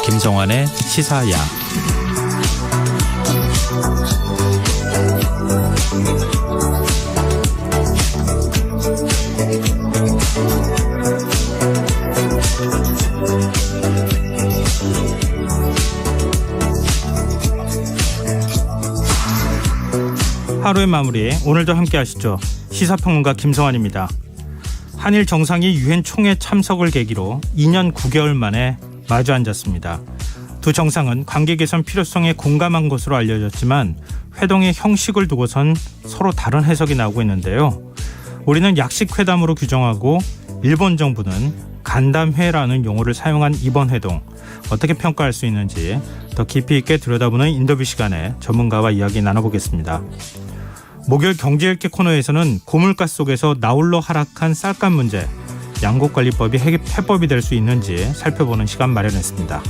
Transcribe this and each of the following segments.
김성환의 시사야. 하루의 마무리, 오늘도 함께 하시죠. 시사평론가 김성환입니다. 한일 정상이 유엔 총회 참석을 계기로 2년 9개월 만에 마주 앉았습니다. 두 정상은 관계 개선 필요성에 공감한 것으로 알려졌지만 회동의 형식을 두고선 서로 다른 해석이 나오고 있는데요. 우리는 약식 회담으로 규정하고 일본 정부는 간담회라는 용어를 사용한 이번 회동, 어떻게 평가할 수 있는지 더 깊이 있게 들여다보는 인터뷰 시간에 전문가와 이야기 나눠보겠습니다. 목요일 경제읽기 코너에서는 고물가 속에서 나홀로 하락한 쌀값 문제, 양곡관리법이 해법이 될 수 있는지 살펴보는 시간 마련했습니다.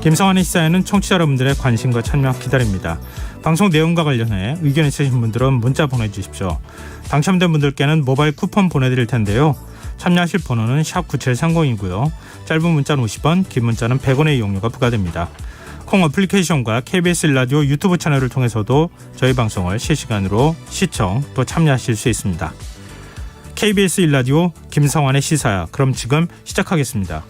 김성환의 시사에는 청취자 여러분들의 관심과 참여 기다립니다. 방송 내용과 관련해 의견 있으신 분들은 문자 보내주십시오. 당첨된 분들께는 모바일 쿠폰 보내드릴 텐데요. 참여하실 번호는 샵 9730이고요. 짧은 문자는 50원, 긴 문자는 100원의 이용료가 부과됩니다. 콩 어플리케이션과 KBS 라디오 유튜브 채널을 통해서도 저희 방송을 실시간으로 시청 또 참여하실 수 있습니다. KBS 1라디오 김성환의 시사야. 그럼 지금 시작하겠습니다.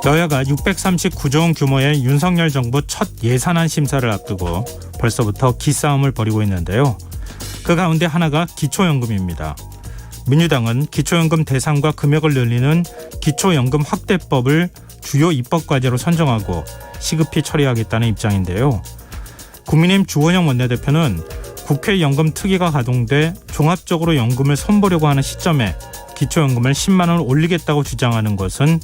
여야가 639조 원 규모의 윤석열 정부 첫 예산안 심사를 앞두고 벌써부터 기싸움을 벌이고 있는데요. 그 가운데 하나가 기초연금입니다. 민주당은 기초연금 대상과 금액을 늘리는 기초연금 확대법을 주요 입법과제로 선정하고 시급히 처리하겠다는 입장인데요. 국민의힘 주원영 원내대표는 국회 연금특위가 가동돼 종합적으로 연금을 손보려고 하는 시점에 기초연금을 10만 원 올리겠다고 주장하는 것은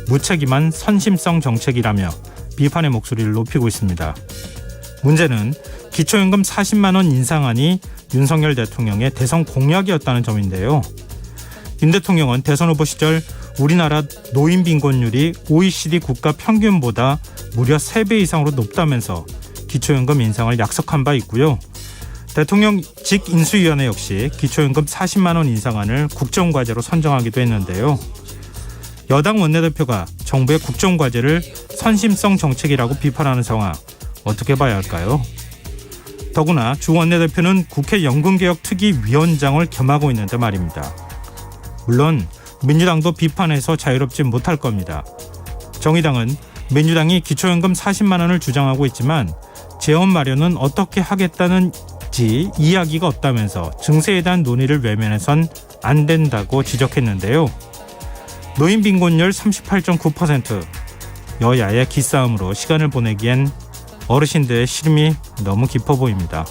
무책임한 선심성 정책이라며 비판의 목소리를 높이고 있습니다. 문제는 기초연금 40만 원 인상안이 윤석열 대통령의 대선 공약이었다는 점인데요. 윤 대통령은 대선 후보 시절 우리나라 노인 빈곤율이 OECD 국가 평균보다 무려 3배 이상으로 높다면서 기초연금 인상을 약속한 바 있고요. 대통령직 인수위원회 역시 기초연금 40만 원 인상안을 국정과제로 선정하기도 했는데요. 여당 원내대표가 정부의 국정과제를 선심성 정책이라고 비판하는 상황, 어떻게 봐야 할까요? 더구나 주 원내대표는 국회 연금개혁특위 위원장을 겸하고 있는데 말입니다. 물론 민주당도 비판해서 자유롭지 못할 겁니다. 정의당은 민주당이 기초연금 40만 원을 주장하고 있지만 재원 마련은 어떻게 하겠다는지 이야기가 없다면서 증세에 대한 논의를 외면해선 안 된다고 지적했는데요. 노인 빈곤율 38.9%, 여야의 기싸움으로 시간을 보내기엔 어르신들의 시름이 너무 깊어 보입니다.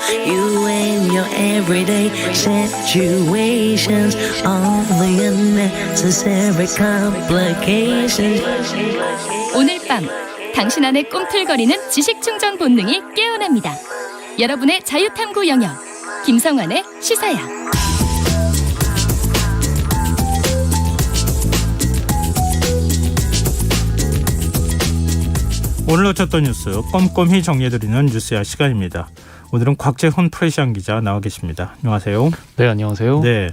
You and your everyday situations, all the unnecessary complications. 오늘 밤 당신 안에 꿈틀거리는 지식충전 본능이 깨어납니다. 여러분의 자유탐구 영역 김성환의 시사야. 오늘 놓쳤던 뉴스 꼼꼼히 정리해드리는 뉴스야 시간입니다. 오늘은 곽재훈 프레시안 기자 나와 계십니다. 안녕하세요. 네, 안녕하세요. 네,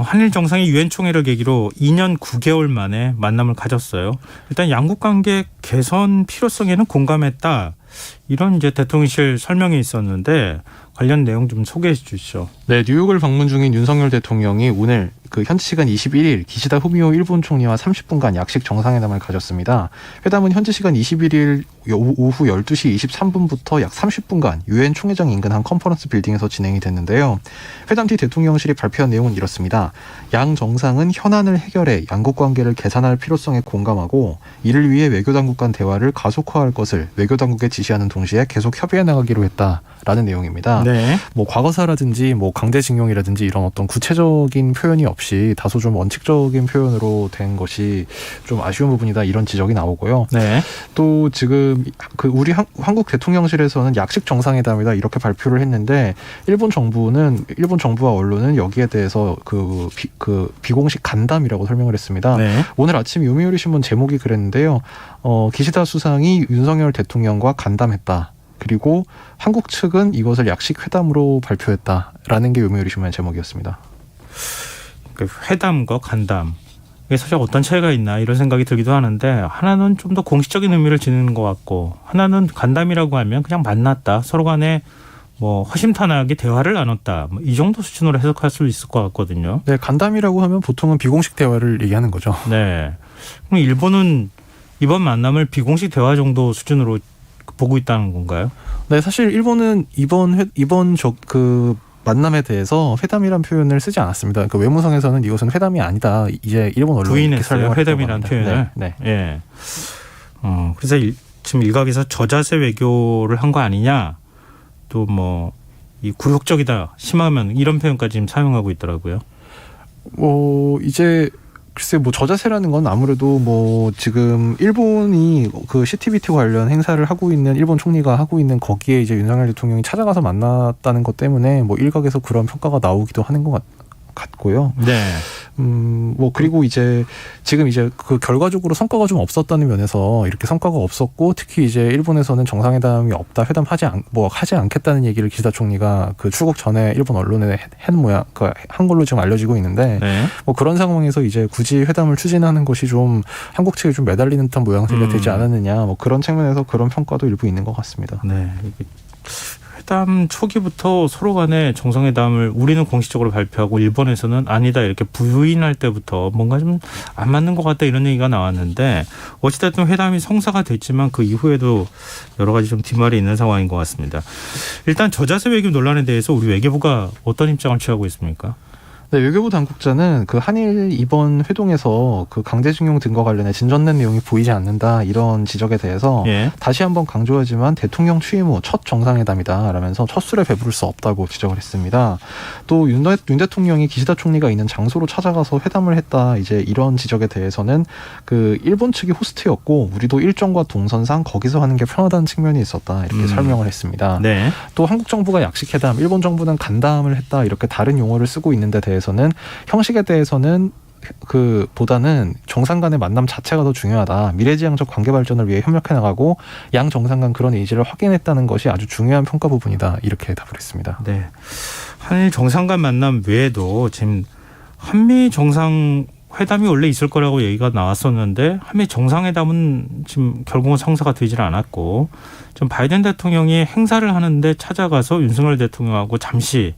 한일 정상이 유엔 총회를 계기로 2년 9개월 만에 만남을 가졌어요. 일단 양국 관계 개선 필요성에는 공감했다. 이런 이제 대통령실 설명이 있었는데 관련 내용 좀 소개해 주시죠. 네, 뉴욕을 방문 중인 윤석열 대통령이 오늘 현지 시간 21일 기시다 후미오 일본 총리와 30분간 약식 정상회담을 가졌습니다. 회담은 현지 시간 21일 오후 12시 23분부터 약 30분간 유엔 총회장 인근 한 컨퍼런스 빌딩에서 진행이 됐는데요. 회담 뒤 대통령실이 발표한 내용은 이렇습니다. 양 정상은 현안을 해결해 양국 관계를 개선할 필요성에 공감하고 이를 위해 외교당국 간 대화를 가속화할 것을 외교당국에 지시하는 동시에 계속 협의해 나가기로 했다라는 내용입니다. 네. 뭐 과거사라든지 뭐 강제징용이라든지 이런 어떤 구체적인 표현이 없이 다소 좀 원칙적인 표현으로 된 것이 좀 아쉬운 부분이다 이런 지적이 나오고요. 네. 또 지금 그 우리 한국 대통령실에서는 약식 정상회담이다 이렇게 발표를 했는데 일본 정부와 언론은 여기에 대해서 그 비공식 간담이라고 설명을 했습니다. 네. 오늘 아침 요미우리 신문 제목이 그랬는데요. 기시다 수상이 윤석열 대통령과 간담했다. 그리고 한국 측은 이것을 약식 회담으로 발표했다라는 게 요미우리 신문의 제목이었습니다. 그 회담과 간담 이게 사실 어떤 차이가 있나 이런 생각이 들기도 하는데 하나는 좀 더 공식적인 의미를 지니는 것 같고 하나는 간담이라고 하면 그냥 만났다 서로 간에 뭐 허심탄회하게 대화를 나눴다 뭐 이 정도 수준으로 해석할 수 있을 것 같거든요. 네, 간담이라고 하면 보통은 비공식 대화를 얘기하는 거죠. 네. 그럼 일본은 이번 만남을 비공식 대화 정도 수준으로 보고 있다는 건가요? 네, 사실 일본은 이번 만남에 대해서 회담이란 표현을 쓰지 않았습니다. 그 외무성에서는 이것은 회담이 아니다. 이제 일본 언론이 부인했어요. 회담이란 표현을. 네. 예. 그래서 지금 일각에서 저자세 외교를 한 거 아니냐. 또 뭐 이 굴욕적이다. 심하면 이런 표현까지 지금 사용하고 있더라고요. 이제 글쎄 뭐 저자세라는 건 아무래도 뭐 지금 일본이 그 CTBT 관련 행사를 하고 있는 일본 총리가 하고 있는 거기에 이제 윤석열 대통령이 찾아가서 만났다는 것 때문에 뭐 일각에서 그런 평가가 나오기도 하는 것 같고요. 네. 뭐 그리고 이제 지금 이제 그 결과적으로 성과가 좀 없었다는 면에서 이렇게 성과가 없었고 특히 이제 일본에서는 정상회담이 없다 하지 않겠다는 얘기를 기시다 총리가 그 출국 전에 일본 언론에 한 걸로 지금 알려지고 있는데 네. 뭐 그런 상황에서 이제 굳이 회담을 추진하는 것이 좀 한국 측에 좀 매달리는 듯한 모양새가 되지 않았느냐 뭐 그런 측면에서 그런 평가도 일부 있는 것 같습니다. 네. 회담 초기부터 서로 간에 정상회담을 우리는 공식적으로 발표하고 일본에서는 아니다 이렇게 부인할 때부터 뭔가 좀 안 맞는 것 같다 이런 얘기가 나왔는데 어찌됐든 회담이 성사가 됐지만 그 이후에도 여러 가지 좀 뒷말이 있는 상황인 것 같습니다. 일단 저자세 외교 논란에 대해서 우리 외교부가 어떤 입장을 취하고 있습니까? 네, 외교부 당국자는 그 한일 이번 회동에서 그 강제징용 등과 관련해 진전된 내용이 보이지 않는다 이런 지적에 대해서 예. 다시 한번 강조하지만 대통령 취임 후 첫 정상회담이다 라면서 첫 술에 배부를 수 없다고 지적을 했습니다. 또 윤 대통령이 기시다 총리가 있는 장소로 찾아가서 회담을 했다 이제 이런 지적에 대해서는 그 일본 측이 호스트였고 우리도 일정과 동선상 거기서 하는 게 편하다는 측면이 있었다 이렇게 설명을 했습니다. 네. 또 한국 정부가 약식회담, 일본 정부는 간담을 했다 이렇게 다른 용어를 쓰고 있는데 대해서는 형식에 대해서는 그 보다는 정상 간의 만남 자체가 더 중요하다. 미래지향적 관계 발전을 위해 협력해 나가고 양 정상 간 그런 의지를 확인했다는 것이 아주 중요한 평가 부분이다. 이렇게 답을 했습니다. 네. 한일 정상 간 만남 외에도 지금 한미 정상 회담이 원래 있을 거라고 얘기가 나왔었는데 한미 정상회담은 지금 결국은 성사가 되질 않았고 좀 바이든 대통령이 행사를 하는데 찾아가서 윤석열 대통령하고 잠시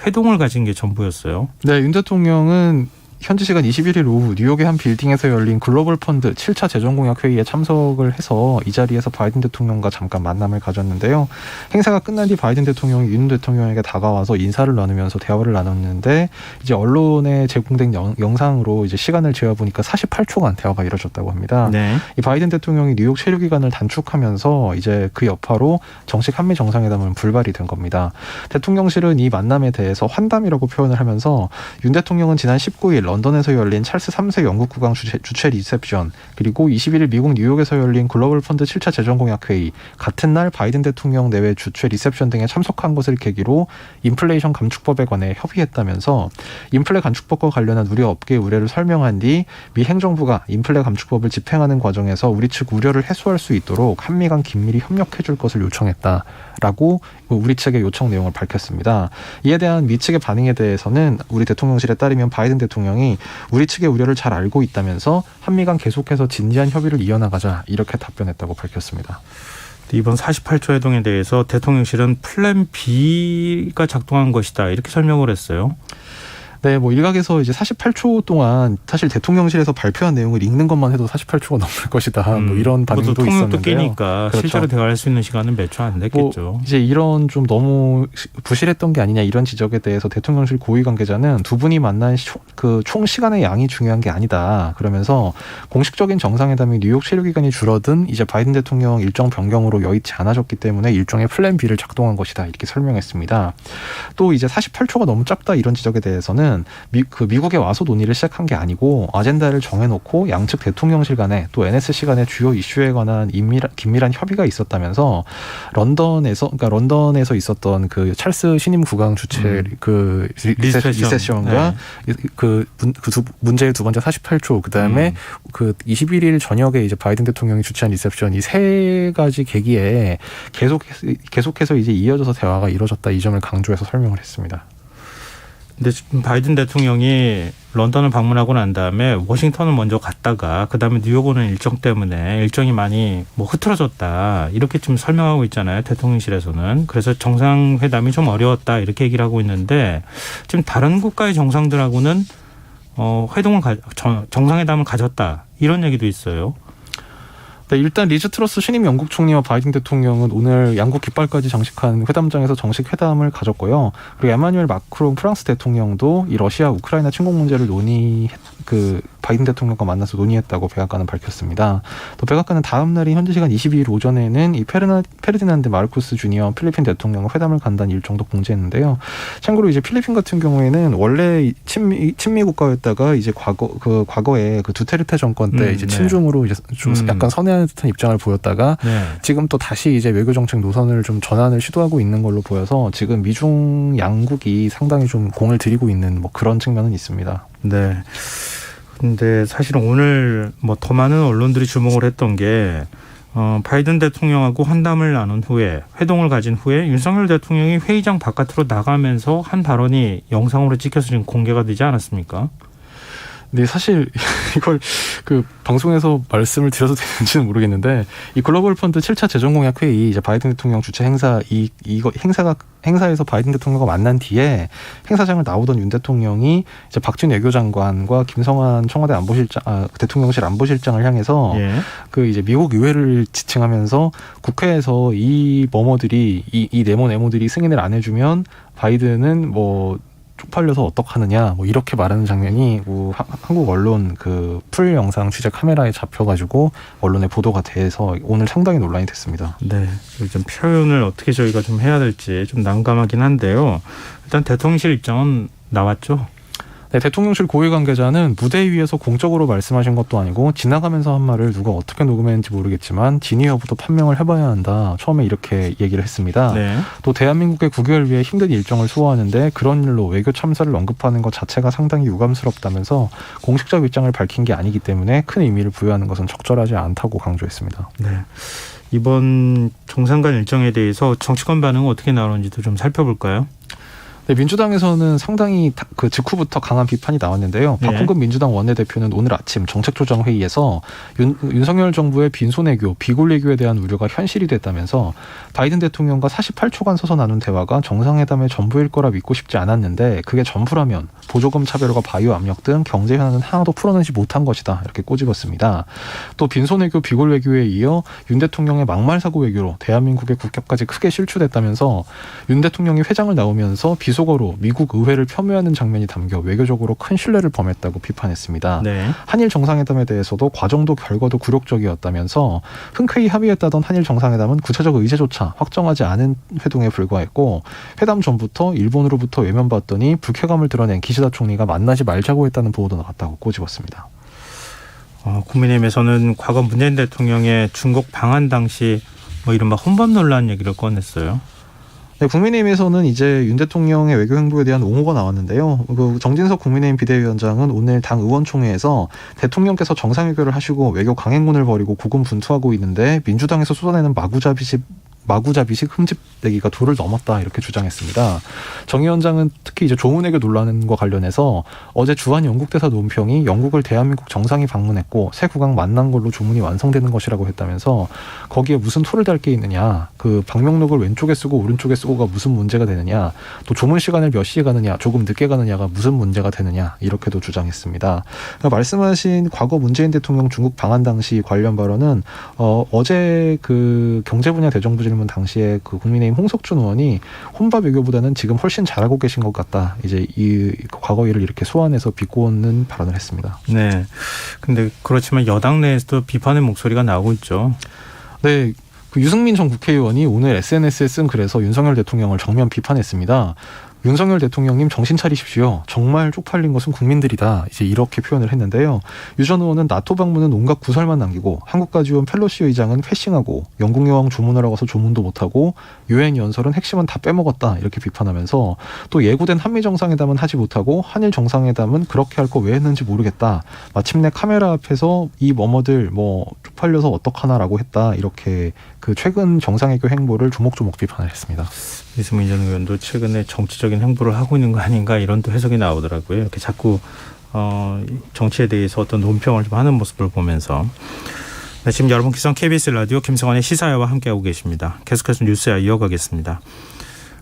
회동을 가진 게 전부였어요. 네, 윤 대통령은 현지 시간 21일 오후 뉴욕의 한 빌딩에서 열린 글로벌 펀드 7차 재정공약 회의에 참석을 해서 이 자리에서 바이든 대통령과 잠깐 만남을 가졌는데요. 행사가 끝난 뒤 바이든 대통령이 윤 대통령에게 다가와서 인사를 나누면서 대화를 나눴는데 이제 언론에 제공된 영상으로 이제 시간을 재어보니까 48초간 대화가 이뤄졌다고 합니다. 네. 이 바이든 대통령이 뉴욕 체류 기간을 단축하면서 이제 그 여파로 정식 한미 정상회담은 불발이 된 겁니다. 대통령실은 이 만남에 대해서 환담이라고 표현을 하면서 윤 대통령은 지난 19일 런던에서 열린 찰스 3세 영국 국왕 주최 리셉션 그리고 21일 미국 뉴욕에서 열린 글로벌 펀드 7차 재정공약 회의 같은 날 바이든 대통령 내외 주최 리셉션 등에 참석한 것을 계기로 인플레이션 감축법에 관해 협의했다면서 인플레 감축법과 관련한 우려 업계의 우려를 설명한 뒤 미 행정부가 인플레 감축법을 집행하는 과정에서 우리 측 우려를 해소할 수 있도록 한미 간 긴밀히 협력해 줄 것을 요청했다라고 우리 측의 요청 내용을 밝혔습니다. 이에 대한 미 측의 반응에 대해서는 우리 대통령실에 따르면 바이든 대통령이 우리 측의 우려를 잘 알고 있다면서 한미 간 계속해서 진지한 협의를 이어나가자 이렇게 답변했다고 밝혔습니다. 이번 48조 회동에 대해서 대통령실은 플랜 B가 작동한 것이다 이렇게 설명을 했어요. 네, 뭐 일각에서 이제 48초 동안 사실 대통령실에서 발표한 내용을 읽는 것만 해도 48초가 넘을 것이다. 뭐 이런 반응도 통역도 있었는데요. 끼니까 그렇죠. 실제로 대화할 수 있는 시간은 몇 초 안 됐겠죠. 뭐 이제 이런 좀 너무 부실했던 게 아니냐 이런 지적에 대해서 대통령실 고위 관계자는 두 분이 만난 그 총 시간의 양이 중요한 게 아니다. 그러면서 공식적인 정상회담이 뉴욕 체류 기간이 줄어든 이제 바이든 대통령 일정 변경으로 여의치 않아졌기 때문에 일종의 플랜 B를 작동한 것이다. 이렇게 설명했습니다. 또 이제 48초가 너무 짧다 이런 지적에 대해서는 미국에 와서 논의를 시작한 게 아니고 아젠다를 정해놓고 양측 대통령실 간에 또 NSC 간의 주요 이슈에 관한 긴밀한 협의가 있었다면서 런던에서 있었던 그 찰스 신임 국왕 주최 그 리세션과 그 문제의 두 번째 48초 그다음에 그 21일 저녁에 이제 바이든 대통령이 주최한 리셉션 이 세 가지 계기에 계속해서 이제 이어져서 대화가 이루어졌다 이 점을 강조해서 설명을 했습니다. 근데 바이든 대통령이 런던을 방문하고 난 다음에 워싱턴을 먼저 갔다가 그다음에 뉴욕 오는 일정 때문에 일정이 많이 뭐 흐트러졌다 이렇게 지금 설명하고 있잖아요. 대통령실에서는. 그래서 정상회담이 좀 어려웠다 이렇게 얘기를 하고 있는데 지금 다른 국가의 정상들하고는 정상회담을 가졌다 이런 얘기도 있어요. 네, 일단 리즈 트러스 신임 영국 총리와 바이든 대통령은 오늘 양국 깃발까지 장식한 회담장에서 정식 회담을 가졌고요. 그리고 에마뉴엘 마크롱 프랑스 대통령도 이 러시아 우크라이나 침공 문제를 바이든 대통령과 만나서 논의했다고 백악관은 밝혔습니다. 또 백악관은 다음 날인 현지 시간 22일 오전에는 이 페르디난드 마르코스 주니어 필리핀 대통령과 회담을 간다는 일정도 공지했는데요. 참고로 이제 필리핀 같은 경우에는 원래 친미 국가였다가 이제 과거에 그 두테르테 정권 때 이제 친중으로 이제 좀 약간 선회하는 듯한 입장을 보였다가 지금 또 다시 이제 외교 정책 노선을 좀 전환을 시도하고 있는 걸로 보여서 지금 미중 양국이 상당히 좀 공을 들이고 있는 뭐 그런 측면은 있습니다. 네. 근데 사실은 오늘 뭐 더 많은 언론들이 주목을 했던 게 바이든 대통령하고 환담을 나눈 후에 회동을 가진 후에 윤석열 대통령이 회의장 바깥으로 나가면서 한 발언이 영상으로 찍혀서 지금 공개가 되지 않았습니까? 네, 사실 이걸 그 방송에서 말씀을 드려도 되는지는 모르겠는데 이 글로벌 펀드 7차 재정 공약 회의 이제 바이든 대통령 주최 행사 행사에서 바이든 대통령과 만난 뒤에 행사장을 나오던 윤 대통령이 이제 박진 외교장관과 김성환 청와대 대통령실 안보실장을 향해서 그 이제 미국 의회를 지칭하면서 국회에서 이 네모들이 승인을 안 해주면 바이든은 뭐 쪽팔려서 어떡하느냐 뭐 이렇게 말하는 장면이 한국 언론 그 풀 영상 취재 카메라에 잡혀가지고 언론에 보도가 돼서 오늘 상당히 논란이 됐습니다. 네, 좀 표현을 어떻게 저희가 좀 해야 될지 좀 난감하긴 한데요. 일단 대통령실 입장은 나왔죠. 네, 대통령실 고위 관계자는 무대 위에서 공적으로 말씀하신 것도 아니고 지나가면서 한 말을 누가 어떻게 녹음했는지 모르겠지만 진위 여부도 판명을 해봐야 한다. 처음에 이렇게 얘기를 했습니다. 네. 또 대한민국의 국익을 위해 힘든 일정을 수호하는데 그런 일로 외교 참사를 언급하는 것 자체가 상당히 유감스럽다면서 공식적 입장을 밝힌 게 아니기 때문에 큰 의미를 부여하는 것은 적절하지 않다고 강조했습니다. 네. 이번 정상간 일정에 대해서 정치권 반응은 어떻게 나오는지도 좀 살펴볼까요? 네, 민주당에서는 상당히 그 직후부터 강한 비판이 나왔는데요. 박홍근 민주당 원내대표는 오늘 아침 정책조정회의에서 윤석열 정부의 빈손외교, 비골외교에 대한 우려가 현실이 됐다면서 바이든 대통령과 48초간 서서 나눈 대화가 정상회담의 전부일 거라 믿고 싶지 않았는데 그게 전부라면 보조금 차별과 바이오 압력 등 경제 현안은 하나도 풀어내지 못한 것이다. 이렇게 꼬집었습니다. 또 빈손외교, 비골외교에 이어 윤 대통령의 막말사고 외교로 대한민국의 국격까지 크게 실추됐다면서 윤 대통령이 회장을 나오면서 비속어로 미국 의회를 폄훼하는 장면이 담겨 외교적으로 큰 신뢰를 범했다고 비판했습니다. 네. 한일 정상회담에 대해서도 과정도 결과도 굴욕적이었다면서 흔쾌히 합의했다던 한일 정상회담은 구체적 의제조차 확정하지 않은 회동에 불과했고 회담 전부터 일본으로부터 외면받더니 불쾌감을 드러낸 기시다 총리가 만나지 말자고 했다는 보도도 나왔다고 꼬집었습니다. 국민의힘에서는 과거 문재인 대통령의 중국 방한 당시 뭐 이른바 혼밥 논란 얘기를 꺼냈어요. 네, 국민의힘에서는 이제 윤 대통령의 외교 행보에 대한 옹호가 나왔는데요. 그 정진석 국민의힘 비대위원장은 오늘 당 의원총회에서 대통령께서 정상회견을 하시고 외교 강행군을 벌이고 고군분투하고 있는데 민주당에서 쏟아내는 마구잡이식 흠집내기가 도를 넘었다 이렇게 주장했습니다. 정 위원장은 특히 이제 조문외교 논란과 관련해서 어제 주한 영국 대사 논평이 영국을 대한민국 정상이 방문했고 새 국왕 만난 걸로 조문이 완성되는 것이라고 했다면서 거기에 무슨 토를 달 게 있느냐, 그 방명록을 왼쪽에 쓰고 오른쪽에 쓰고가 무슨 문제가 되느냐, 또 조문 시간을 몇 시에 가느냐, 조금 늦게 가느냐가 무슨 문제가 되느냐 이렇게도 주장했습니다. 그러니까 말씀하신 과거 문재인 대통령 중국 방한 당시 관련 발언은 어제 그 경제 분야 대정부 질문 당시에 그 국민의힘 홍석준 의원이 혼밥 외교보다는 지금 훨씬 잘하고 계신 것 같다. 이제 이 과거 일을 이렇게 소환해서 비꼬는 발언을 했습니다. 네. 근데 그렇지만 여당 내에서도 비판의 목소리가 나오고 있죠. 네. 그 유승민 전 국회의원이 오늘 SNS에 쓴 글에서 윤석열 대통령을 정면 비판했습니다. 윤석열 대통령님 정신 차리십시오. 정말 쪽팔린 것은 국민들이다. 이제 이렇게 표현을 했는데요. 유 전 의원은 나토 방문은 온갖 구설만 남기고 한국까지 온 펠로시 의장은 패싱하고 영국 여왕 조문하러 가서 조문도 못하고 유엔 연설은 핵심은 다 빼먹었다. 이렇게 비판하면서 또 예고된 한미 정상회담은 하지 못하고 한일 정상회담은 그렇게 할 거 왜 했는지 모르겠다. 마침내 카메라 앞에서 이 머머들 뭐 쪽팔려서 어떡하나라고 했다. 이렇게 그 최근 정상회교 행보를 조목조목 비판을 했습니다. 이승민 전 의원도 최근에 정치적인 행보를 하고 있는 거 아닌가 이런 또 해석이 나오더라고요. 이렇게 자꾸 정치에 대해서 어떤 논평을 좀 하는 모습을 보면서. 네, 지금 여러분께서는 KBS 라디오 김성환의 시사회와 함께하고 계십니다. 계속해서 뉴스야 이어가겠습니다.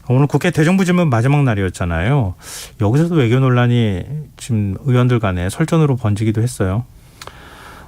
오늘 국회 대정부 질문 마지막 날이었잖아요. 여기서도 외교 논란이 지금 의원들 간에 설전으로 번지기도 했어요.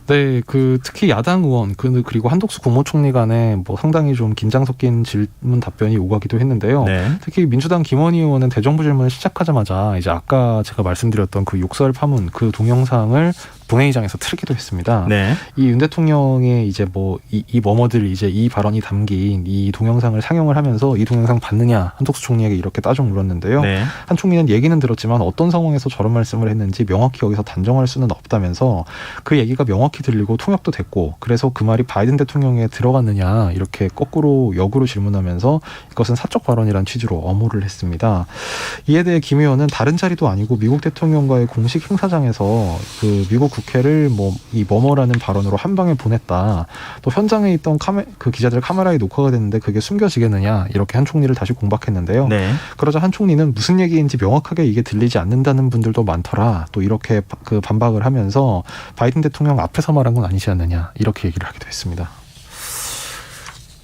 네, 그 특히 야당 의원 그리고 한덕수 국무총리 간에 뭐 상당히 좀 긴장 섞인 질문 답변이 오가기도 했는데요. 네. 특히 민주당 김원희 의원은 대정부 질문을 시작하자마자 이제 아까 제가 말씀드렸던 그 욕설 파문 그 동영상을 본회의장에서 틀기도 했습니다. 네. 이 윤 대통령의 이제 뭐 이 머머들 이제 이 발언이 담긴 이 동영상을 상영을 하면서 이 동영상 봤느냐 한덕수 총리에게 이렇게 따져 물었는데요. 네. 한 총리는 얘기는 들었지만 어떤 상황에서 저런 말씀을 했는지 명확히 여기서 단정할 수는 없다면서 그 얘기가 명확히 들리고 통역도 됐고 그래서 그 말이 바이든 대통령에 들어갔느냐 이렇게 거꾸로 역으로 질문하면서 이것은 사적 발언이란 취지로 엄호를 했습니다. 이에 대해 김 의원은 다른 자리도 아니고 미국 대통령과의 공식 행사장에서 그 미국 국회를 뭐 이 뭐뭐라는 발언으로 한 방에 보냈다. 또 현장에 있던 그 기자들 카메라에 녹화가 됐는데 그게 숨겨지겠느냐 이렇게 한 총리를 다시 공박했는데요. 네. 그러자 한 총리는 무슨 얘기인지 명확하게 이게 들리지 않는다는 분들도 많더라. 또 이렇게 그 반박을 하면서 바이든 대통령 앞에서 말한 건 아니지 않느냐 이렇게 얘기를 하기도 했습니다.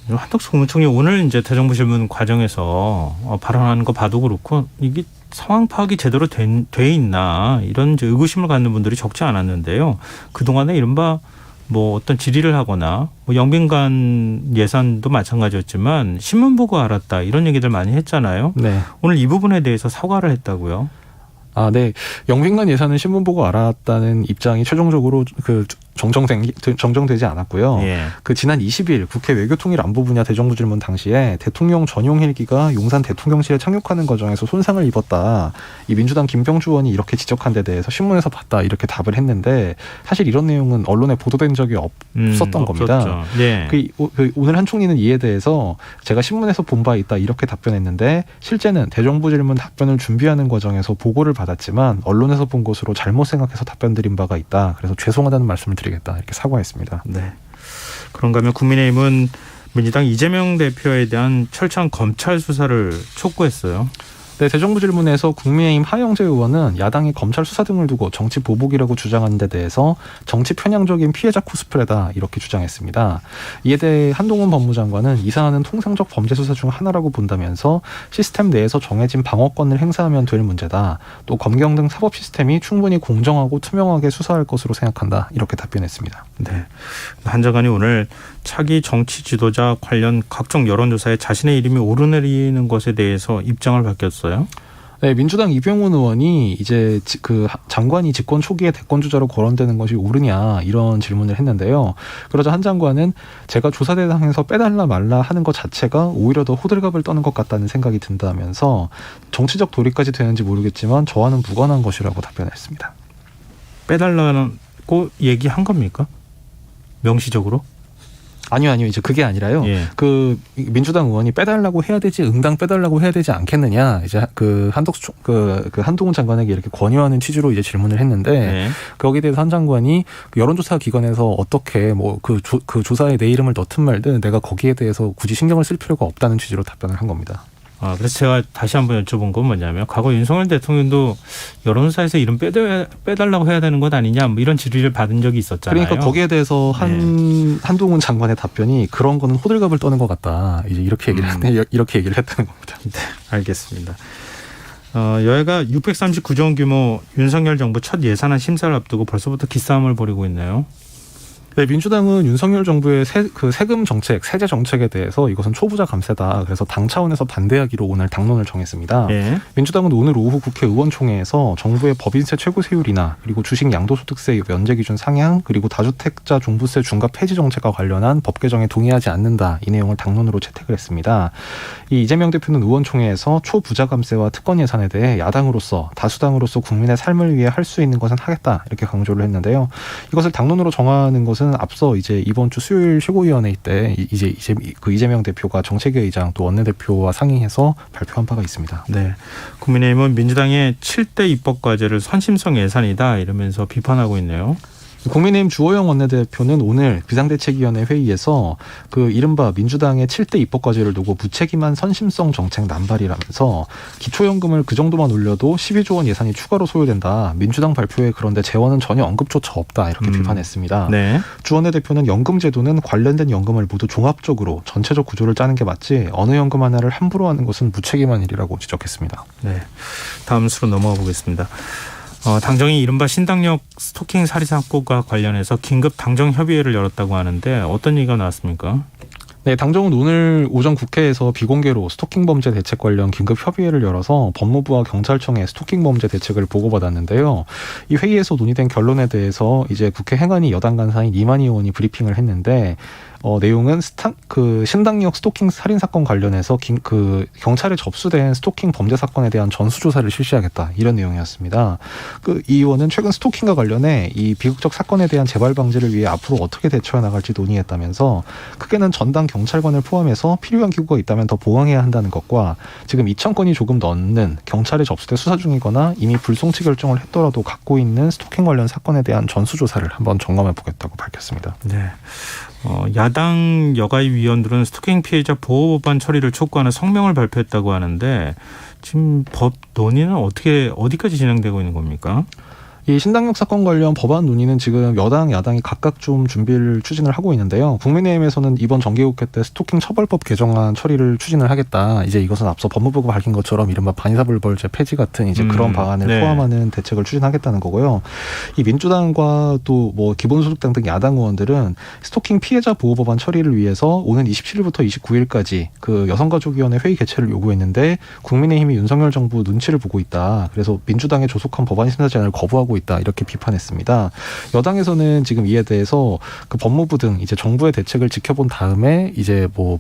한덕수 국무총리 오늘 이제 대정부 질문 과정에서 발언하는 거 봐도 그렇고 이게 상황 파악이 제대로 돼 있나 이런 이제 의구심을 갖는 분들이 적지 않았는데요. 그동안에 이른바 뭐 어떤 질의를 하거나 뭐 영빈관 예산도 마찬가지였지만 신문 보고 알았다 이런 얘기들 많이 했잖아요. 네. 오늘 이 부분에 대해서 사과를 했다고요. 아, 네. 영빈관 예산은 신문 보고 알았다는 입장이 최종적으로 그 정정되지 않았고요. 예. 그 지난 20일 국회 외교통일 안보 분야 대정부 질문 당시에 대통령 전용 헬기가 용산 대통령실에 착륙하는 과정에서 손상을 입었다. 이 민주당 김병주 의원이 이렇게 지적한 데 대해서 신문에서 봤다 이렇게 답을 했는데 사실 이런 내용은 언론에 보도된 적이 없었던 겁니다. 예. 오늘 한 총리는 이에 대해서 제가 신문에서 본 바 있다 이렇게 답변했는데 실제는 대정부 질문 답변을 준비하는 과정에서 보고를 받았지만 언론에서 본 것으로 잘못 생각해서 답변 드린 바가 있다. 그래서 죄송하다는 말씀을 드리겠다 이렇게 사과했습니다. 네. 그런가 하면 국민의힘은 민주당 이재명 대표에 대한 철저한 검찰 수사를 촉구했어요. 네, 대정부 질문에서 국민의힘 하영재 의원은 야당이 검찰 수사 등을 두고 정치 보복이라고 주장하는 데 대해서 정치 편향적인 피해자 코스프레다 이렇게 주장했습니다. 이에 대해 한동훈 법무장관은 이 사안은 통상적 범죄 수사 중 하나라고 본다면서 시스템 내에서 정해진 방어권을 행사하면 될 문제다. 또 검경 등 사법 시스템이 충분히 공정하고 투명하게 수사할 것으로 생각한다. 이렇게 답변했습니다. 네. 한 장관이 오늘 차기 정치 지도자 관련 각종 여론조사에 자신의 이름이 오르내리는 것에 대해서 입장을 밝혔어요. 네, 민주당 이병훈 의원이 이제 그 장관이 집권 초기에 대권 주자로 거론되는 것이 옳으냐 이런 질문을 했는데요. 그러자 한 장관은 제가 조사 대상에서 빼달라 말라 하는 것 자체가 오히려 더 호들갑을 떠는 것 같다는 생각이 든다면서 정치적 도리까지 되는지 모르겠지만 저와는 무관한 것이라고 답변했습니다. 빼달라고 얘기한 겁니까? 명시적으로? 아니요. 이제 그게 아니라요. 예. 그 민주당 의원이 빼달라고 해야 되지, 응당 빼달라고 해야 되지 않겠느냐. 이제 그 한동훈 장관에게 이렇게 권유하는 취지로 이제 질문을 했는데 네. 거기에 대해서 한 장관이 그 여론조사 기관에서 어떻게 뭐 그 조사에 내 이름을 넣든 말든 내가 거기에 대해서 굳이 신경을 쓸 필요가 없다는 취지로 답변을 한 겁니다. 그래서 제가 다시 한번 여쭤본 건 뭐냐면 과거 윤석열 대통령도 여론조사에서 이름 빼달라고 해야 되는 것 아니냐 뭐 이런 질의를 받은 적이 있었잖아요. 그러니까 거기에 대해서 한동훈 장관의 답변이 그런 거는 호들갑을 떠는 것 같다. 이제 이렇게 얘기를 이렇게 얘기를 했다는 겁니다. 네, 알겠습니다. 여야가 639조 원 규모 윤석열 정부 첫 예산안 심사를 앞두고 벌써부터 기싸움을 벌이고 있네요. 네, 민주당은 윤석열 정부의 세금 정책, 세제 정책에 대해서 이것은 초부자 감세다. 그래서 당 차원에서 반대하기로 오늘 당론을 정했습니다. 예. 민주당은 오늘 오후 국회 의원총회에서 정부의 법인세 최고세율이나 그리고 주식 양도소득세 면제 기준 상향 그리고 다주택자 종부세 중과 폐지 정책과 관련한 법 개정에 동의하지 않는다. 이 내용을 당론으로 채택을 했습니다. 이재명 대표는 의원총회에서 초부자 감세와 특권 예산에 대해 야당으로서 다수당으로서 국민의 삶을 위해 할 수 있는 것은 하겠다. 이렇게 강조를 했는데요. 이것을 당론으로 정하는 것은 앞서 이제 이번 주 수요일 최고위원회 때 이재명 대표가 정책위 의장 또 원내대표와 상의해서 발표한 바가 있습니다. 네, 국민의힘은 민주당의 7대 입법 과제를 선심성 예산이다 이러면서 비판하고 있네요. 국민의힘 주호영 원내대표는 오늘 비상대책위원회 회의에서 그 이른바 민주당의 7대 입법 과제를 두고 무책임한 선심성 정책 남발이라면서 기초연금을 그 정도만 올려도 12조 원 예산이 추가로 소요된다. 민주당 발표에 그런데 재원은 전혀 언급조차 없다. 이렇게 비판했습니다. 네. 주 원내대표는 연금제도는 관련된 연금을 모두 종합적으로 전체적 구조를 짜는 게 맞지 어느 연금 하나를 함부로 하는 것은 무책임한 일이라고 지적했습니다. 네. 다음 수로 넘어가 보겠습니다. 당정이 이른바 신당역 스토킹 살인 사건과 관련해서 긴급 당정 협의회를 열었다고 하는데 어떤 얘기가 나왔습니까? 네, 당정은 오늘 오전 국회에서 비공개로 스토킹 범죄 대책 관련 긴급 협의회를 열어서 법무부와 경찰청에 스토킹 범죄 대책을 보고받았는데요. 이 회의에서 논의된 결론에 대해서 이제 국회 행안위 여당 간사인 이만희 의원이 브리핑을 했는데 내용은 신당역 스토킹 살인 사건 관련해서 경찰에 접수된 스토킹 범죄 사건에 대한 전수조사를 실시하겠다 이런 내용이었습니다. 이 의원은 최근 스토킹과 관련해 이 비극적 사건에 대한 재발 방지를 위해 앞으로 어떻게 대처해 나갈지 논의했다면서 크게는 전담 경찰관을 포함해서 필요한 기구가 있다면 더 보강해야 한다는 것과 지금 2,000건이 조금 넘는 경찰에 접수돼 수사 중이거나 이미 불송치 결정을 했더라도 갖고 있는 스토킹 관련 사건에 대한 전수조사를 한번 점검해 보겠다고 밝혔습니다. 네. 야당 여가위 위원들은 스토킹 피해자 보호 법안 처리를 촉구하는 성명을 발표했다고 하는데 지금 법 논의는 어디까지 진행되고 있는 겁니까? 이 신당역 사건 관련 법안 논의는 지금 여당, 야당이 각각 좀 추진을 하고 있는데요. 국민의힘에서는 이번 정기국회 때 스토킹 처벌법 개정안 처리를 추진을 하겠다. 이제 이것은 앞서 법무부가 밝힌 것처럼 이른바 반의사불벌죄 폐지 같은 이제 그런 방안을 네. 포함하는 대책을 추진하겠다는 거고요. 이 민주당과 또 뭐 기본소득당 등 야당 의원들은 스토킹 피해자 보호 법안 처리를 위해서 오는 27일부터 29일까지 그 여성가족위원회 회의 개최를 요구했는데 국민의힘이 윤석열 정부 눈치를 보고 있다. 그래서 민주당의 조속한 법안 심사 제안을 거부하고 있다 이렇게 비판했습니다. 여당에서는 지금 이에 대해서 그 법무부 등 이제 정부의 대책을 지켜본 다음에 이제 뭐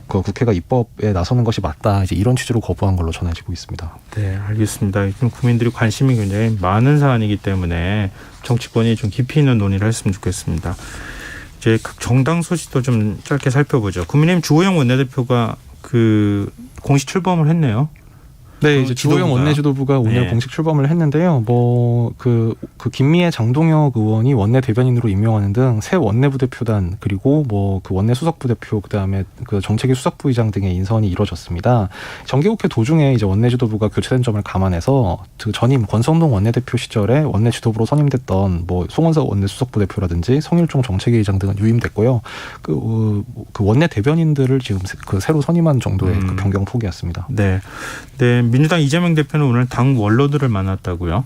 국회가 입법에 나서는 것이 맞다 이제 이런 취지로 거부한 걸로 전해지고 있습니다. 네, 알겠습니다. 좀 국민들이 관심이 굉장히 많은 사안이기 때문에 정치권이 좀 깊이 있는 논의를 했으면 좋겠습니다. 이제 각 정당 소식도 좀 짧게 살펴보죠. 국민의힘 주호영 원내대표가 공식 출범을 했네요. 네, 이제 주호영 원내지도부가 오늘 네. 공식 출범을 했는데요. 김미애 장동혁 의원이 원내 대변인으로 임명하는 등 새 원내부 대표단 그리고 그 원내 수석부 대표 그다음에 그 정책위 수석부의장 등의 인선이 이루어졌습니다. 정기국회 도중에 이제 원내지도부가 교체된 점을 감안해서 그 전임 권성동 원내대표 시절에 원내지도부로 선임됐던 송원석 원내 수석부 대표라든지 성일종 정책위 의장 등은 유임됐고요. 그 원내 대변인들을 지금 새로 선임한 정도의 그 변경 폭이었습니다. 네. 민주당 이재명 대표는 오늘 당 원로들을 만났다고요?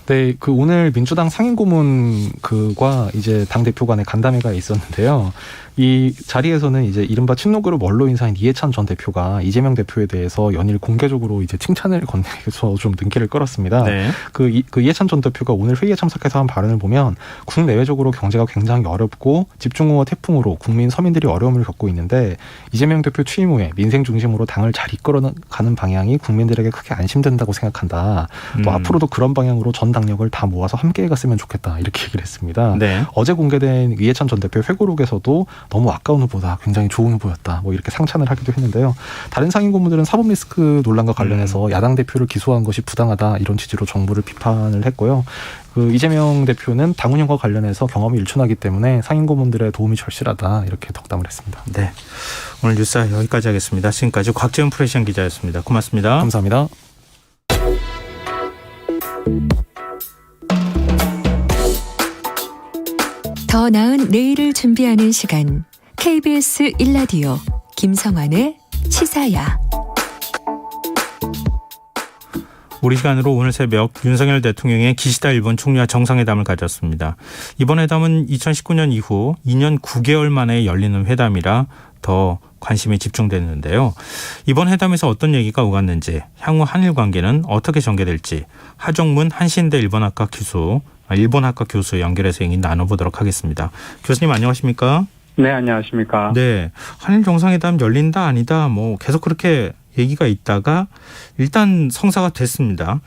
네, 오늘 민주당 상임고문과 이제 당 대표 간의 간담회가 있었는데요. 이 자리에서는 이제 이른바 친노그룹 원로 인사인 이해찬 전 대표가 이재명 대표에 대해서 연일 공개적으로 이제 칭찬을 건네서 좀 눈길을 끌었습니다. 네. 이해찬 전 대표가 오늘 회의에 참석해서 한 발언을 보면 국내외적으로 경제가 굉장히 어렵고 집중호우 태풍으로 서민들이 어려움을 겪고 있는데 이재명 대표 취임 후에 민생 중심으로 당을 잘 이끌어가는 방향이 국민들에게 크게 안심된다고 생각한다. 또 앞으로도 그런 방향으로 전 당력을 다 모아서 함께 갔으면 좋겠다 이렇게 얘기를 했습니다. 네. 어제 공개된 이해찬 전 대표의 회고록에서도 너무 아까운 후보다, 굉장히 좋은 후보였다, 뭐 이렇게 상찬을 하기도 했는데요. 다른 상임 고문들은 사법 리스크 논란과 관련해서 야당 대표를 기소한 것이 부당하다 이런 취지로 정부를 비판을 했고요. 그 이재명 대표는 당 운영과 관련해서 경험이 일천하기 때문에 상임 고문들의 도움이 절실하다 이렇게 덕담을 했습니다. 네. 오늘 뉴스 여기까지 하겠습니다. 지금까지 곽지은 프레시안 기자였습니다. 고맙습니다. 감사합니다. 더 나은 내일을 준비하는 시간 KBS 1라디오 김성환의 시사야. 우리 시간으로 오늘 새벽 윤석열 대통령의 기시다 일본 총리와 정상회담을 가졌습니다. 이번 회담은 2019년 이후 2년 9개월 만에 열리는 회담이라 더 관심이 집중됐는데요. 이번 회담에서 어떤 얘기가 오갔는지, 향후 한일 관계는 어떻게 전개될지 하종문 한신대 일본학과 교수 연결해서 얘기 나눠보도록 하겠습니다. 교수님 안녕하십니까? 네, 안녕하십니까? 네, 한일 정상회담 열린다 아니다 뭐 계속 그렇게 얘기가 있다가 일단 성사가 됐습니다.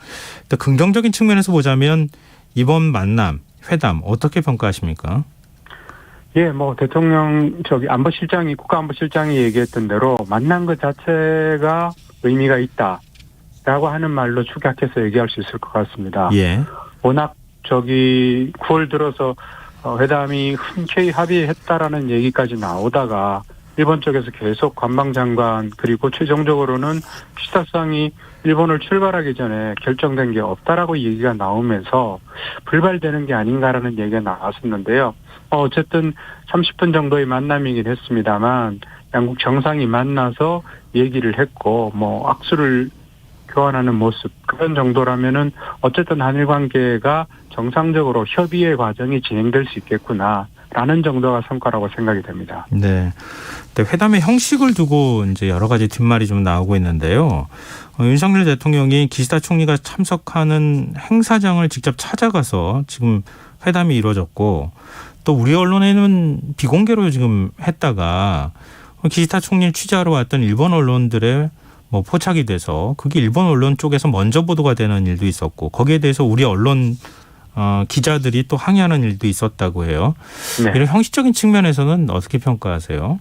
긍정적인 측면에서 보자면 이번 만남, 회담 어떻게 평가하십니까? 예, 대통령 국가안보실장이 얘기했던 대로 만난 것 자체가 의미가 있다라고 하는 말로 축약해서 얘기할 수 있을 것 같습니다. 예. 워낙 9월 들어서 회담이 흔쾌히 합의했다라는 얘기까지 나오다가 일본 쪽에서 계속 관방장관 그리고 최종적으로는 기시다 수상이 일본을 출발하기 전에 결정된 게 없다라고 얘기가 나오면서 불발되는 게 아닌가라는 얘기가 나왔었는데요. 어쨌든 30분 정도의 만남이긴 했습니다만 양국 정상이 만나서 얘기를 했고 악수를 교환하는 모습 그런 정도라면은 어쨌든 한일 관계가 정상적으로 협의의 과정이 진행될 수 있겠구나라는 정도가 성과라고 생각이 됩니다. 네. 회담의 형식을 두고 이제 여러 가지 뒷말이 좀 나오고 있는데요. 윤석열 대통령이 기시다 총리가 참석하는 행사장을 직접 찾아가서 지금 회담이 이루어졌고 또 우리 언론에는 비공개로 지금 했다가 기시다 총리를 취재하러 왔던 일본 언론들의 포착이 돼서 그게 일본 언론 쪽에서 먼저 보도가 되는 일도 있었고 거기에 대해서 우리 언론 기자들이 또 항의하는 일도 있었다고 해요. 네. 이런 형식적인 측면에서는 어떻게 평가하세요?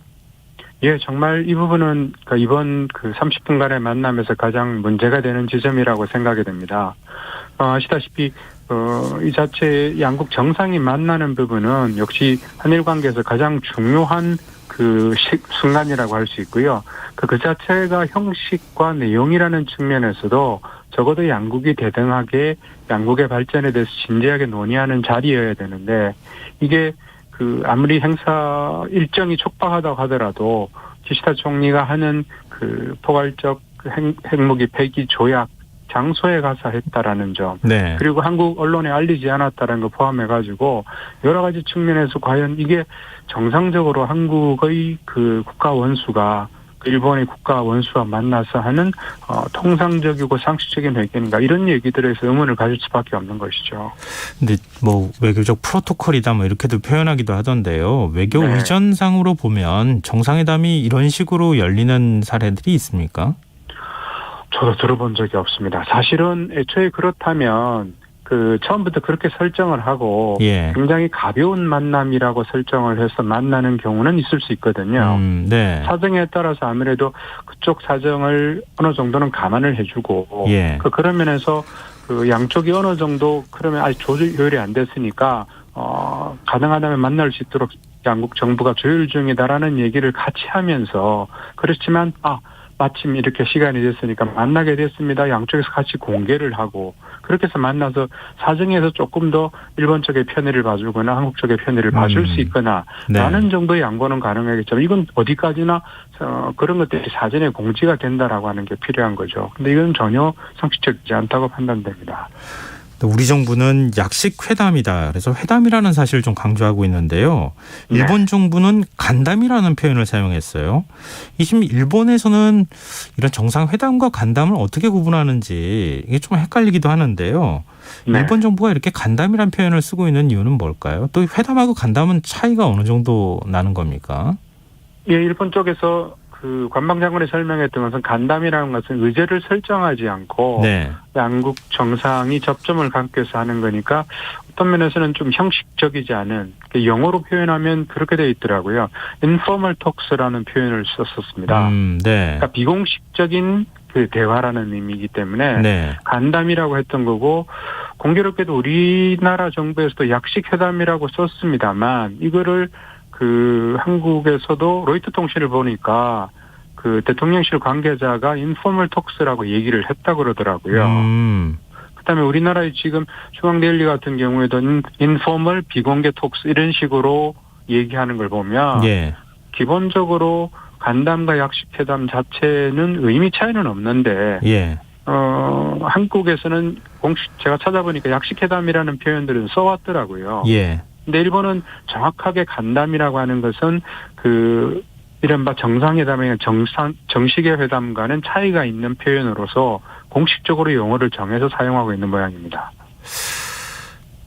예, 정말 이 부분은 이번 30분간의 만남에서 가장 문제가 되는 지점이라고 생각이 됩니다. 아시다시피 이 자체 양국 정상이 만나는 부분은 역시 한일 관계에서 가장 중요한 순간이라고 할 수 있고요. 그 자체가 형식과 내용이라는 측면에서도 적어도 양국이 대등하게 양국의 발전에 대해서 진지하게 논의하는 자리여야 되는데 이게 아무리 행사 일정이 촉박하다고 하더라도 기시다 총리가 하는 포괄적 핵무기 폐기 조약 장소에 가서 했다라는 점, 네. 그리고 한국 언론에 알리지 않았다는 거 포함해가지고 여러 가지 측면에서 과연 이게 정상적으로 한국의 국가 원수가 일본의 국가 원수와 만나서 하는 통상적이고 상식적인 회견인가 이런 얘기들에서 의문을 가질 수밖에 없는 것이죠. 근데 외교적 프로토콜이다 이렇게도 표현하기도 하던데요. 외교 네. 의전상으로 보면 정상회담이 이런 식으로 열리는 사례들이 있습니까? 저도 들어본 적이 없습니다. 사실은 애초에 그렇다면 처음부터 그렇게 설정을 하고 예. 굉장히 가벼운 만남이라고 설정을 해서 만나는 경우는 있을 수 있거든요. 네. 사정에 따라서 아무래도 그쪽 사정을 어느 정도는 감안을 해주고 예. 그런 면에서 양쪽이 어느 정도 그러면 아직 조율이 안 됐으니까 가능하다면 만날 수 있도록 양국 정부가 조율 중이다라는 얘기를 같이 하면서 그렇지만 마침 이렇게 시간이 됐으니까 만나게 됐습니다. 양쪽에서 같이 공개를 하고 그렇게 해서 만나서 사정에서 조금 더 일본 쪽의 편의를 봐주거나 한국 쪽의 편의를 봐줄 수 있거나 네. 라는 정도의 양보는 가능하겠지만 이건 어디까지나 그런 것들이 사전에 공지가 된다라고 하는 게 필요한 거죠. 근데 이건 전혀 상식적이지 않다고 판단됩니다. 우리 정부는 약식 회담이다. 그래서 회담이라는 사실을 좀 강조하고 있는데요. 일본 정부는 간담이라는 표현을 사용했어요. 지금 일본에서는 이런 정상회담과 간담을 어떻게 구분하는지 이게 좀 헷갈리기도 하는데요. 네. 일본 정부가 이렇게 간담이라는 표현을 쓰고 있는 이유는 뭘까요? 또 회담하고 간담은 차이가 어느 정도 나는 겁니까? 예, 일본 쪽에서 그 관방장관이 설명했던 것은 간담이라는 것은 의제를 설정하지 않고 네. 양국 정상이 접점을 갖기 위해서 하는 거니까 어떤 면에서는 좀 형식적이지 않은, 영어로 표현하면 그렇게 돼 있더라고요. informal talks라는 표현을 썼었습니다. 네. 그러니까 비공식적인 그 대화라는 의미이기 때문에 네. 간담이라고 했던 거고, 공교롭게도 우리나라 정부에서도 약식 회담이라고 썼습니다만 이거를 그 한국에서도 로이터 통신을 보니까 그 대통령실 관계자가 informal talks라고 얘기를 했다 그러더라고요. 그다음에 우리나라의 지금 중앙데일리 같은 경우에도 informal 비공개 톡스 이런 식으로 얘기하는 걸 보면 예. 기본적으로 간담과 약식회담 자체는 의미 차이는 없는데 예. 한국에서는 공식 제가 찾아보니까 약식회담이라는 표현들은 써왔더라고요. 예. 근데 일본은 정확하게 간담이라고 하는 것은 그 이른바 정상회담이나 정식의 회담과는 차이가 있는 표현으로서 공식적으로 용어를 정해서 사용하고 있는 모양입니다.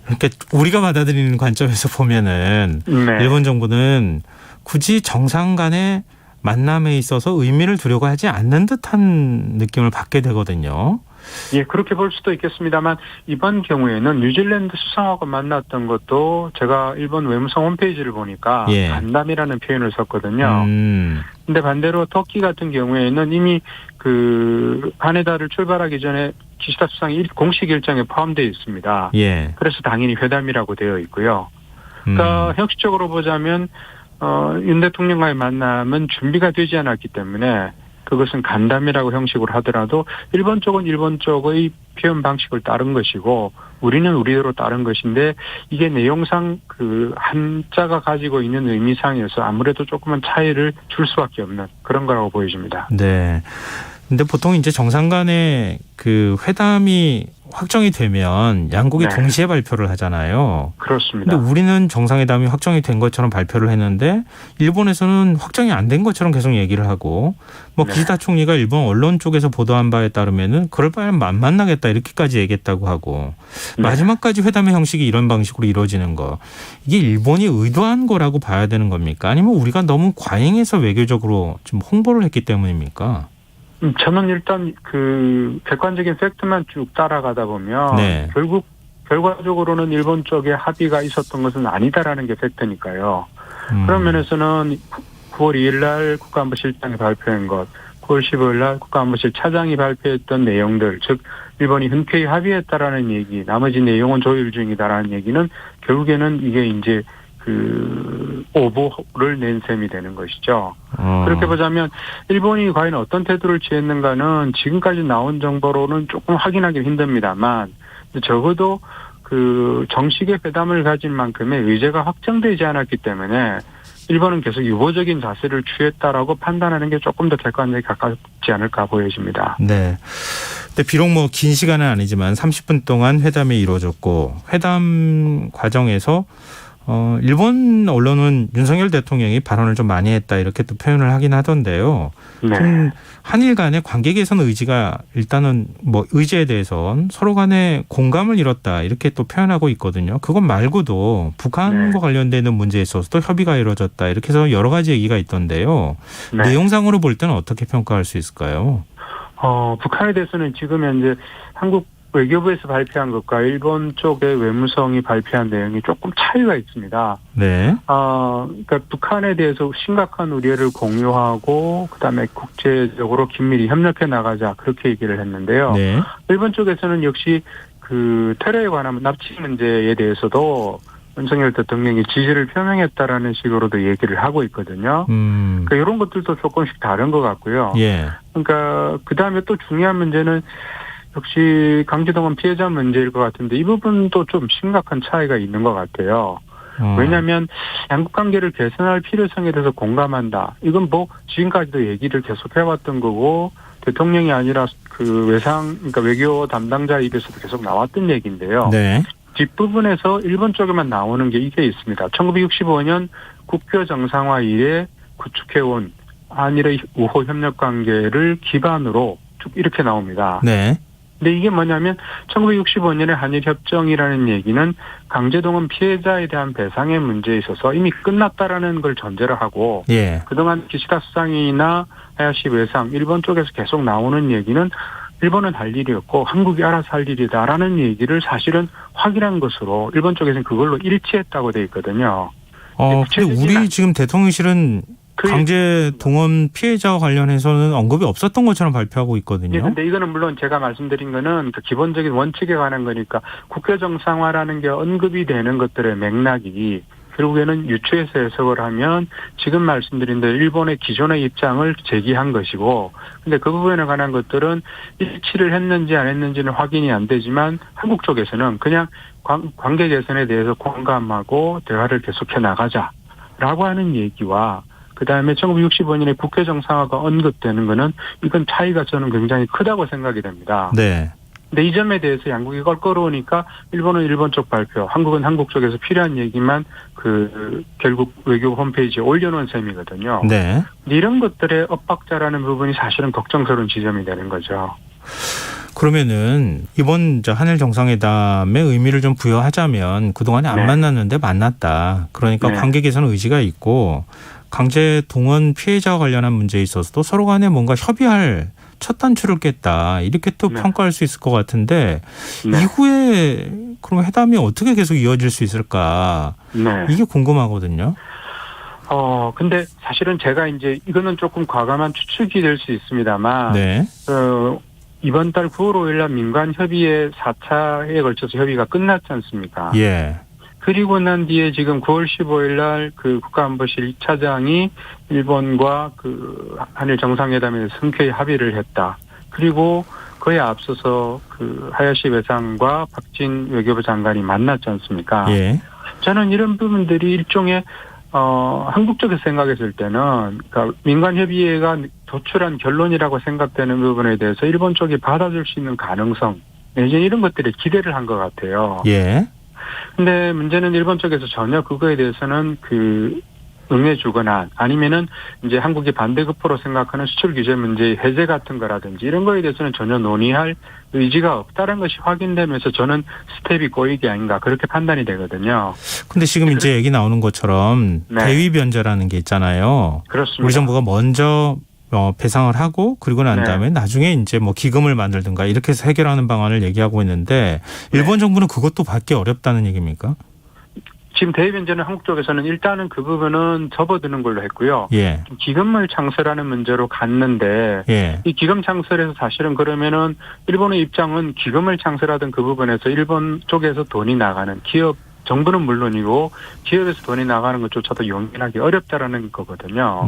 그러니까 우리가 받아들이는 관점에서 보면은 네. 일본 정부는 굳이 정상 간의 만남에 있어서 의미를 두려고 하지 않는 듯한 느낌을 받게 되거든요. 예, 그렇게 볼 수도 있겠습니다만 이번 경우에는 뉴질랜드 수상하고 만났던 것도 제가 일본 외무성 홈페이지를 보니까 예. 간담이라는 표현을 썼거든요. 근데 반대로 터키 같은 경우에는 이미 그 하네다를 출발하기 전에 기시다 수상이 공식 일정에 포함되어 있습니다. 예. 그래서 당연히 회담이라고 되어 있고요. 그러니까 형식적으로 보자면 윤 대통령과의 만남은 준비가 되지 않았기 때문에 그것은 간담이라고 형식으로 하더라도 일본 쪽은 일본 쪽의 표현 방식을 따른 것이고 우리는 우리대로 따른 것인데 이게 내용상 그 한자가 가지고 있는 의미상에서 아무래도 조금은 차이를 줄 수밖에 없는 그런 거라고 보여집니다. 네. 근데 보통 이제 정상 간의 그 회담이 확정이 되면 양국이 네. 동시에 발표를 하잖아요. 그렇습니다. 근데 우리는 정상회담이 확정이 된 것처럼 발표를 했는데 일본에서는 확정이 안 된 것처럼 계속 얘기를 하고 뭐 네. 기시다 총리가 일본 언론 쪽에서 보도한 바에 따르면은 그럴 바에는 안 만나겠다 이렇게까지 얘기했다고 하고 네. 마지막까지 회담의 형식이 이런 방식으로 이루어지는 거 이게 일본이 의도한 거라고 봐야 되는 겁니까? 아니면 우리가 너무 과잉해서 외교적으로 좀 홍보를 했기 때문입니까? 저는 일단 그 객관적인 팩트만 쭉 따라가다 보면 네. 결국 결과적으로는 일본 쪽에 합의가 있었던 것은 아니다라는 게 팩트니까요. 그런 면에서는 9월 2일 날 국가안보실장이 발표한 것, 9월 15일 날 국가안보실 차장이 발표했던 내용들, 즉 일본이 흔쾌히 합의했다라는 얘기, 나머지 내용은 조율 중이다라는 얘기는 결국에는 이게 이제 그 오보를 낸 셈이 되는 것이죠. 그렇게 보자면 일본이 과연 어떤 태도를 취했는가는 지금까지 나온 정보로는 조금 확인하기 힘듭니다만 적어도 그 정식의 회담을 가진 만큼의 의제가 확정되지 않았기 때문에 일본은 계속 유보적인 자세를 취했다라고 판단하는 게 조금 더 객관적에 가깝지 않을까 보여집니다. 네. 근데 비록 뭐 긴 시간은 아니지만 30분 동안 회담이 이루어졌고 회담 과정에서 일본 언론은 윤석열 대통령이 발언을 좀 많이 했다 이렇게 또 표현을 하긴 하던데요. 네. 좀 한일 간의 관계 개선 의지가 일단은 뭐 의지에 대해선 서로 간에 공감을 이뤘다 이렇게 또 표현하고 있거든요. 그것 말고도 북한과 네. 관련되는 문제에 있어서도 협의가 이루어졌다 이렇게 해서 여러 가지 얘기가 있던데요. 네. 내용상으로 볼 때는 어떻게 평가할 수 있을까요? 북한에 대해서는 지금 현재 한국 외교부에서 발표한 것과 일본 쪽의 외무성이 발표한 내용이 조금 차이가 있습니다. 네. 그러니까 북한에 대해서 심각한 우려를 공유하고 그다음에 국제적으로 긴밀히 협력해 나가자 그렇게 얘기를 했는데요. 네. 일본 쪽에서는 역시 그 테러에 관한 납치 문제에 대해서도 윤석열 대통령이 지지를 표명했다라는 식으로도 얘기를 하고 있거든요. 그러니까 이런 것들도 조금씩 다른 것 같고요. 예. 그러니까 그다음에 또 중요한 문제는 역시 강제동원 피해자 문제일 것 같은데 이 부분도 좀 심각한 차이가 있는 것 같아요. 왜냐하면 양국 관계를 개선할 필요성에 대해서 공감한다. 이건 뭐 지금까지도 얘기를 계속 해왔던 거고 대통령이 아니라 그 그러니까 외교 담당자 입에서도 계속 나왔던 얘기인데요. 네. 뒷부분에서 일본 쪽에만 나오는 게 이게 있습니다. 1965년 국교 정상화 이래 구축해온 한일의 우호 협력 관계를 기반으로 쭉 이렇게 나옵니다. 네. 근데 이게 뭐냐면 1965년에 한일협정이라는 얘기는 강제동원 피해자에 대한 배상의 문제에 있어서 이미 끝났다라는 걸 전제로 하고 예. 그동안 기시다 수상이나 하야시 외상 일본 쪽에서 계속 나오는 얘기는 일본은 할 일이었고 한국이 알아서 할 일이다라는 얘기를 사실은 확인한 것으로 일본 쪽에서는 그걸로 일치했다고 돼 있거든요. 근데 우리 지금 대통령실은 강제 동원 피해자와 관련해서는 언급이 없었던 것처럼 발표하고 있거든요. 예, 근데 이거는 물론 제가 말씀드린 거는 그 기본적인 원칙에 관한 거니까 국회 정상화라는 게 언급이 되는 것들의 맥락이 결국에는 유추해서 해석을 하면 지금 말씀드린 대로 일본의 기존의 입장을 제기한 것이고, 근데 그 부분에 관한 것들은 일치를 했는지 안 했는지는 확인이 안 되지만 한국 쪽에서는 그냥 관계 개선에 대해서 공감하고 대화를 계속해 나가자라고 하는 얘기와 그다음에 1965년에 국회 정상화가 언급되는 거는 이건 차이가 저는 굉장히 크다고 생각이 됩니다. 네. 근데 이 점에 대해서 양국이 껄끄러우니까 일본은 일본 쪽 발표, 한국은 한국 쪽에서 필요한 얘기만 결국 외교부 홈페이지에 올려놓은 셈이거든요. 네. 이런 것들의 엇박자라는 부분이 사실은 걱정스러운 지점이 되는 거죠. 그러면은 이번 한일 정상회담의 의미를 좀 부여하자면 그동안에 안 네. 만났는데 만났다. 그러니까 네. 관계 개선 의지가 있고 강제 동원 피해자와 관련한 문제에 있어서도 서로 간에 뭔가 협의할 첫 단추를 깼다. 이렇게 또 네. 평가할 수 있을 것 같은데 네. 이후에 그럼 회담이 어떻게 계속 이어질 수 있을까? 네. 이게 궁금하거든요. 근데 사실은 제가 이제 이거는 조금 과감한 추측이 될 수 있습니다만 네. 이번 달 9월 5일 날 민관협의회 4차에 걸쳐서 협의가 끝났지 않습니까? 예. 그리고 난 뒤에 지금 9월 15일 날 그 국가안보실 2차장이 일본과 그 한일 정상회담에 대해서 흔쾌히 합의를 했다. 그리고 그에 앞서서 그 하야시 외상과 박진 외교부 장관이 만났지 않습니까? 예. 저는 이런 부분들이 일종의 한국 쪽에서 생각했을 때는 그러니까 민관협의회가 도출한 결론이라고 생각되는 부분에 대해서 일본 쪽이 받아줄 수 있는 가능성 내지는 이런 것들에 기대를 한 것 같아요. 예. 근데 문제는 일본 쪽에서 전혀 그거에 대해서는 응해주거나 아니면은 이제 한국이 반대급부로 생각하는 수출 규제 문제의 해제 같은 거라든지 이런 거에 대해서는 전혀 논의할 의지가 없다는 것이 확인되면서 저는 스텝이 꼬이게 아닌가 그렇게 판단이 되거든요. 근데 지금 이제 얘기 나오는 것처럼 네. 대위 변제라는 게 있잖아요. 그렇습니다. 우리 정부가 먼저 배상을 하고 그리고 난 네. 다음에 나중에 이제 기금을 만들든가 이렇게 해서 해결하는 방안을 얘기하고 있는데 일본 정부는 그것도 받기 어렵다는 얘기입니까? 지금 대위 변제는 한국 쪽에서는 일단은 그 부분은 접어드는 걸로 했고요. 예. 기금을 창설하는 문제로 갔는데 예. 이 기금 창설에서 사실은 그러면은 일본의 입장은 기금을 창설하던 그 부분에서 일본 쪽에서 돈이 나가는 기업 정부는 물론이고 기업에서 돈이 나가는 것조차도 용인하기 어렵다라는 거거든요.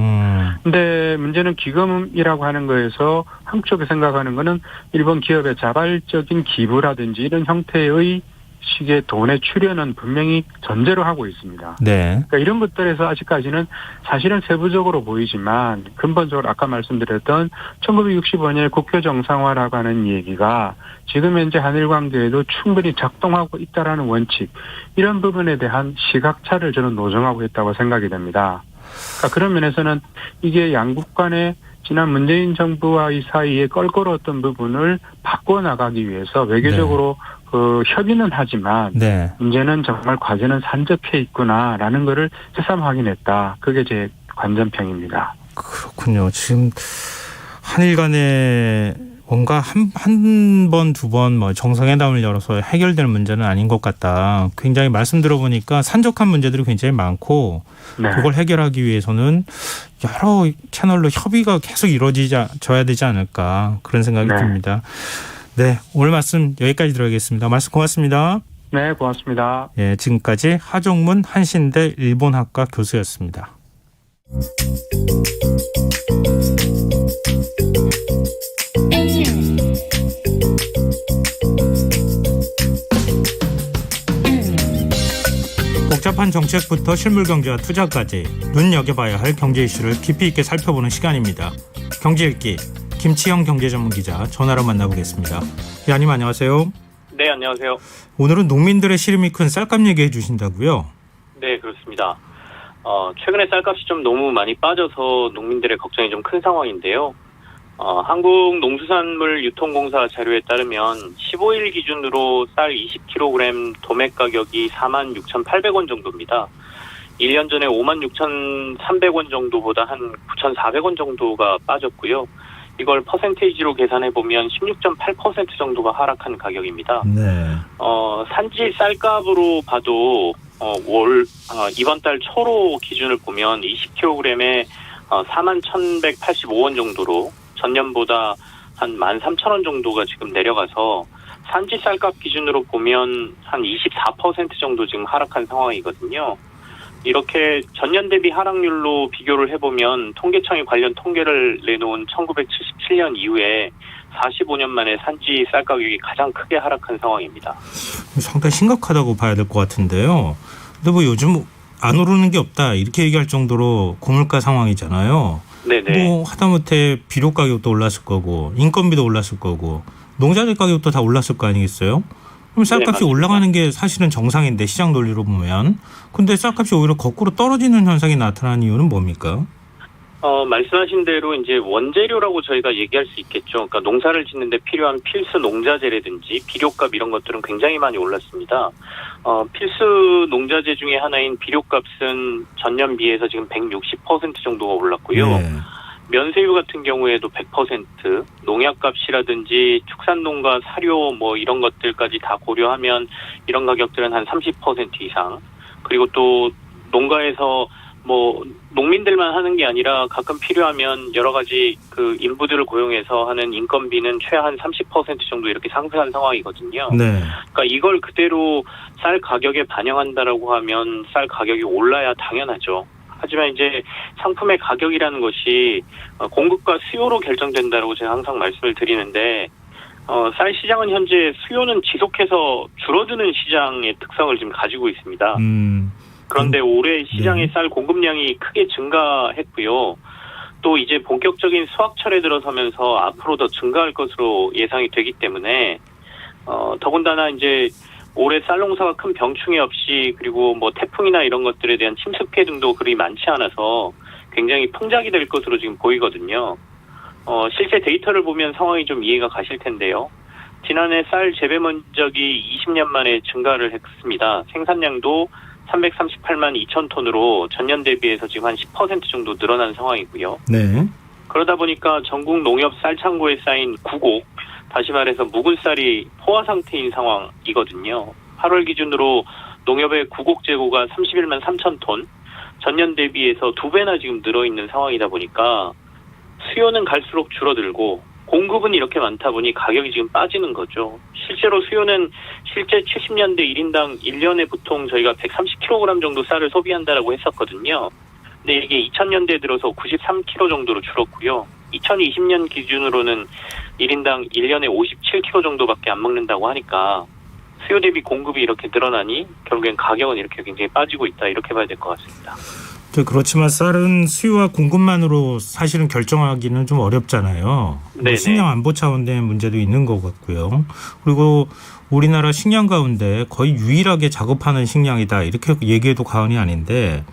근데 문제는 기금이라고 하는 거에서 한국 쪽에 생각하는 거는 일본 기업의 자발적인 기부라든지 이런 형태의 식의 돈의 출연은 분명히 전제로 하고 있습니다. 네. 그러니까 이런 것들에서 아직까지는 사실은 세부적으로 보이지만 근본적으로 아까 말씀드렸던 1965년에 국회 정상화라고 하는 얘기가 지금 현재 한일 관계에도 충분히 작동하고 있다라는 원칙 이런 부분에 대한 시각차를 저는 노정하고 있다고 생각이 됩니다. 그러니까 그런 면에서는 이게 양국 간의 지난 문재인 정부와의 사이에 껄끄러웠던 부분을 바꿔나가기 위해서 외교적으로 협의는 하지만 네. 문제는 정말 과제는 산적해 있구나라는 거를 새삼 확인했다. 그게 제 관전평입니다. 그렇군요. 지금 한일 간에 뭔가 한 번, 두 번 정상회담을 열어서 해결될 문제는 아닌 것 같다. 굉장히 말씀 들어보니까 산적한 문제들이 굉장히 많고 네. 그걸 해결하기 위해서는 여러 채널로 협의가 계속 이루어져야 되지 않을까 그런 생각이 네. 듭니다. 네, 오늘 말씀 여기까지 들어야겠습니다. 말씀 고맙습니다. 네, 고맙습니다. 예, 지금까지 하종문 한신대 일본학과 교수였습니다. 복잡한 정책부터 실물 경제와 투자까지 눈여겨봐야 할 경제 이슈를 깊이 있게 살펴보는 시간입니다. 경제읽기 김치영 경제전문기자 전화로 만나보겠습니다. 의원님 안녕하세요. 네, 안녕하세요. 오늘은 농민들의 시름이 큰 쌀값 얘기해 주신다고요? 네, 그렇습니다. 최근에 쌀값이 좀 너무 많이 빠져서 농민들의 걱정이 좀 큰 상황인데요. 한국농수산물유통공사 자료에 따르면 15일 기준으로 쌀 20kg 도매 가격이 46,800원 정도입니다. 1년 전에 56,300원 정도보다 한 9,400원 정도가 빠졌고요. 이걸 퍼센테이지로 계산해보면 16.8% 정도가 하락한 가격입니다. 네. 산지 쌀값으로 봐도 이번 달 초로 기준을 보면 20kg에 41,185원 정도로 전년보다 한 13,000원 정도가 지금 내려가서 산지 쌀값 기준으로 보면 한 24% 정도 지금 하락한 상황이거든요. 이렇게 전년 대비 하락률로 비교를 해보면 통계청이 관련 통계를 내놓은 1977년 이후에 45년 만에 산지 쌀 가격이 가장 크게 하락한 상황입니다. 상당히 심각하다고 봐야 될 것 같은데요. 근데 뭐 요즘 안 오르는 게 없다 이렇게 얘기할 정도로 고물가 상황이잖아요. 네네. 뭐 하다못해 비료 가격도 올랐을 거고 인건비도 올랐을 거고 농자재 가격도 다 올랐을 거 아니겠어요? 그럼 쌀값이 네, 올라가는 게 사실은 정상인데 시장 논리로 보면 근데 쌀값이 오히려 거꾸로 떨어지는 현상이 나타나는 이유는 뭡니까? 말씀하신 대로 이제 원재료라고 저희가 얘기할 수 있겠죠. 그러니까 농사를 짓는데 필요한 필수 농자재라든지 비료값 이런 것들은 굉장히 많이 올랐습니다. 필수 농자재 중에 하나인 비료값은 전년 비해서 지금 160% 정도가 올랐고요. 네. 면세유 같은 경우에도 100%, 농약값이라든지 축산농가 사료 뭐 이런 것들까지 다 고려하면 이런 가격들은 한 30% 이상. 그리고 또 농가에서 뭐 농민들만 하는 게 아니라 가끔 필요하면 여러 가지 그 인부들을 고용해서 하는 인건비는 최하 한 30% 정도 이렇게 상승한 상황이거든요. 네. 그러니까 이걸 그대로 쌀 가격에 반영한다라고 하면 쌀 가격이 올라야 당연하죠. 하지만 이제 상품의 가격이라는 것이 공급과 수요로 결정된다라고 제가 항상 말씀을 드리는데 쌀 시장은 현재 수요는 지속해서 줄어드는 시장의 특성을 지금 가지고 있습니다. 그런데 올해 시장의 쌀 공급량이 크게 증가했고요. 또 이제 본격적인 수확철에 들어서면서 앞으로 더 증가할 것으로 예상이 되기 때문에 더군다나 이제 올해 쌀 농사가 큰 병충해 없이 그리고 뭐 태풍이나 이런 것들에 대한 침수 피해 등도 그리 많지 않아서 굉장히 풍작이 될 것으로 지금 보이거든요. 실제 데이터를 보면 상황이 좀 이해가 가실 텐데요. 지난해 쌀 재배 면적이 20년 만에 증가를 했습니다. 생산량도 338만 2천 톤으로 전년 대비해서 지금 한 10% 정도 늘어난 상황이고요. 네. 그러다 보니까 전국 농협 쌀 창고에 쌓인 구곡, 다시 말해서 묵은 쌀이 포화 상태인 상황이거든요. 8월 기준으로 농협의 구곡 재고가 31만 3천 톤, 전년 대비해서 2배나 지금 늘어있는 상황이다 보니까 수요는 갈수록 줄어들고 공급은 이렇게 많다 보니 가격이 지금 빠지는 거죠. 실제로 수요는 실제 70년대 1인당 1년에 보통 저희가 130kg 정도 쌀을 소비한다라고 했었거든요. 근데 이게 2000년대에 들어서 93kg 정도로 줄었고요. 2020년 기준으로는 1인당 1년에 57kg 정도밖에 안 먹는다고 하니까 수요 대비 공급이 이렇게 늘어나니 결국엔 가격은 이렇게 굉장히 빠지고 있다 이렇게 봐야 될 것 같습니다. 그렇지만 쌀은 수요와 공급만으로 사실은 결정하기는 좀 어렵잖아요. 뭐 식량 안보 차원의 문제도 있는 것 같고요. 그리고 우리나라 식량 가운데 거의 유일하게 작업하는 식량이다 이렇게 얘기해도 과언이 아닌데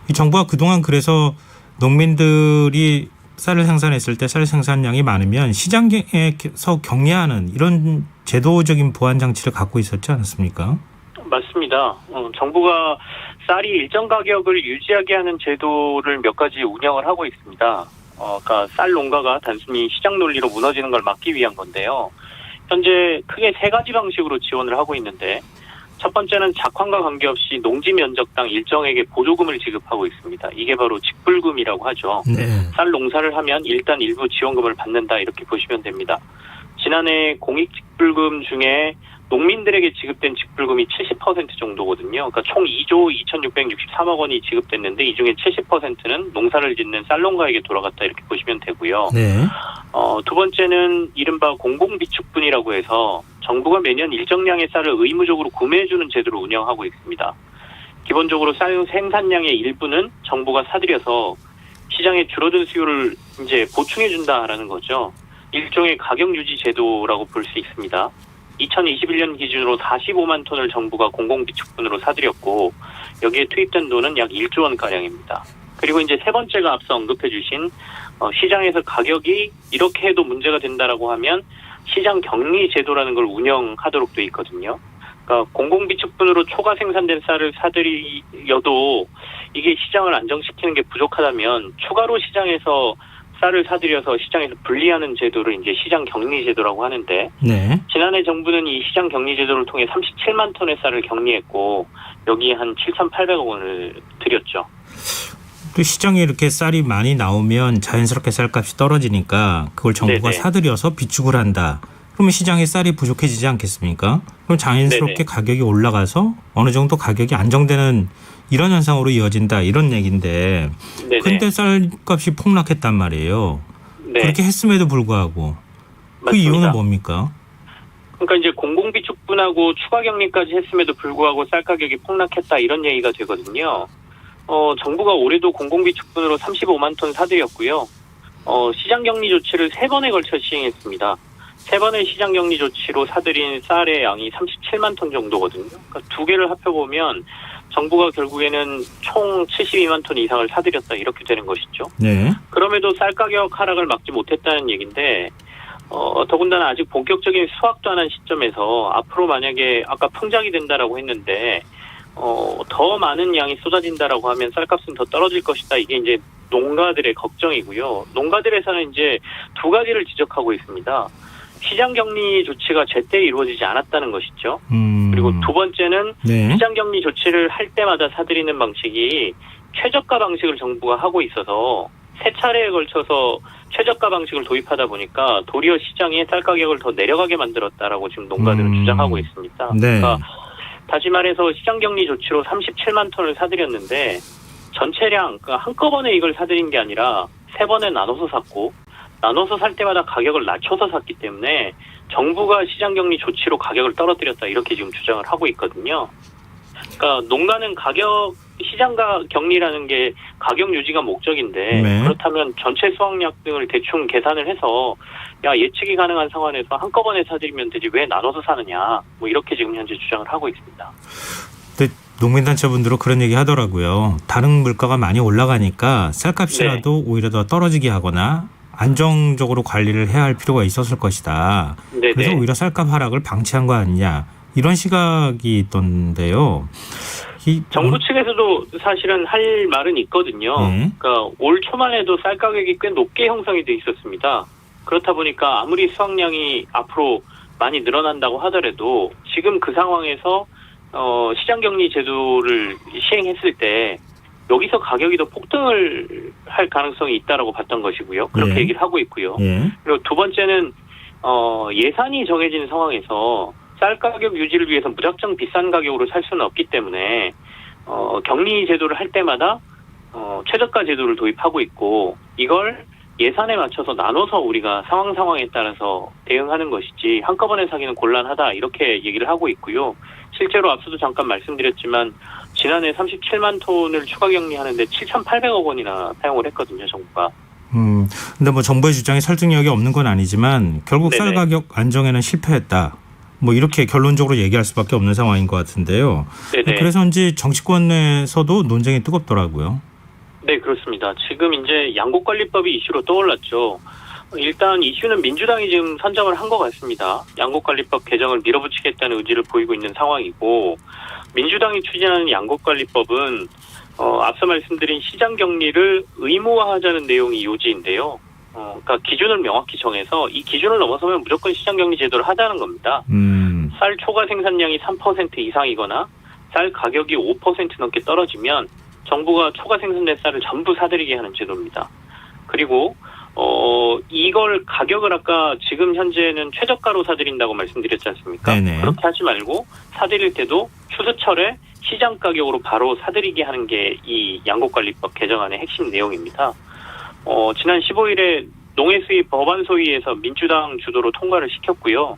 이 정부가 그동안 그래서 농민들이 쌀을 생산했을 때 쌀 생산량이 많으면 시장에서 경리하는 이런 제도적인 보완 장치를 갖고 있었지 않았습니까? 맞습니다. 정부가 쌀이 일정 가격을 유지하게 하는 제도를 몇 가지 운영을 하고 있습니다. 그러니까 쌀 농가가 단순히 시장 논리로 무너지는 걸 막기 위한 건데요. 현재 크게 3가지 방식으로 지원을 하고 있는데 첫 번째는 작황과 관계없이 농지 면적당 일정에게 보조금을 지급하고 있습니다. 이게 바로 직불금이라고 하죠. 네. 쌀 농사를 하면 일단 일부 지원금을 받는다 이렇게 보시면 됩니다. 지난해 공익 직불금 중에 농민들에게 지급된 직불금이 70% 정도거든요. 그러니까 총 2조 2,663억 원이 지급됐는데 이 중에 70%는 농사를 짓는 쌀농가에게 돌아갔다 이렇게 보시면 되고요. 네. 두 번째는 이른바 공공비축분이라고 해서 정부가 매년 일정량의 쌀을 의무적으로 구매해주는 제도를 운영하고 있습니다. 기본적으로 쌀 생산량의 일부는 정부가 사들여서 시장에 줄어든 수요를 이제 보충해준다라는 거죠. 일종의 가격 유지 제도라고 볼 수 있습니다. 2021년 기준으로 45만 톤을 정부가 공공비축분으로 사들였고 여기에 투입된 돈은 약 1조 원가량입니다. 그리고 이제 세 번째가 앞서 언급해 주신 시장에서 가격이 이렇게 해도 문제가 된다라고 하면 시장 격리 제도라는 걸 운영하도록 돼 있거든요. 그러니까 공공비축분으로 초과 생산된 쌀을 사들여도 이게 시장을 안정시키는 게 부족하다면 추가로 시장에서 쌀을 사들여서 시장에서 분리하는 제도를 이제 시장 격리 제도라고 하는데 네. 지난해 정부는 이 시장 격리 제도를 통해 37만 톤의 쌀을 격리했고 여기에 한 7,800억 원을 들였죠. 또 시장에 이렇게 쌀이 많이 나오면 자연스럽게 쌀값이 떨어지니까 그걸 정부가 네네. 사들여서 비축을 한다. 그러면 시장에 쌀이 부족해지지 않겠습니까? 그럼 자연스럽게 네네. 가격이 올라가서 어느 정도 가격이 안정되는 이런 현상으로 이어진다 이런 얘기인데 네네. 근데 쌀값이 폭락했단 말이에요. 네. 그렇게 했음에도 불구하고 그 맞습니다. 이유는 뭡니까? 그러니까 이제 공공비축분하고 추가 격리까지 했음에도 불구하고 쌀 가격이 폭락했다 이런 얘기가 되거든요. 정부가 올해도 공공비축분으로 35만 톤 사들였고요. 시장 격리 조치를 3번에 걸쳐 시행했습니다. 3번의 시장 격리 조치로 사들인 쌀의 양이 37만 톤 정도거든요. 그러니까 두 개를 합해보면 정부가 결국에는 총 72만 톤 이상을 사들였다 이렇게 되는 것이죠. 네. 그럼에도 쌀 가격 하락을 막지 못했다는 얘기인데 더군다나 아직 본격적인 수확도 안 한 시점에서 앞으로 만약에 아까 풍작이 된다라고 했는데 더 많은 양이 쏟아진다라고 하면 쌀값은 더 떨어질 것이다. 이게 이제 농가들의 걱정이고요. 농가들에서는 이제 두 가지를 지적하고 있습니다. 시장 격리 조치가 제때 이루어지지 않았다는 것이죠. 그리고 두 번째는 네. 시장 격리 조치를 할 때마다 사들이는 방식이 최저가 방식을 정부가 하고 있어서 세 차례에 걸쳐서 최저가 방식을 도입하다 보니까 도리어 시장의 쌀 가격을 더 내려가게 만들었다라고 지금 농가들은 주장하고 있습니다. 네. 그러니까 다시 말해서 시장 격리 조치로 37만 톤을 사들였는데 전체량 그러니까 한꺼번에 이걸 사들인 게 아니라 세 번에 나눠서 샀고 나눠서 살 때마다 가격을 낮춰서 샀기 때문에 정부가 시장 격리 조치로 가격을 떨어뜨렸다 이렇게 지금 주장을 하고 있거든요. 그러니까 농가는 시장가 격리라는 게 가격 유지가 목적인데 네. 그렇다면 전체 수확량 등을 대충 계산을 해서 예측이 가능한 상황에서 한꺼번에 사들이면 되지 왜 나눠서 사느냐 뭐 이렇게 지금 현재 주장을 하고 있습니다. 근데 농민단체분들은 그런 얘기 하더라고요. 다른 물가가 많이 올라가니까 쌀값이라도 오히려 더 떨어지게 하거나 안정적으로 관리를 해야 할 필요가 있었을 것이다. 네네. 그래서 오히려 쌀값 하락을 방치한 거 아니냐. 이런 시각이 있던데요. 정부 측에서도 사실은 할 말은 있거든요. 네. 그러니까 올 초만 해도 쌀 가격이 꽤 높게 형성이 돼 있었습니다. 그렇다 보니까 아무리 수확량이 앞으로 많이 늘어난다고 하더라도 지금 그 상황에서 시장 격리 제도를 시행했을 때 여기서 가격이 더 폭등을 할 가능성이 있다라고 봤던 것이고요. 그렇게 네. 얘기를 하고 있고요. 예. 그리고 두 번째는 예산이 정해진 상황에서 쌀 가격 유지를 위해서 무작정 비싼 가격으로 살 수는 없기 때문에 격리 제도를 할 때마다 최저가 제도를 도입하고 있고 이걸 예산에 맞춰서 나눠서 우리가 상황에 따라서 대응하는 것이지 한꺼번에 사기는 곤란하다 이렇게 얘기를 하고 있고요. 실제로 앞서도 잠깐 말씀드렸지만 지난해 37만 톤을 추가 격리하는데 7,800억 원이나 사용을 했거든요, 정부가. 근데 뭐 정부의 주장이 설득력이 없는 건 아니지만 결국 네네. 쌀 가격 안정에는 실패했다. 뭐 이렇게 결론적으로 얘기할 수밖에 없는 상황인 것 같은데요. 네네. 그래서인지 정치권에서도 논쟁이 뜨겁더라고요. 네, 그렇습니다. 지금 이제 양곡관리법이 이슈로 떠올랐죠. 일단 이슈는 민주당이 지금 선정을 한 것 같습니다. 양곡관리법 개정을 밀어붙이겠다는 의지를 보이고 있는 상황이고 민주당이 추진하는 양곡관리법은 앞서 말씀드린 시장 격리를 의무화하자는 내용이 요지인데요. 그러니까 기준을 명확히 정해서 이 기준을 넘어서면 무조건 시장 격리 제도를 하자는 겁니다. 쌀 초과 생산량이 3% 이상이거나 쌀 가격이 5% 넘게 떨어지면 정부가 초과 생산된 쌀을 전부 사들이게 하는 제도입니다. 그리고 이걸 가격을 아까 지금 현재는 최저가로 사들인다고 말씀드렸지 않습니까? 네네. 그렇게 하지 말고 사들일 때도 추수철에 시장 가격으로 바로 사들이게 하는 게 이 양곡관리법 개정안의 핵심 내용입니다. 지난 15일에 농해수위 법안 소위에서 민주당 주도로 통과를 시켰고요.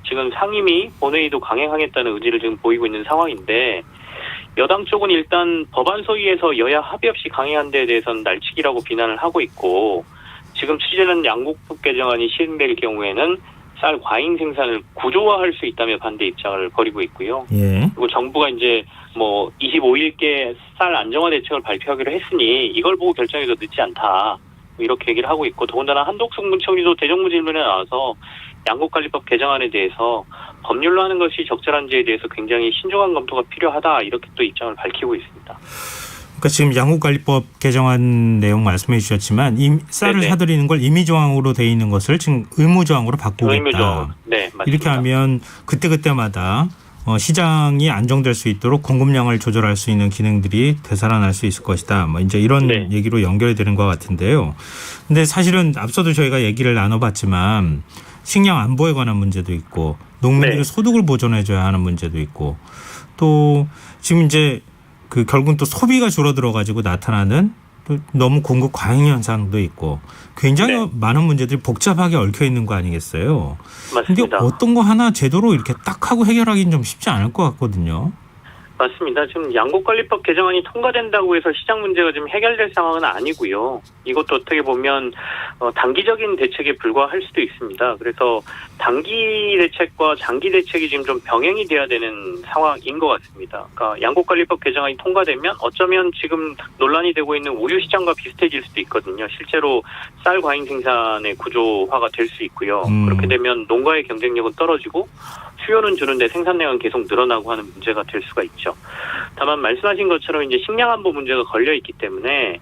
지금 상임위, 본회의도 강행하겠다는 의지를 지금 보이고 있는 상황인데 여당 쪽은 일단 법안 소위에서 여야 합의 없이 강행한 데에 대해서는 날치기라고 비난을 하고 있고 지금 추진하는 양곡법 개정안이 시행될 경우에는 쌀 과잉 생산을 구조화할 수 있다며 반대 입장을 벌이고 있고요. 예. 그리고 정부가 이제 뭐 25일께 쌀 안정화 대책을 발표하기로 했으니 이걸 보고 결정이 더 늦지 않다. 이렇게 얘기를 하고 있고, 더군다나 한독숙 문총리도 대정부 질문에 나와서 양곡관리법 개정안에 대해서 법률로 하는 것이 적절한지에 대해서 굉장히 신중한 검토가 필요하다, 이렇게 또 입장을 밝히고 있습니다. 그러니까 지금 양곡관리법 개정안 내용 말씀해 주셨지만 쌀을 네네. 사들이는 걸 임의조항으로 돼 있는 것을 지금 의무조항으로 바꾸겠다. 의무조항. 네, 맞습니다. 이렇게 하면 그때그때마다 시장이 안정될 수 있도록 공급량을 조절할 수 있는 기능들이 되살아날 수 있을 것이다. 뭐 이제 이런 네. 얘기로 연결이 되는 것 같은데요. 근데 사실은 앞서도 저희가 얘기를 나눠봤지만 식량 안보에 관한 문제도 있고 농민들의 네. 소득을 보존해줘야 하는 문제도 있고 또 지금 이제 결국은 또 소비가 줄어들어 가지고 나타나는 또 너무 공급 과잉 현상도 있고 굉장히 네. 많은 문제들이 복잡하게 얽혀 있는 거 아니겠어요? 근데 맞습니다. 어떤 거 하나 제대로 이렇게 딱 하고 해결하기는 좀 쉽지 않을 것 같거든요. 맞습니다. 지금 양곡관리법 개정안이 통과된다고 해서 시장 문제가 지금 해결될 상황은 아니고요. 이것도 어떻게 보면 단기적인 대책에 불과할 수도 있습니다. 그래서 단기 대책과 장기 대책이 지금 좀 병행이 돼야 되는 상황인 것 같습니다. 그러니까 양곡관리법 개정안이 통과되면 어쩌면 지금 논란이 되고 있는 우유 시장과 비슷해질 수도 있거든요. 실제로 쌀 과잉 생산의 구조화가 될 수 있고요. 그렇게 되면 농가의 경쟁력은 떨어지고 수요는 주는데 생산량은 계속 늘어나고 하는 문제가 될 수가 있죠. 다만 말씀하신 것처럼 이제 식량 안보 문제가 걸려 있기 때문에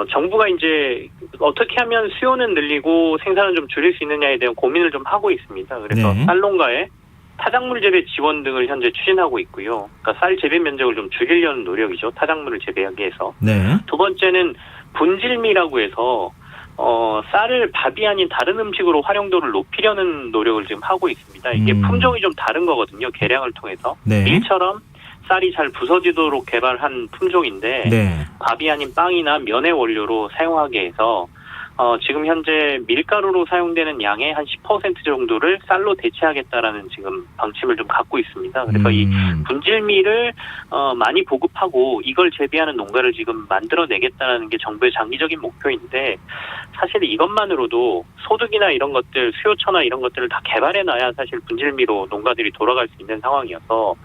정부가 이제 어떻게 하면 수요는 늘리고 생산은 좀 줄일 수 있느냐에 대한 고민을 좀 하고 있습니다. 그래서 네. 쌀농가에 타작물 재배 지원 등을 현재 추진하고 있고요. 그러니까 쌀 재배 면적을 좀 줄이려는 노력이죠. 타작물을 재배하기 위해서. 네. 두 번째는 분질미라고 해서 쌀을 밥이 아닌 다른 음식으로 활용도를 높이려는 노력을 지금 하고 있습니다. 이게 품종이 좀 다른 거거든요. 개량을 통해서. 네. 밀처럼 쌀이 잘 부서지도록 개발한 품종인데 네. 밥이 아닌 빵이나 면의 원료로 사용하게 해서 지금 현재 밀가루로 사용되는 양의 한 10% 정도를 쌀로 대체하겠다라는 지금 방침을 좀 갖고 있습니다. 그래서 이 분질미를 많이 보급하고 이걸 재배하는 농가를 지금 만들어내겠다는 게 정부의 장기적인 목표인데 사실 이것만으로도 소득이나 이런 것들, 수요처나 이런 것들을 다 개발해놔야 사실 분질미로 농가들이 돌아갈 수 있는 상황이어서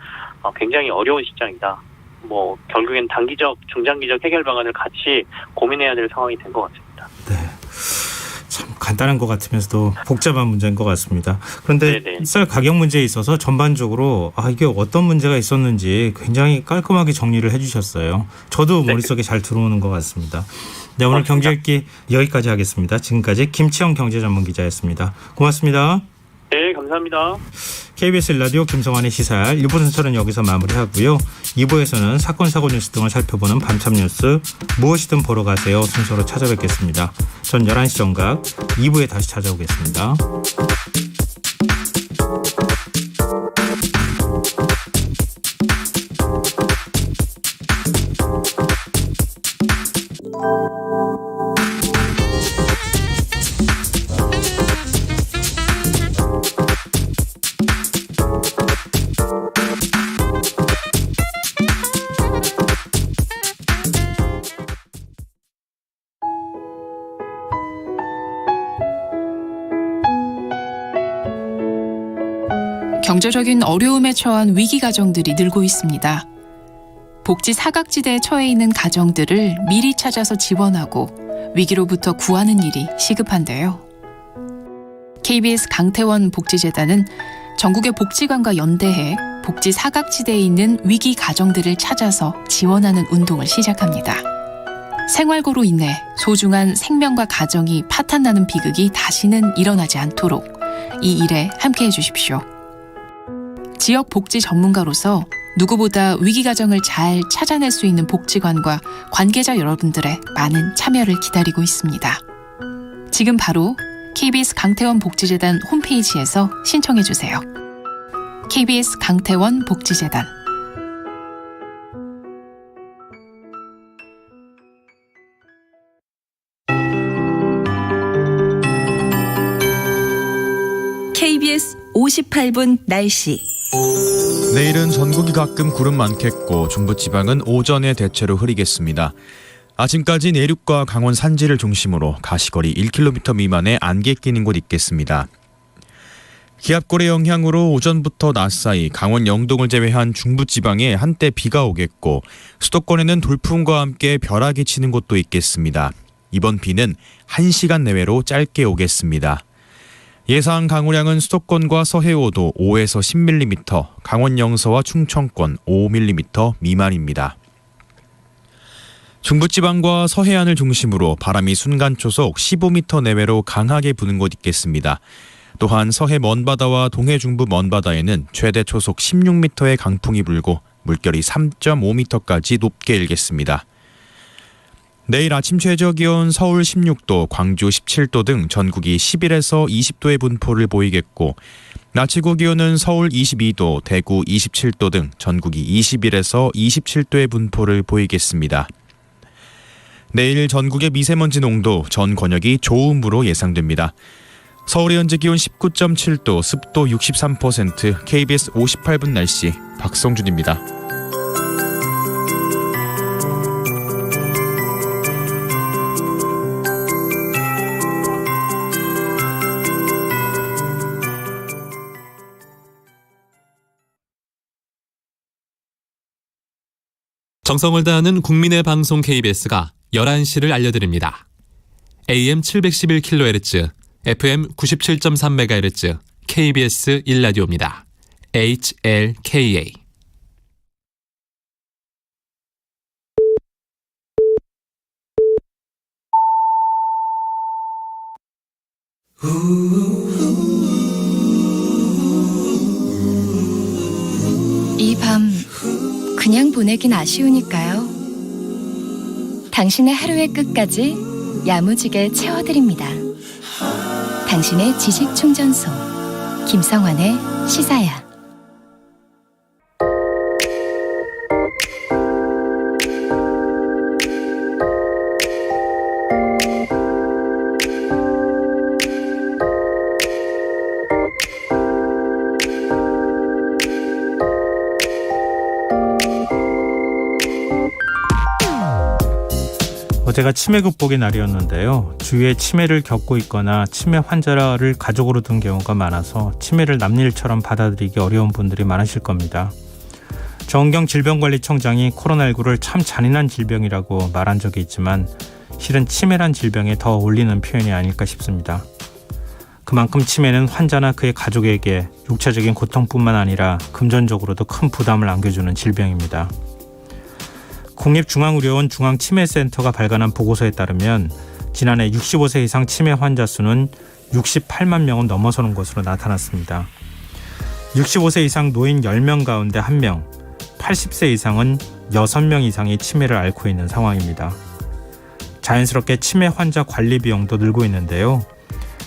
굉장히 어려운 시장이다. 뭐 결국엔 단기적, 중장기적 해결 방안을 같이 고민해야 될 상황이 된 것 같습니다. 네. 참 간단한 것 같으면서도 복잡한 문제인 것 같습니다. 그런데 네네. 쌀 가격 문제에 있어서 전반적으로 이게 어떤 문제가 있었는지 굉장히 깔끔하게 정리를 해주셨어요. 저도 네. 머릿속에 잘 들어오는 것 같습니다. 네, 오늘 경제 읽기 여기까지 하겠습니다. 지금까지 김치영 경제전문기자였습니다. 고맙습니다. 네, 감사합니다. KBS 라디오 김성환의 시사할 1부 순서는 여기서 마무리하고요. 2부에서는 사건 사고 뉴스 등을 살펴보는 밤참 뉴스 무엇이든 보러 가세요 순서로 찾아뵙겠습니다. 전 11시 정각 2부에 다시 찾아오겠습니다. 경제적인 어려움에 처한 위기 가정들이 늘고 있습니다. 복지 사각지대에 처해 있는 가정들을 미리 찾아서 지원하고 위기로부터 구하는 일이 시급한데요. KBS 강태원 복지재단은 전국의 복지관과 연대해 복지 사각지대에 있는 위기 가정들을 찾아서 지원하는 운동을 시작합니다. 생활고로 인해 소중한 생명과 가정이 파탄나는 비극이 다시는 일어나지 않도록 이 일에 함께해 주십시오. 지역 복지 전문가로서 누구보다 위기 가정을 잘 찾아낼 수 있는 복지관과 관계자 여러분들의 많은 참여를 기다리고 있습니다. 지금 바로 KBS 강태원 복지재단 홈페이지에서 신청해 주세요. KBS 강태원 복지재단. KBS 58분 날씨. 내일은 전국이 가끔 구름 많겠고 중부지방은 오전에 대체로 흐리겠습니다. 아침까지 내륙과 강원 산지를 중심으로 가시거리 1km 미만의 안개 끼는 곳 있겠습니다. 기압골의 영향으로 오전부터 낮 사이 강원 영동을 제외한 중부지방에 한때 비가 오겠고 수도권에는 돌풍과 함께 벼락이 치는 곳도 있겠습니다. 이번 비는 1시간 내외로 짧게 오겠습니다. 예상 강우량은 수도권과 서해오도 5에서 10mm, 강원 영서와 충청권 5mm 미만입니다. 중부지방과 서해안을 중심으로 바람이 순간초속 15m 내외로 강하게 부는 곳 있겠습니다. 또한 서해 먼바다와 동해 중부 먼바다에는 최대 초속 16m의 강풍이 불고 물결이 3.5m까지 높게 일겠습니다. 내일 아침 최저기온 서울 16도, 광주 17도 등 전국이 11에서 20도의 분포를 보이겠고 낮 최고 기온은 서울 22도, 대구 27도 등 전국이 21에서 27도의 분포를 보이겠습니다. 내일 전국의 미세먼지 농도 전 권역이 좋음으로 예상됩니다. 서울의 현재 기온 19.7도, 습도 63%, KBS 58분 날씨 박성준입니다. 정성을 다하는 국민의 방송 KBS가 11시를 알려드립니다. AM 711kHz, FM 97.3MHz, KBS 1라디오입니다. HLKA. 이 밤 그냥 보내긴 아쉬우니까요. 당신의 하루의 끝까지 야무지게 채워드립니다. 당신의 지식 충전소 김성환의 시사야. 어제가 치매 극복의 날이었는데요. 주위에 치매를 겪고 있거나 치매 환자를 가족으로 둔 경우가 많아서 치매를 남일처럼 받아들이기 어려운 분들이 많으실 겁니다. 정은경 질병관리청장이 코로나19를 참 잔인한 질병이라고 말한 적이 있지만 실은 치매란 질병에 더 어울리는 표현이 아닐까 싶습니다. 그만큼 치매는 환자나 그의 가족에게 육체적인 고통뿐만 아니라 금전적으로도 큰 부담을 안겨주는 질병입니다. 국립중앙의료원 중앙치매센터가 발간한 보고서에 따르면 지난해 65세 이상 치매 환자 수는 68만 명은 넘어서는 것으로 나타났습니다. 65세 이상 노인 10명 가운데 1명, 80세 이상은 6명 이상이 치매를 앓고 있는 상황입니다. 자연스럽게 치매 환자 관리 비용도 늘고 있는데요.